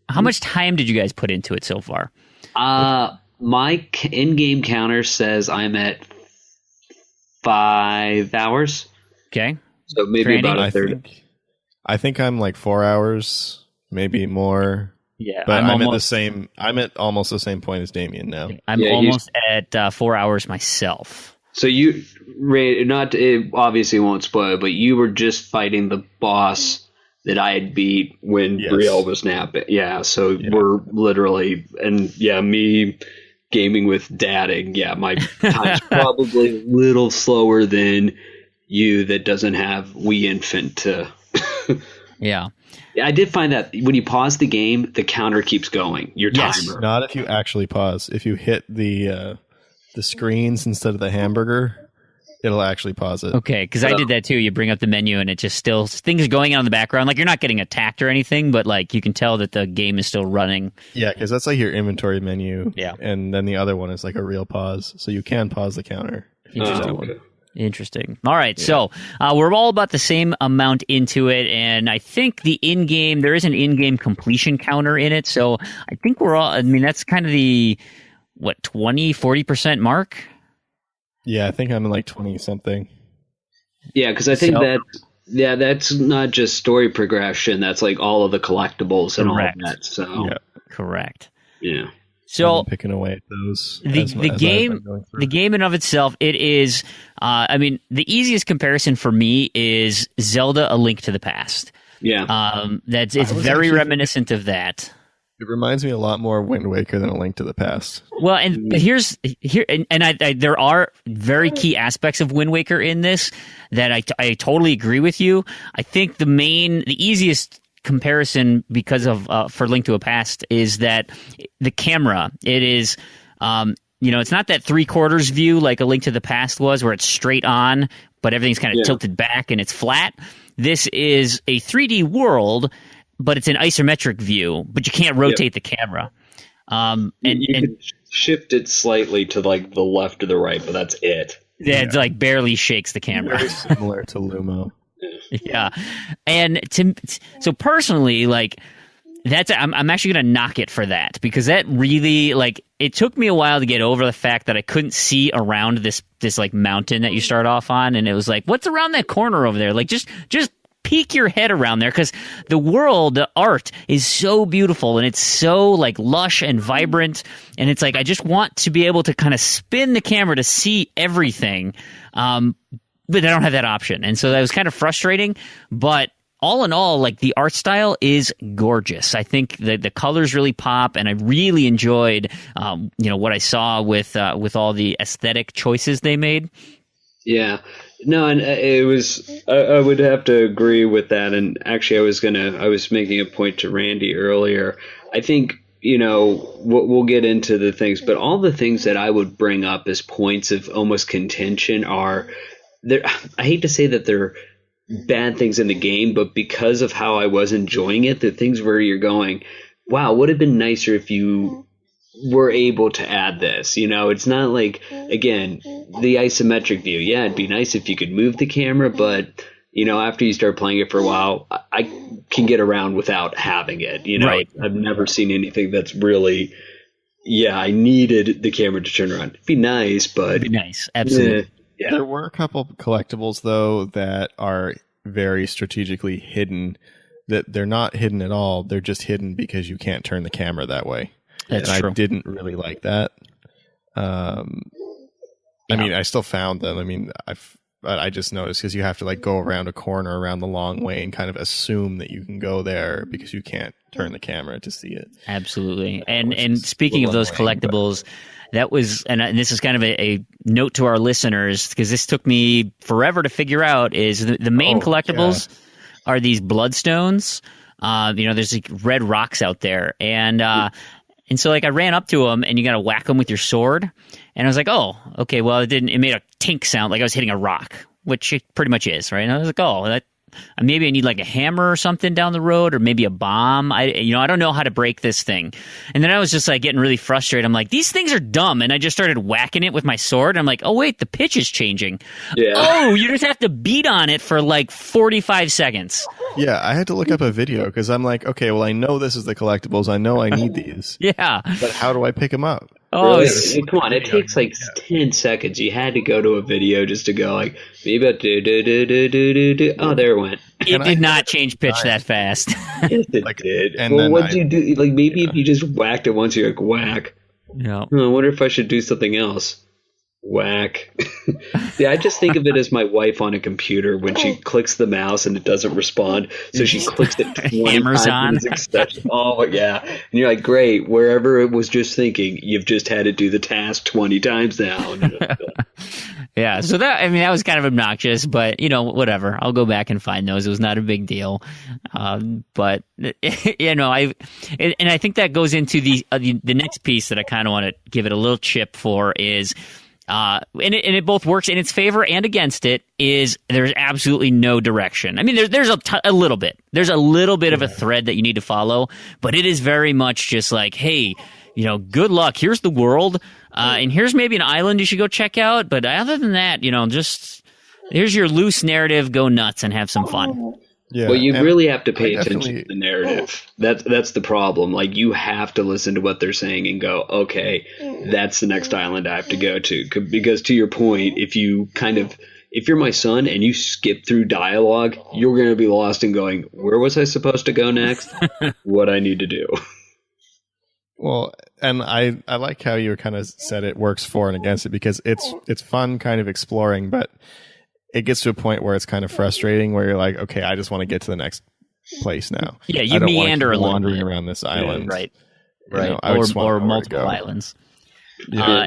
how much time did you guys put into it so far? My in-game counter says I'm at 5 hours. Okay. So maybe about a third. I think I'm like 4 hours, maybe more. Yeah, but I'm at almost the same point as Damien now. I'm almost at 4 hours myself. So you, it obviously won't spoil, but you were just fighting the boss that I had beat when Brielle was napping. Yeah, so we're literally, and me gaming with dadding. Yeah, my time's probably a little slower than you that doesn't have Wii Infant to. Yeah. I did find that when you pause the game, the counter keeps going. Your timer. Not if you actually pause. If you hit the screens instead of the hamburger, it'll actually pause it. Okay, because I did that too. You bring up the menu and it just still, things are going on in the background. Like, you're not getting attacked or anything, but like you can tell that the game is still running. Yeah, because that's like your inventory menu. Yeah. And then the other one is like a real pause. So you can pause the counter if you choose that one. Interesting. All right, so we're all about the same amount into it, and I think there is an in-game completion counter in it, so I think we're all, I mean, that's kind of the, 40% mark? Yeah, I think I'm in like 20-something. Yeah, because I think that's not just story progression, that's like all of the collectibles and Correct. all of that, so. Yeah. Correct. Yeah. So I'm picking away at those. The game in of itself, it is. I mean, the easiest comparison for me is Zelda: A Link to the Past. Yeah. It's very reminiscent of that. It reminds me a lot more of Wind Waker than A Link to the Past. Well, and there are very key aspects of Wind Waker in this that I totally agree with you. I think the easiest comparison because of for Link to a Past is that the camera, it is it's not that 3/4 view like A Link to the Past was where it's straight on but everything's kind of tilted back and it's flat. This is a 3D world, but it's an isometric view, but you can't rotate the camera. You can shift it slightly to like the left or the right, but that's it. Yeah, it like barely shakes the camera. Very similar to Lumo. Yeah, and so personally, like I'm actually gonna knock it for that because that really it took me a while to get over the fact that I couldn't see around this like mountain that you start off on, and it was like, what's around that corner over there? Like just peek your head around there because the world, the art is so beautiful and it's so like lush and vibrant, and it's like I just want to be able to kind of spin the camera to see everything. But I don't have that option. And so that was kind of frustrating. But all in all, like the art style is gorgeous. I think the colors really pop, and I really enjoyed, what I saw with all the aesthetic choices they made. Yeah. No, and it was, I would have to agree with that. And actually, I was making a point to Randy earlier. I think, we'll get into the things, but all the things that I would bring up as points of almost contention are, I hate to say that they're bad things in the game, but because of how I was enjoying it, the things where you're going, wow, would have been nicer if you were able to add this. It's not like, again, the isometric view. Yeah, it'd be nice if you could move the camera, but after you start playing it for a while, I can get around without having it. Right. I've never seen anything that's really, I needed the camera to turn around. It'd be nice, but it'd be nice, absolutely. Yeah. There were a couple collectibles, though, that are very strategically hidden, that they're not hidden at all. They're just hidden because you can't turn the camera that way. That's and true. I didn't really like that. I mean, I still found them. I mean, I just noticed because you have to like go around a corner around the long way and kind of assume that you can go there because you can't turn the camera to see it. Absolutely. And speaking of those collectibles, that was, and this is kind of a note to our listeners, because this took me forever to figure out, is the main collectibles are these bloodstones. There's like red rocks out there. And so like I ran up to them and you got to whack them with your sword. And I was like, oh, okay, well, it made a tink sound like I was hitting a rock, which it pretty much is, right? And I was like, oh, maybe I need like a hammer or something down the road, or maybe a bomb. I don't know how to break this thing. And then I was just like getting really frustrated. I'm like, these things are dumb. And I just started whacking it with my sword. And I'm like, oh wait, the pitch is changing. Yeah. Oh, you just have to beat on it for like 45 seconds. Yeah, I had to look up a video because I'm like, okay, well, I know this is the collectibles. I know I need these. Yeah. But how do I pick them up? Oh, really? Come on, it takes like 10 seconds. You had to go to a video just to go like, maybe oh, there it went. It did not change pitch that fast. Yes, it did. Well, what do you do? Like maybe if you just whacked it once, you're like, whack. Yeah. I wonder if I should do something else. Whack. Yeah, I just think of it as my wife on a computer when she clicks the mouse and it doesn't respond. So she clicks it 20 hammers on. Oh, yeah. And you're like, great. Wherever it was just thinking, you've just had to do the task 20 times now. Yeah, so that was kind of obnoxious, but whatever. I'll go back and find those. It was not a big deal, but I think that goes into the next piece that I kind of want to give it a little chip for is, and it both works in its favor and against it. Is there's absolutely no direction. I mean, there's a little bit. There's a little bit of a thread that you need to follow, but it is very much just like, hey, good luck. Here's the world. And here's maybe an island you should go check out. But other than that, just Here's your loose narrative. Go nuts and have some fun. Yeah. Well, you really have to pay attention to the narrative. That's the problem. Like, you have to listen to what they're saying and go, okay, that's the next island I have to go to. Because to your point, if you're my son and you skip through dialogue, you're going to be lost and going, where was I supposed to go next? What I need to do. Well, and I like how you kind of said it works for and against it, because it's fun kind of exploring, but it gets to a point where it's kind of frustrating, where you're like, okay, I just want to get to the next place now. Yeah, you meander a little wandering bit around this island. Yeah, right. Right. Or multiple islands. Yeah.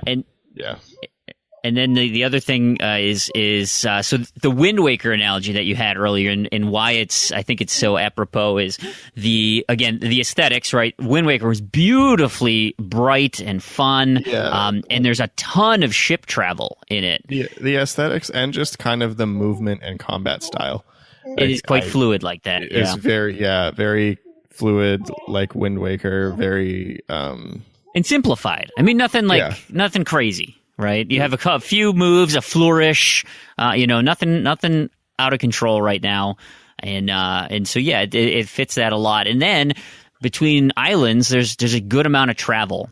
And then the other thing is so the Wind Waker analogy that you had earlier, and why I think it's so apropos is the aesthetics, right? Wind Waker was beautifully bright and fun, and there's a ton of ship travel in it. The aesthetics and just kind of the movement and combat style. It is quite fluid like that. It's very fluid, like Wind Waker, very and simplified. I mean, nothing crazy. Right, you have a few moves, a flourish, nothing out of control right now, and so it fits that a lot. And then between islands, there's a good amount of travel,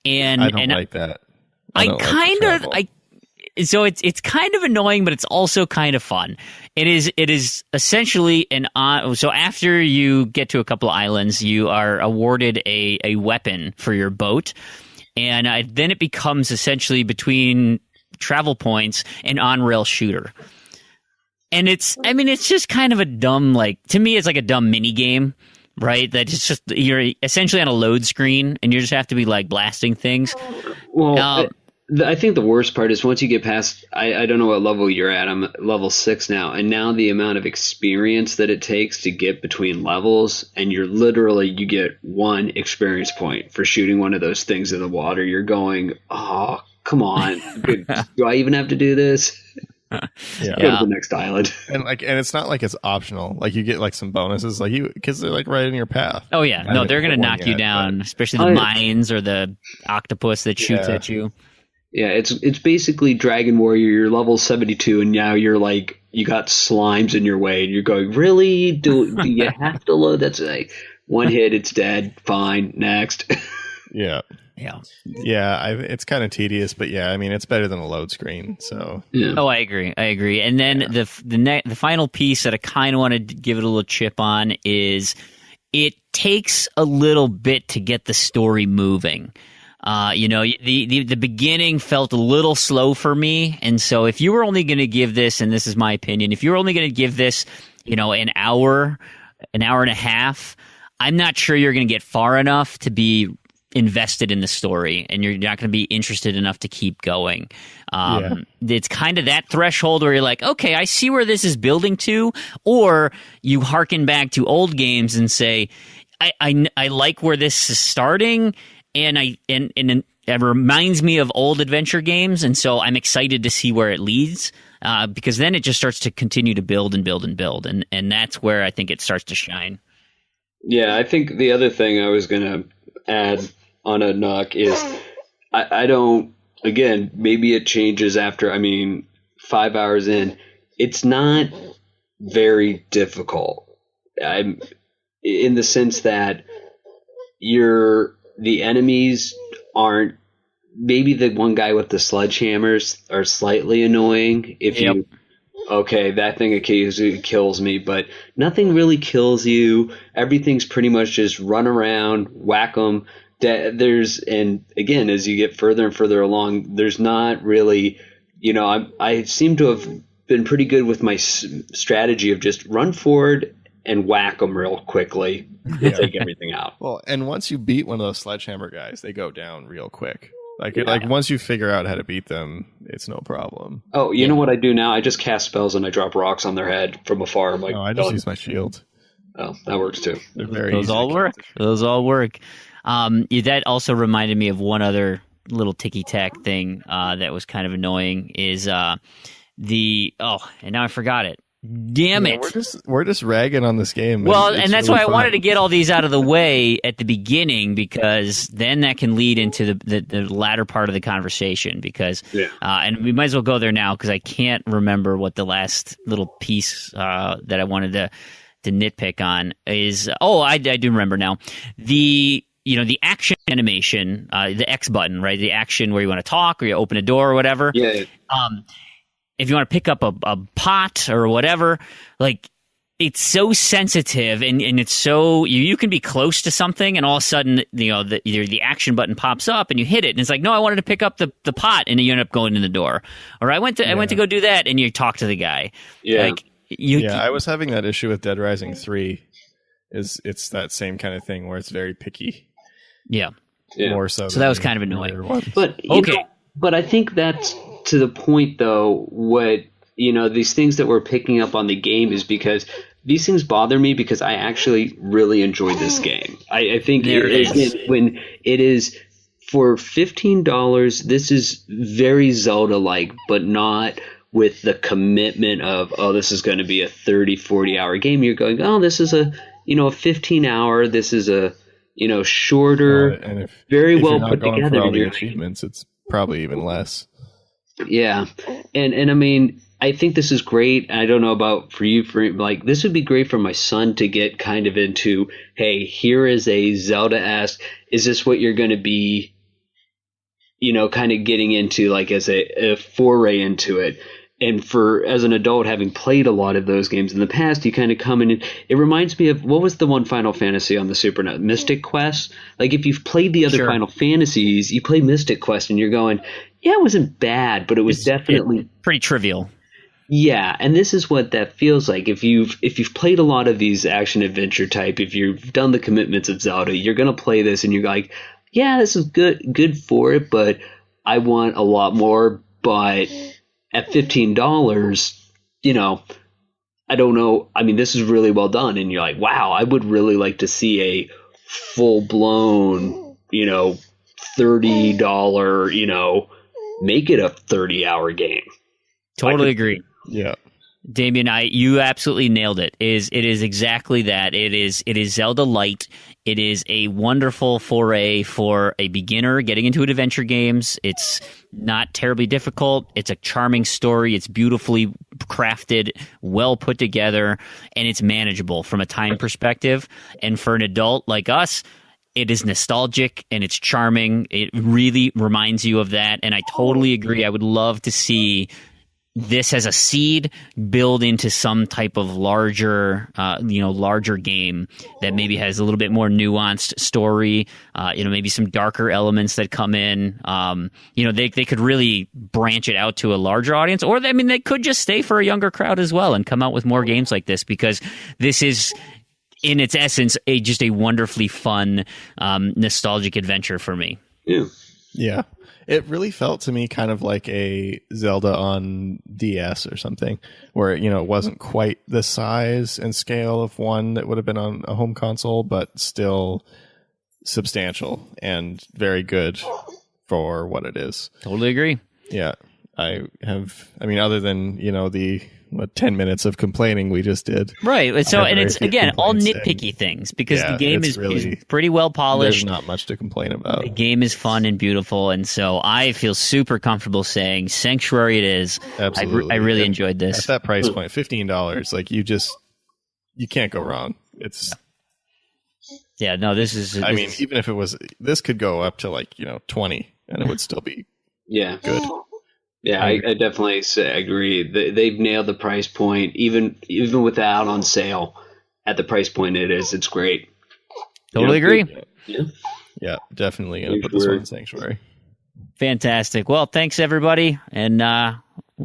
and I don't like that. So it's kind of annoying, but it's also kind of fun. It is essentially so after you get to a couple of islands, you are awarded a weapon for your boat. And then it becomes essentially between travel points an on-rail shooter. And it's just kind of a dumb, to me, it's like a dumb mini game, right? That it's just, you're essentially on a load screen and you just have to be blasting things. Well, I think the worst part is once you get past, I don't know what level you're at. I'm at level 6 now. And now the amount of experience that it takes to get between levels, and you get 1 experience point for shooting one of those things in the water. You're going, oh, come on. Do I even have to do this? Go to the next island. And it's not like it's optional. You get some bonuses, because they're right in your path. Oh yeah, no, they're gonna knock you down, especially the mines or the octopus that shoots at you. Yeah, it's basically Dragon Warrior. You're level 72, and now you're you got slimes in your way, and you're going, really? Do you have to load? That's one hit, it's dead. Fine, next. Yeah. It's kind of tedious, but it's better than a load screen. So. Yeah. Oh, I agree. And then the final piece that I kind of want to give it a little chip on is it takes a little bit to get the story moving. The beginning felt a little slow for me, and so if you were only going to give this, and this is my opinion, if you were only going to give this, an hour and a half, I'm not sure you're going to get far enough to be invested in the story, and you're not going to be interested enough to keep going. It's kind of that threshold where you're like, okay, I see where this is building to, or you hearken back to old games and say, I like where this is starting. And it reminds me of old adventure games, and so I'm excited to see where it leads, because then it just starts to continue to build and build and build, and that's where I think it starts to shine. Yeah, I think the other thing I was going to add on a knock is I don't, again, maybe it changes after, 5 hours in. It's not very difficult. I'm in the sense that the enemies aren't, maybe the one guy with the sledgehammers are slightly annoying. That thing occasionally kills me, but nothing really kills you. Everything's pretty much just run around, whack them. And again, as you get further and further along, there's not really, I seem to have been pretty good with my strategy of just run forward and whack them real quickly and take everything out. Well, and once you beat one of those sledgehammer guys, they go down real quick. Once you figure out how to beat them, it's no problem. Oh, you know what I do now? I just cast spells and I drop rocks on their head from afar. I just use my shield. Oh, that works too. They're very Those all work. That also reminded me of one other little ticky-tack thing that was kind of annoying is and now I forgot it. Damn Yeah, it. we're just ragging on this game. Well, it's and that's really why I fun. wanted to get all these out of the way at the beginning, because then that can lead into the latter part of the conversation. Because, and we might as well go there now, because I can't remember what the last little piece that I wanted to nitpick on is. Oh, I do remember now. The action animation, the X button, right? The action where you want to talk or you open a door or whatever. Yeah. If you want to pick up a pot or whatever, like, it's so sensitive and it's so you can be close to something and all of a sudden the action button pops up and you hit it and it's like, no, I wanted to pick up the pot, and you end up going in the door. Or I went to go do that and you talk to the guy. Yeah. Like, I was having that issue with Dead Rising 3. It's that same kind of thing where it's very picky. Yeah. More so. So that was kind of annoying. But but I think that's to the point, though. What these things that we're picking up on the game is because these things bother me because I actually really enjoy this game. I think when it is for $15, this is very Zelda-like, but not with the commitment of, oh, this is going to be a 30, 40-hour game. You're going, oh, this is a 15-hour. This is a shorter, and very if well you're not put going together. for all the achievements, it's probably even less. Yeah, and I mean, I think this is great. I don't know about for you, like, this would be great for my son to get kind of into, hey, here is a Zelda-esque. Is this what you're going to be, kind of getting into, like, as a foray into it? And as an adult, having played a lot of those games in the past, you kind of come in. It reminds me of, what was the one Final Fantasy on the Super NES? Mystic Quest? Like, if you've played the other Final Fantasies, you play Mystic Quest and you're going, yeah, it wasn't bad, but it was definitely pretty trivial. Yeah, and this is what that feels like. If you've played a lot of these action adventure type, if you've done the commitments of Zelda, you're gonna play this and you're like, yeah, this is good for it, but I want a lot more. But at $15, I don't know. I mean, this is really well done, and you're like, wow, I would really like to see a full blown, $30, make it a 30-hour game. Totally agree. Yeah. Damien, you absolutely nailed it. It is exactly that. It is Zelda light. It is a wonderful foray for a beginner getting into adventure games. It's not terribly difficult. It's a charming story. It's beautifully crafted, well put together, and it's manageable from a time perspective. And for an adult like us, it is nostalgic and it's charming. It really reminds you of that. And I totally agree. I would love to see this as a seed build into some type of larger game that maybe has a little bit more nuanced story, maybe some darker elements that come in. They could really branch it out to a larger audience, or they could just stay for a younger crowd as well and come out with more games like this, because this is, in its essence, just a wonderfully fun, nostalgic adventure for me. Yeah. It really felt to me kind of like a Zelda on DS or something, where, it wasn't quite the size and scale of one that would have been on a home console, but still substantial and very good for what it is. Totally agree. Yeah. Other than, the 10 minutes of complaining we just did. Right. So, and it's, again, all nitpicky things, because the game is pretty well polished. There's not much to complain about. The game is fun and beautiful, and so I feel super comfortable saying Sanctuary it is. Absolutely. I really enjoyed this. At that price point, $15, like, you can't go wrong. It's... Yeah, no, this is... even if it was... This could go up to, 20, and it would still be good. Yeah, I definitely agree. They've nailed the price point, even without on sale. At the price point it is, it's great. Totally agree. Yeah, definitely gonna put this one in Sanctuary. Fantastic. Well, thanks everybody, and I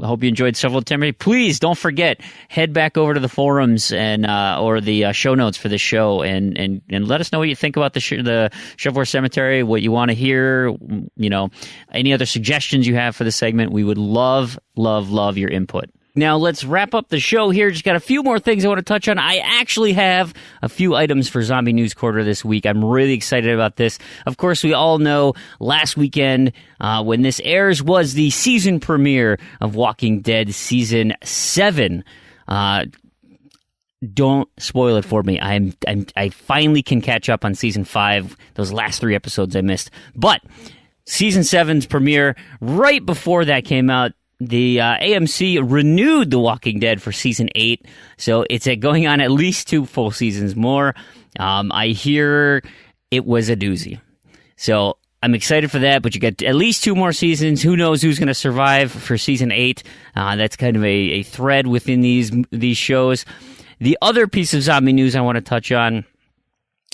hope you enjoyed Shovelware. Please don't forget, head back over to the forums and or the show notes for the show, and let us know what you think about the Shovelware Cemetery, what you want to hear, any other suggestions you have for the segment. We would love your input. Now, let's wrap up the show here. Just got a few more things I want to touch on. I actually have a few items for Zombie News Quarter this week. I'm really excited about this. Of course, we all know last weekend, when this airs, was the season premiere of Walking Dead Season 7. Don't spoil it for me. I finally can catch up on season 5. Those last 3 episodes I missed. But season 7's premiere, right before that came out, the AMC renewed The Walking Dead for season 8. So it's going on at least 2 full seasons more. I hear it was a doozy. So I'm excited for that, but you got at least 2 more seasons. Who knows who's going to survive for season 8? That's kind of a thread within these shows. The other piece of zombie news I want to touch on,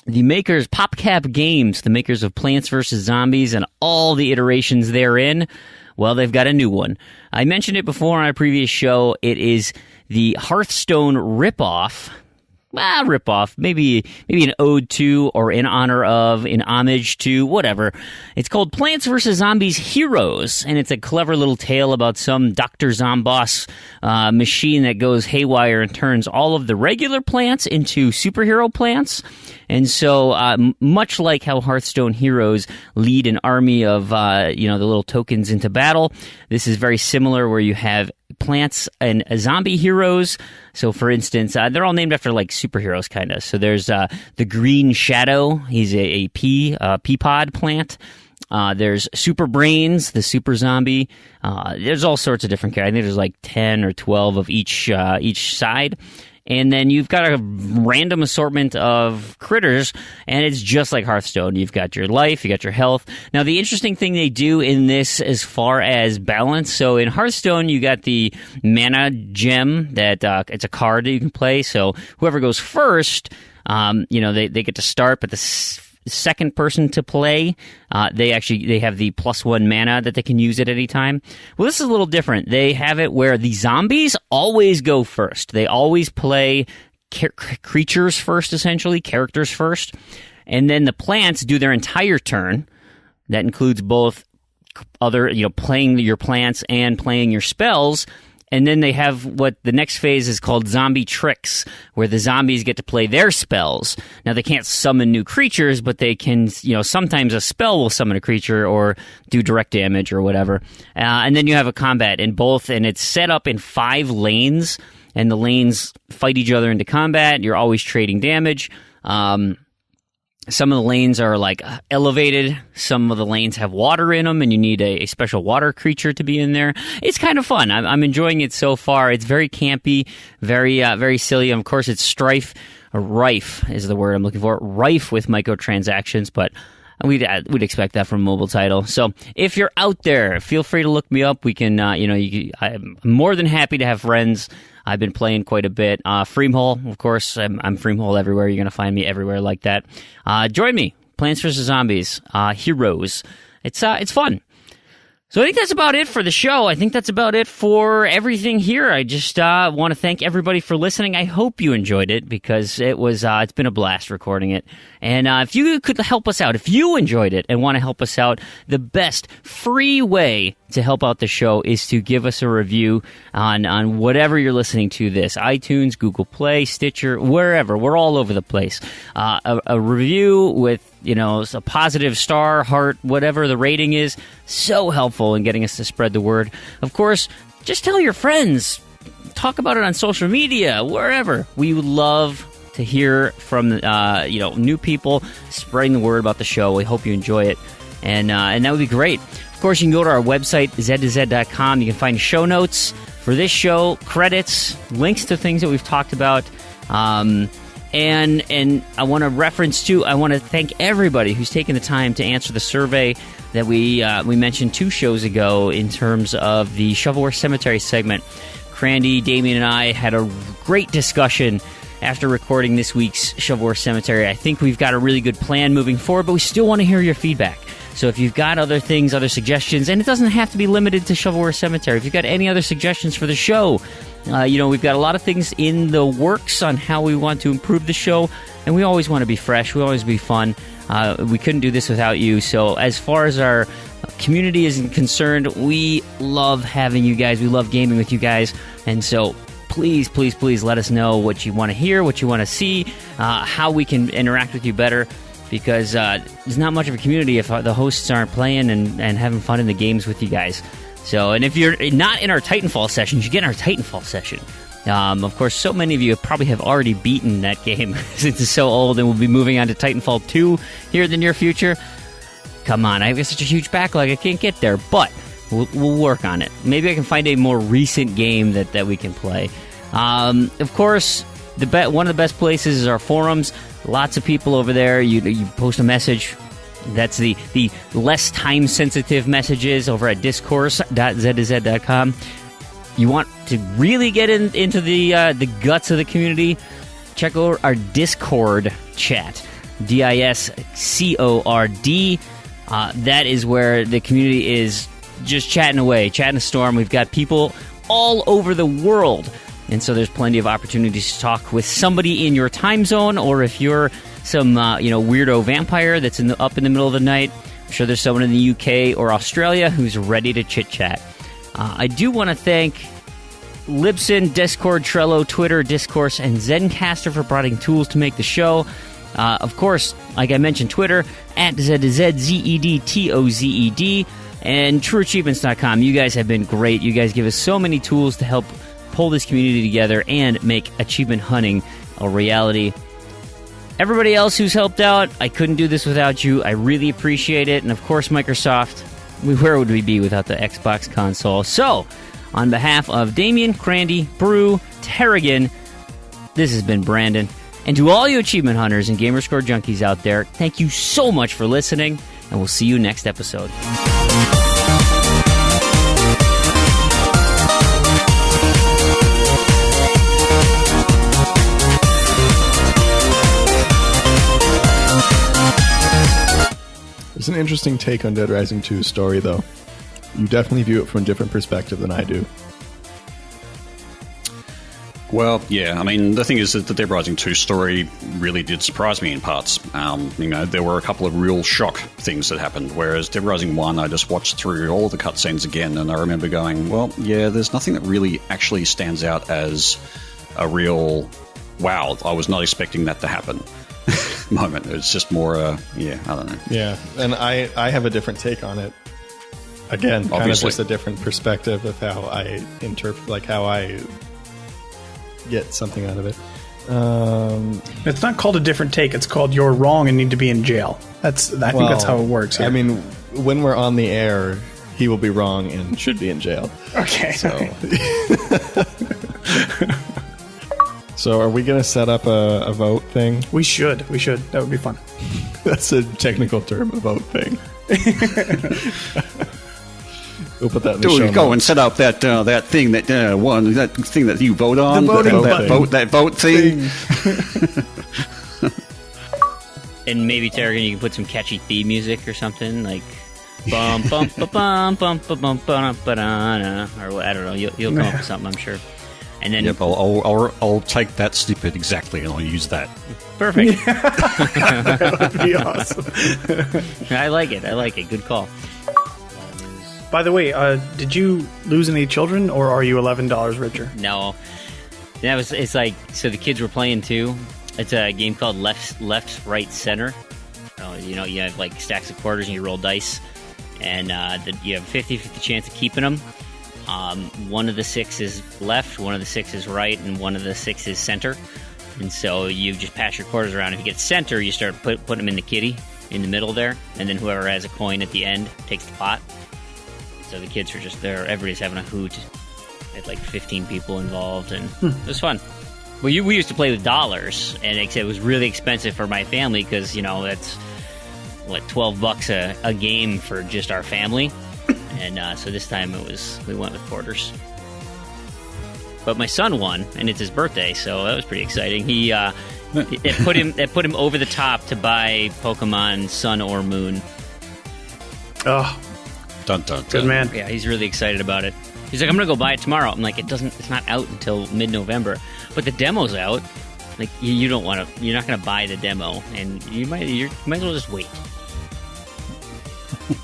the makers, PopCap Games, the makers of Plants vs. Zombies and all the iterations therein, well, they've got a new one. I mentioned it before on a previous show. It is the Hearthstone ripoff. Ripoff, maybe an ode to, or in honor of, in homage to, whatever. It's called Plants vs. Zombies Heroes, and it's a clever little tale about some Dr. Zomboss machine that goes haywire and turns all of the regular plants into superhero plants. And so, much like how Hearthstone heroes lead an army of, the little tokens into battle, this is very similar, where you have plants and zombie heroes. So, for instance, they're all named after, like, superheroes, kind of. So there's the Green Shadow. He's a pea pod plant. There's Super Brains, the super zombie. There's all sorts of different characters. I think there's like 10 or 12 of each side. And then you've got a random assortment of critters, and it's just like Hearthstone. You've got your life, you got your health. Now, the interesting thing they do in this as far as balance, so in Hearthstone, you got the mana gem that it's a card that you can play. So whoever goes first, they get to start, but the second person to play, they have the +1 mana that they can use at any time. Well, this is a little different. They have it where the zombies always go first. They always play creatures first, essentially, characters first. And then the plants do their entire turn. That includes both playing your plants and playing your spells. And then they have what the next phase is called zombie tricks, where the zombies get to play their spells. Now, they can't summon new creatures, but they can, sometimes a spell will summon a creature or do direct damage or whatever. And then you have a combat in both, and it's set up in 5 lanes, and the lanes fight each other into combat. You're always trading damage. Some of the lanes are like elevated. Some of the lanes have water in them, and you need a special water creature to be in there. It's kind of fun. I'm enjoying it so far. It's very campy, very silly. Of course, it's rife is the word I'm looking for. Rife with microtransactions, but we'd expect that from a mobile title. So if you're out there, feel free to look me up. We can, I'm more than happy to have friends. I've been playing quite a bit. Freamhole, of course. I'm Freamhole everywhere. You're going to find me everywhere like that. Join me. Plants vs. Zombies. Heroes. It's fun. So I think that's about it for the show. I think that's about it for everything here. I just want to thank everybody for listening. I hope you enjoyed it, because it's been a blast recording it. And if you could help us out, if you enjoyed it and want to help us out, the best free way to help out the show is to give us a review on whatever you're listening to this. iTunes, Google Play, Stitcher, wherever. We're all over the place. A review with a positive star, heart, whatever the rating is, so helpful in getting us to spread the word. Of course, just tell your friends. Talk about it on social media, wherever. We would love to hear from new people spreading the word about the show. We hope you enjoy it, and that would be great. Of course, you can go to our website, z2z.com. You can find show notes for this show, credits, links to things that we've talked about. And I want to thank everybody who's taken the time to answer the survey that we mentioned 2 shows ago in terms of the Shovelware Cemetery segment. Crandy, Damien, and I had a great discussion after recording this week's Shovelware Cemetery. I think we've got a really good plan moving forward, but we still want to hear your feedback. So if you've got other things, other suggestions, and it doesn't have to be limited to Shovelware Cemetery. If you've got any other suggestions for the show, we've got a lot of things in the works on how we want to improve the show, and we always want to be fresh. We always be fun. We couldn't do this without you. So as far as our community is concerned, we love having you guys. We love gaming with you guys. And so please, please, please let us know what you want to hear, what you want to see, how we can interact with you better. Because there's not much of a community if the hosts aren't playing and having fun in the games with you guys. So, and if you're not in our Titanfall sessions, you get in our Titanfall session. Of course, so many of you probably have already beaten that game since it's so old, and we'll be moving on to Titanfall 2 here in the near future. Come on, I have such a huge backlog, I can't get there, but we'll work on it. Maybe I can find a more recent game that we can play. Of course, one of the best places is our forums. Lots of people over there. You post a message. That's the less time-sensitive messages over at discourse.z2z.com. You want to really get into the guts of the community? Check out our Discord chat, DISCORD. That is where the community is just chatting away, chatting a storm. We've got people all over the world, and so there's plenty of opportunities to talk with somebody in your time zone, or if you're some weirdo vampire that's up in the middle of the night, I'm sure there's someone in the UK or Australia who's ready to chit-chat. I do want to thank Libsyn, Discord, Trello, Twitter, Discourse, and Zencastr for providing tools to make the show. Of course, like I mentioned, Twitter, at ZZZEDTOZED, and TrueAchievements.com. You guys have been great. You guys give us so many tools to help pull this community together and make achievement hunting a reality. Everybody else who's helped out, I couldn't do this without you. I really appreciate it. And of course, Microsoft, where would we be without the Xbox console? So, on behalf of Damien, Crandy, Brew, Tarragon, this has been Brandon. And to all you achievement hunters and Gamerscore junkies out there, thank you so much for listening, and we'll see you next episode. It's an interesting take on Dead Rising 2's story, though. You definitely view it from a different perspective than I do. Well, yeah, I mean, the thing is that the Dead Rising 2 story really did surprise me in parts. There were a couple of real shock things that happened, whereas Dead Rising 1, I just watched through all the cutscenes again, and I remember going, well, yeah, there's nothing that really actually stands out as a real, wow, I was not expecting that to happen moment. It's just more, I don't know. Yeah, and I have a different take on it. Again, kind of just a different perspective of how I interpret, like how I get something out of it. It's not called a different take. It's called you're wrong and need to be in jail. I think that's how it works here. I mean, when we're on the air, he will be wrong and should be in jail. Okay. So are we going to set up a vote thing? We should. That would be fun. That's a technical term, a vote thing. We'll put that in the show notes. Go and set up that thing that thing that you vote on. The voting button. That vote thing. And maybe, Tarragon, you can put some catchy theme music or something, like bum bum ba bum bum ba bum ba ba da, or I don't know. You'll come up with something, I'm sure. And then I'll take that snippet exactly and I'll use that. Perfect. That would be awesome. I like it. Good call. By the way, did you lose any children, or are you $11 richer? No. It's like, so the kids were playing too. It's a game called Left, Right, Center. You have like stacks of quarters and you roll dice, and you have a 50-50 chance of keeping them. One of the 6 is left, one of the 6 is right, and one of the 6 is center. And so you just pass your quarters around. If you get center, you start putting them in the kitty in the middle there, and then whoever has a coin at the end takes the pot. So the kids are just there. Everybody's having a hoot. Had like 15 people involved, and it was fun. Well, we used to play with dollars, and it was really expensive for my family because, that's, $12 a game for just our family. And so this time we went with quarters. But my son won, and it's his birthday, so that was pretty exciting. It put him over the top to buy Pokemon Sun or Moon. Oh. Dun, dun, dun. Good man. Yeah, he's really excited about it. He's like, I'm gonna go buy it tomorrow. I'm like, it's not out until mid-November, but the demo's out. Like, you're not gonna buy the demo, and you might as well just wait.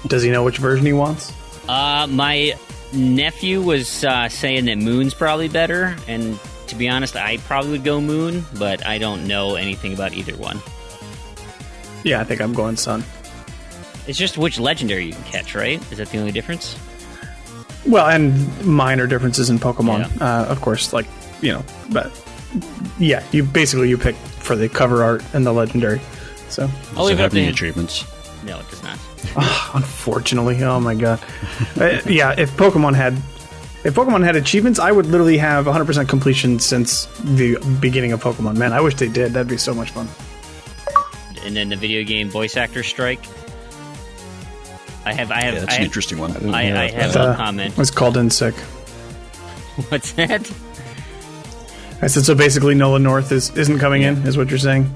Does he know which version he wants? My nephew was saying that Moon's probably better, and to be honest, I probably would go Moon, but I don't know anything about either one. Yeah, I think I'm going Sun. It's just which legendary you can catch, right? Is that the only difference? Well, and minor differences in Pokemon. Yeah. Of course, like but yeah, you pick for the cover art and the legendary. So I'll leave it up to him. Achievements. No, it does not. Unfortunately, oh my god. Yeah, if Pokemon had achievements, I would literally have 100% completion since the beginning of Pokemon. Man, I wish they did. That'd be so much fun. And then the video game voice actor strike. That's an interesting one. I have a comment. It's called in sick. What's that? I said, so basically Nolan North isn't coming in, is what you're saying?